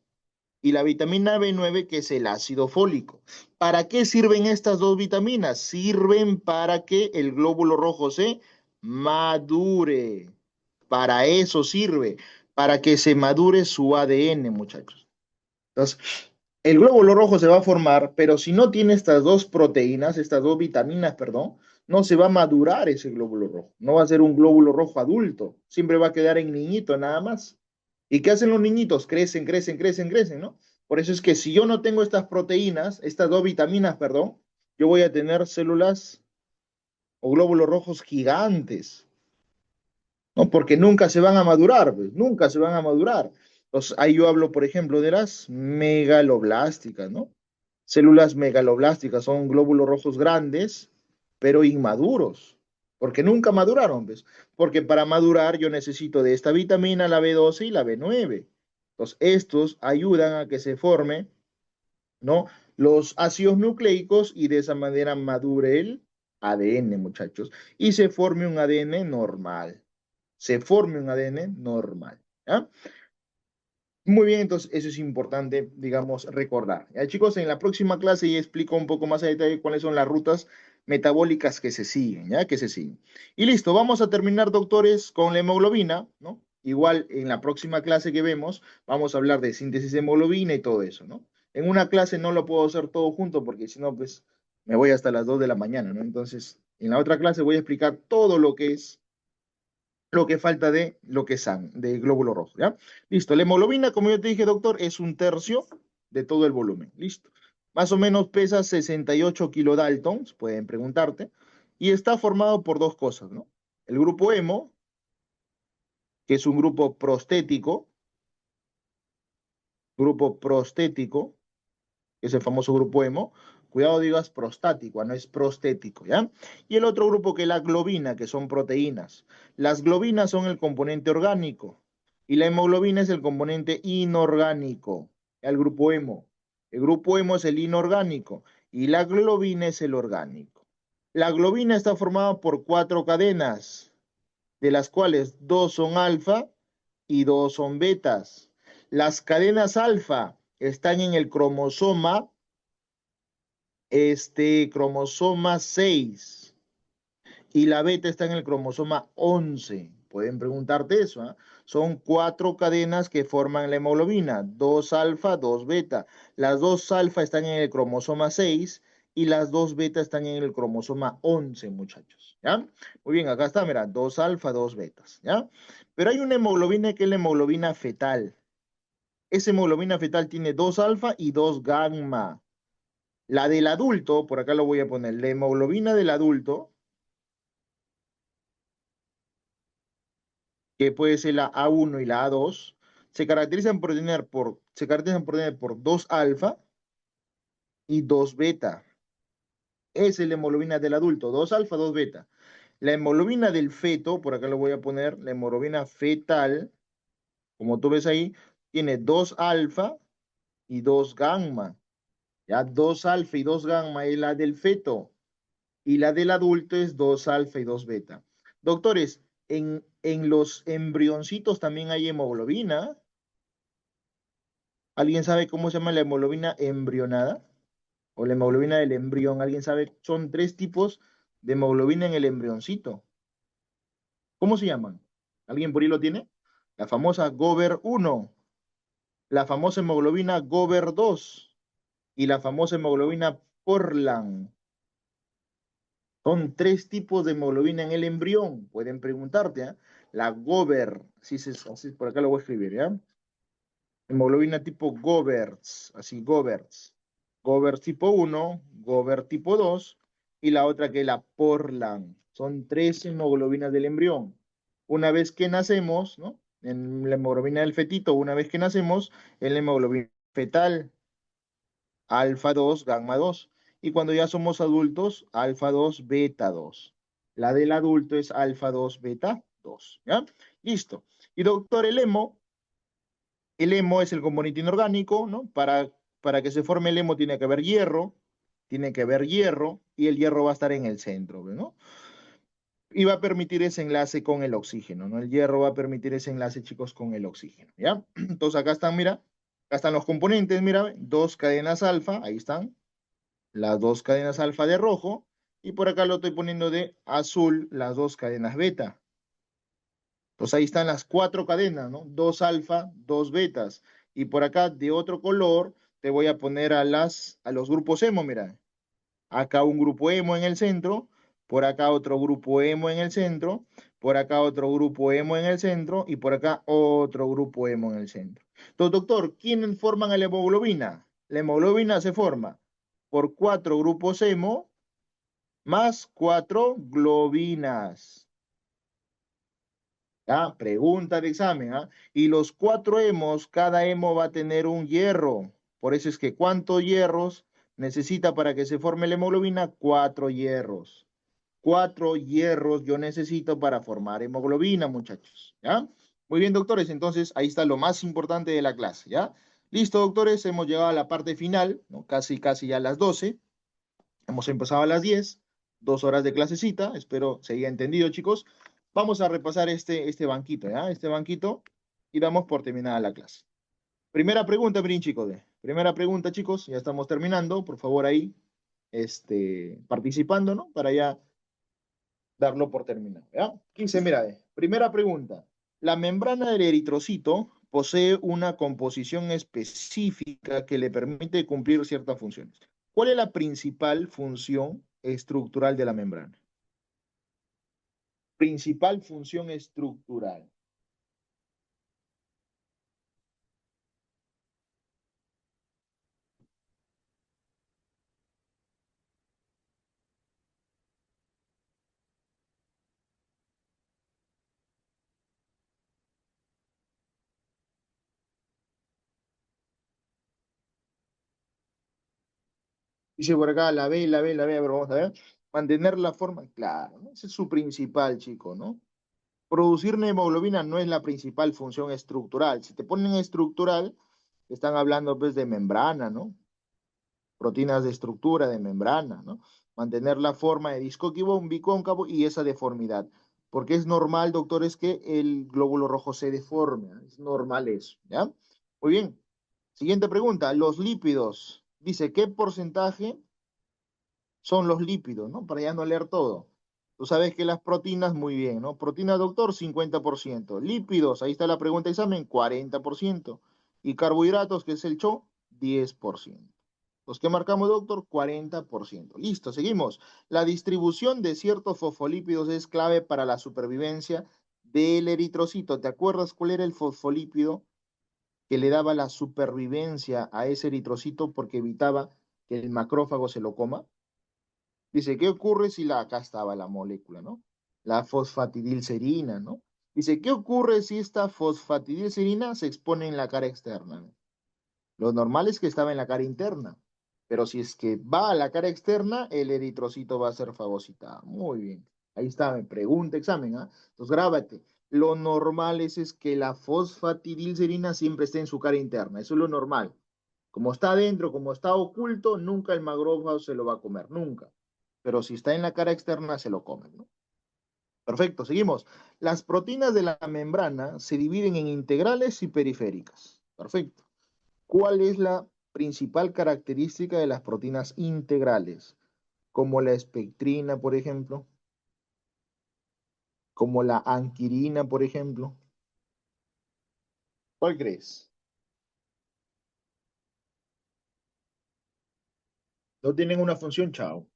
[SPEAKER 1] y la vitamina B9, que es el ácido fólico. ¿Para qué sirven estas dos vitaminas? Sirven para que el glóbulo rojo se madure. Para eso sirve, para que se madure su ADN, muchachos. Entonces, el glóbulo rojo se va a formar, pero si no tiene estas dos proteínas, estas dos vitaminas, perdón, no se va a madurar ese glóbulo rojo. No va a ser un glóbulo rojo adulto. Siempre va a quedar en niñito, nada más. ¿Y qué hacen los niñitos? Crecen, crecen, crecen, crecen, ¿no? Por eso es que si yo no tengo estas proteínas, estas dos vitaminas, perdón, yo voy a tener células o glóbulos rojos gigantes. ¿No? Porque nunca se van a madurar, pues, nunca se van a madurar. Entonces, ahí yo hablo, por ejemplo, de las megaloblásticas, ¿no? Células megaloblásticas son glóbulos rojos grandes, pero inmaduros, porque nunca maduraron, ¿ves? Porque para madurar yo necesito de esta vitamina, la B12 y la B9. Entonces, estos ayudan a que se forme, ¿no? Los ácidos nucleicos y de esa manera madure el ADN, muchachos, y se forme un ADN normal, se forme un ADN normal. ¿Ya? Muy bien, entonces eso es importante, digamos, recordar. ¿Ya, chicos? En la próxima clase ya explico un poco más a detalle cuáles son las rutas metabólicas que se siguen, ¿ya? Que se siguen. Y listo, vamos a terminar, doctores, con la hemoglobina, ¿no? Igual en la próxima clase que vemos, vamos a hablar de síntesis de hemoglobina y todo eso, ¿no? En una clase no lo puedo hacer todo junto porque si no, pues me voy hasta las 2 de la mañana, ¿no? Entonces, en la otra clase voy a explicar todo lo que falta de lo que es de glóbulo rojo, ¿ya? Listo, la hemoglobina, como yo te dije, doctor, es un tercio de todo el volumen, listo. Más o menos pesa 68 kilodaltons, pueden preguntarte, y está formado por dos cosas, ¿no? El grupo hemo, que es un grupo prostético, que es el famoso grupo hemo. Cuidado, digas prostático, no es prostético, ¿ya? Y el otro grupo que es la globina, que son proteínas. Las globinas son el componente orgánico y la hemoglobina es el componente inorgánico. El grupo hemo. El grupo hemo es el inorgánico y la globina es el orgánico. La globina está formada por cuatro cadenas, de las cuales dos son alfa y dos son betas. Las cadenas alfa están en el cromosoma 6 y la beta está en el cromosoma 11. Pueden preguntarte eso, ¿eh? Son cuatro cadenas que forman la hemoglobina, dos alfa, dos beta. Las dos alfa están en el cromosoma 6 y las dos beta están en el cromosoma 11, muchachos, ¿ya? Muy bien, acá está, mira, dos alfa, dos betas, ¿ya? Pero hay una hemoglobina que es la hemoglobina fetal. Esa hemoglobina fetal tiene dos alfa y dos gamma. La del adulto, por acá lo voy a poner, la hemoglobina del adulto, que puede ser la A1 y la A2, se caracterizan por tener dos alfa y 2 beta. Esa es la hemoglobina del adulto, 2 alfa, 2 beta. La hemoglobina del feto, por acá lo voy a poner, la hemoglobina fetal, como tú ves ahí, tiene 2 alfa y 2 gamma. Ya 2 alfa y 2 gamma es la del feto y la del adulto es 2 alfa y 2 beta. Doctores, en los embrioncitos también hay hemoglobina. ¿Alguien sabe cómo se llama la hemoglobina embrionada? O la hemoglobina del embrión. ¿Alguien sabe? Son 3 tipos de hemoglobina en el embrioncito. ¿Cómo se llaman? ¿Alguien por ahí lo tiene? La famosa Gober 1, la famosa hemoglobina Gober 2 y la famosa hemoglobina Portland. Son 3 tipos de hemoglobina en el embrión. Pueden preguntarte, ¿eh? La Gober, así por acá lo voy a escribir, ¿ya? Hemoglobina tipo Goberts, así Goberts. Gobert tipo 1, Gobert tipo 2 y la otra que es la Portland. Son 3 hemoglobinas del embrión. Una vez que nacemos, ¿no? En la hemoglobina del fetito, una vez que nacemos, en la hemoglobina fetal, alfa 2 gamma 2. Y cuando ya somos adultos, alfa 2 beta 2. La del adulto es alfa 2 beta 2, ¿ya? Listo. Y doctor, el hemo es el componente inorgánico, ¿no? Para que se forme el hemo tiene que haber hierro, y el hierro va a estar en el centro, ¿no? Y va a permitir ese enlace con el oxígeno, ¿no? El hierro va a permitir ese enlace, chicos, con el oxígeno, ¿ya? Entonces acá están, mira, acá están los componentes, mira, 2 cadenas alfa, ahí están, las 2 cadenas alfa de rojo, y por acá lo estoy poniendo de azul, las 2 cadenas beta. Pues ahí están las 4 cadenas, ¿no? 2 alfa, 2 betas. Y por acá de otro color te voy a poner a los grupos hemo, mira. Acá un grupo hemo en el centro, por acá otro grupo hemo en el centro, por acá otro grupo hemo en el centro y por acá otro grupo hemo en el centro. Entonces, doctor, ¿quiénes forman la hemoglobina? La hemoglobina se forma por 4 grupos hemo más 4 globinas. ¿Ah? Pregunta de examen, ¿ah? Y los 4 hemos, cada hemo va a tener un hierro. Por eso es que ¿cuántos hierros necesita para que se forme la hemoglobina? 4 hierros. 4 hierros yo necesito para formar hemoglobina, muchachos. ¿Ya? Muy bien, doctores. Entonces, ahí está lo más importante de la clase. ¿Ya? Listo, doctores. Hemos llegado a la parte final, ¿no? Casi, casi ya a las 12. Hemos empezado a las 10, 2 horas de clasecita. Espero se haya entendido, chicos. Vamos a repasar este banquito, ¿ya? Este banquito y damos por terminada la clase. Primera pregunta, miren, chicos. Primera pregunta, chicos. Ya estamos terminando. Por favor, ahí, participando, ¿no? Para ya darlo por terminado, ¿ya? 15, mira, primera pregunta. La membrana del eritrocito posee una composición específica que le permite cumplir ciertas funciones. ¿Cuál es la principal función estructural de la membrana? Principal función estructural. Dice por acá la B, a ver, vamos a ver. Mantener la forma, claro, ¿no? Ese es su principal, chico, ¿no? Producir hemoglobina no es la principal función estructural. Si te ponen estructural, están hablando pues de membrana, ¿no? Proteínas de estructura de membrana, ¿no? Mantener la forma de disco bicóncavo y esa deformidad. Porque es normal, doctores, que el glóbulo rojo se deforme. ¿Eh? Es normal eso, ¿ya? Muy bien. Siguiente pregunta. Los lípidos. Dice, ¿qué porcentaje son los lípidos, ¿no? Para ya no leer todo. Tú sabes que las proteínas, muy bien, ¿no? Proteína, doctor, 50%. Lípidos, ahí está la pregunta de examen, 40%. Y carbohidratos, que es el 10%. Los que marcamos, doctor, 40%. Listo, seguimos. La distribución de ciertos fosfolípidos es clave para la supervivencia del eritrocito. ¿Te acuerdas cuál era el fosfolípido que le daba la supervivencia a ese eritrocito porque evitaba que el macrófago se lo coma? Dice, ¿qué ocurre si acá estaba la molécula, ¿no? La fosfatidilcerina, ¿no? Dice, ¿qué ocurre si esta fosfatidilcerina se expone en la cara externa? ¿No? Lo normal es que estaba en la cara interna, Pero si es que va a la cara externa, el eritrocito va a ser fagocitado. Muy bien. Ahí está, me pregunta examen, ¿ah? Entonces grábate. Lo normal es que la fosfatidilcerina siempre esté en su cara interna. Eso es lo normal. Como está adentro, como está oculto, nunca el macrófago se lo va a comer, nunca. Pero si está en la cara externa, se lo come, ¿no? Perfecto, seguimos. Las proteínas de la membrana se dividen en integrales y periféricas. Perfecto. ¿Cuál es la principal característica de las proteínas integrales? Como la espectrina, por ejemplo, como la anquirina, por ejemplo. ¿Cuál crees? No tienen una función, chao.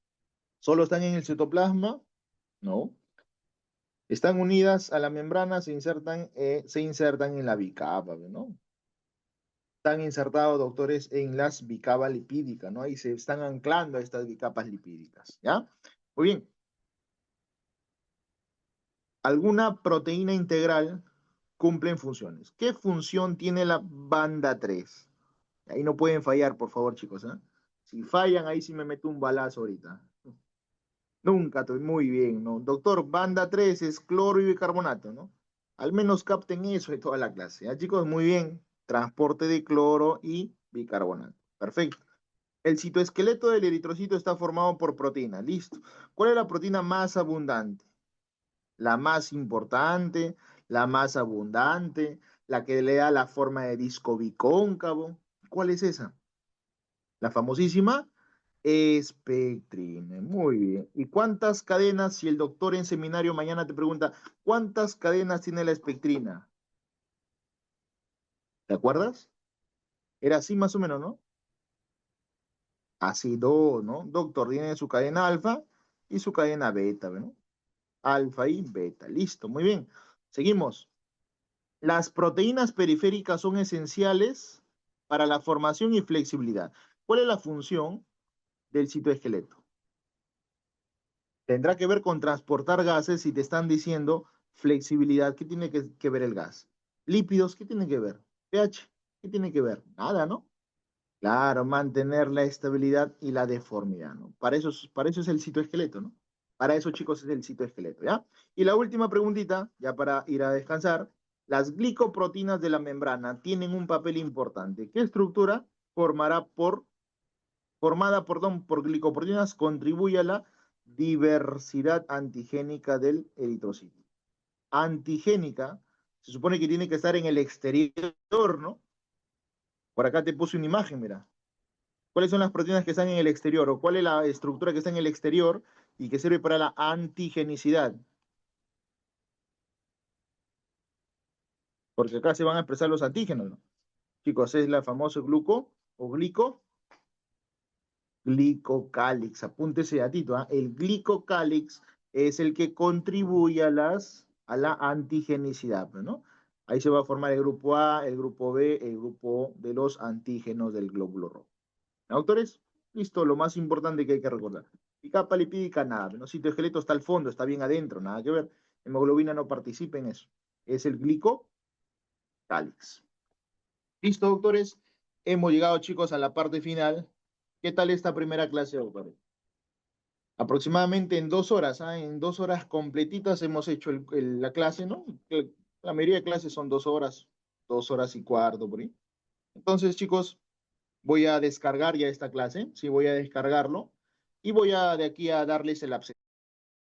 [SPEAKER 1] ¿Solo están en el citoplasma? No. Están unidas a la membrana, se insertan en la bicapa, ¿no? Están insertados, doctores, en las bicapas lipídicas, ¿no? Ahí se están anclando a estas bicapas lipídicas, ¿ya? Muy bien. Alguna proteína integral cumplen funciones. ¿Qué función tiene la banda 3? Ahí no pueden fallar, por favor, chicos, ¿eh? Si fallan, ahí sí me meto un balazo ahorita. Nunca, estoy muy bien, ¿no? Doctor, banda 3 es cloro y bicarbonato, ¿no? Al menos capten eso de toda la clase. ¿Ya, chicos? Muy bien. Transporte de cloro y bicarbonato. Perfecto. El citoesqueleto del eritrocito está formado por proteína. Listo. ¿Cuál es la proteína más abundante? La más importante, la más abundante, la que le da la forma de disco bicóncavo. ¿Cuál es esa? La famosísima espectrina. Muy bien. ¿Y cuántas cadenas? Si el doctor en seminario mañana te pregunta, ¿cuántas cadenas tiene la espectrina? ¿Te acuerdas? Era así más o menos, ¿no? Así dos, ¿no? Doctor tiene su cadena alfa y su cadena beta, ¿no? Alfa y beta. Listo, muy bien. Seguimos. Las proteínas periféricas son esenciales para la formación y flexibilidad. ¿Cuál es la función del citoesqueleto? Tendrá que ver con transportar gases si te están diciendo flexibilidad. ¿Qué tiene que ver el gas? Lípidos, ¿qué tiene que ver? pH, ¿qué tiene que ver? Nada, ¿no? Claro, mantener la estabilidad y la deformidad, ¿no? Para eso es el citoesqueleto, ¿no? Para eso, chicos, es el citoesqueleto, ¿ya? Y la última preguntita, ya para ir a descansar. Las glicoproteínas de la membrana tienen un papel importante. ¿Qué estructura formada, por glicoproteínas contribuye a la diversidad antigénica del eritrocito? Antigénica, se supone que tiene que estar en el exterior, ¿no? Por acá te puse una imagen, mira. ¿Cuáles son las proteínas que están en el exterior? ¿O cuál es la estructura que está en el exterior y que sirve para la antigenicidad? Porque acá se van a expresar los antígenos, ¿no? Chicos, es la famosa glicocálix. Apúntese gatito, ¿ah? El glicocálix es el que contribuye a la antigenicidad, ¿no? Ahí se va a formar el grupo A, el grupo B, el grupo de los antígenos del glóbulo rojo. Autores, listo, lo más importante que hay que recordar. Y capa lipídica, nada, ¿no? Citoesqueleto está al fondo, está bien adentro, nada que ver. Hemoglobina no participa en eso. Es el glicocálix. Listo, doctores. Hemos llegado, chicos, a la parte final. ¿Qué tal esta primera clase, doctores? Aproximadamente en 2 horas, ¿ah? En 2 horas completitas hemos hecho la clase, ¿no? La mayoría de clases son 2 horas, 2 horas y cuarto, por ahí. Entonces, chicos, voy a descargar ya esta clase, sí, voy a descargarlo y voy a de aquí a darles el acceso.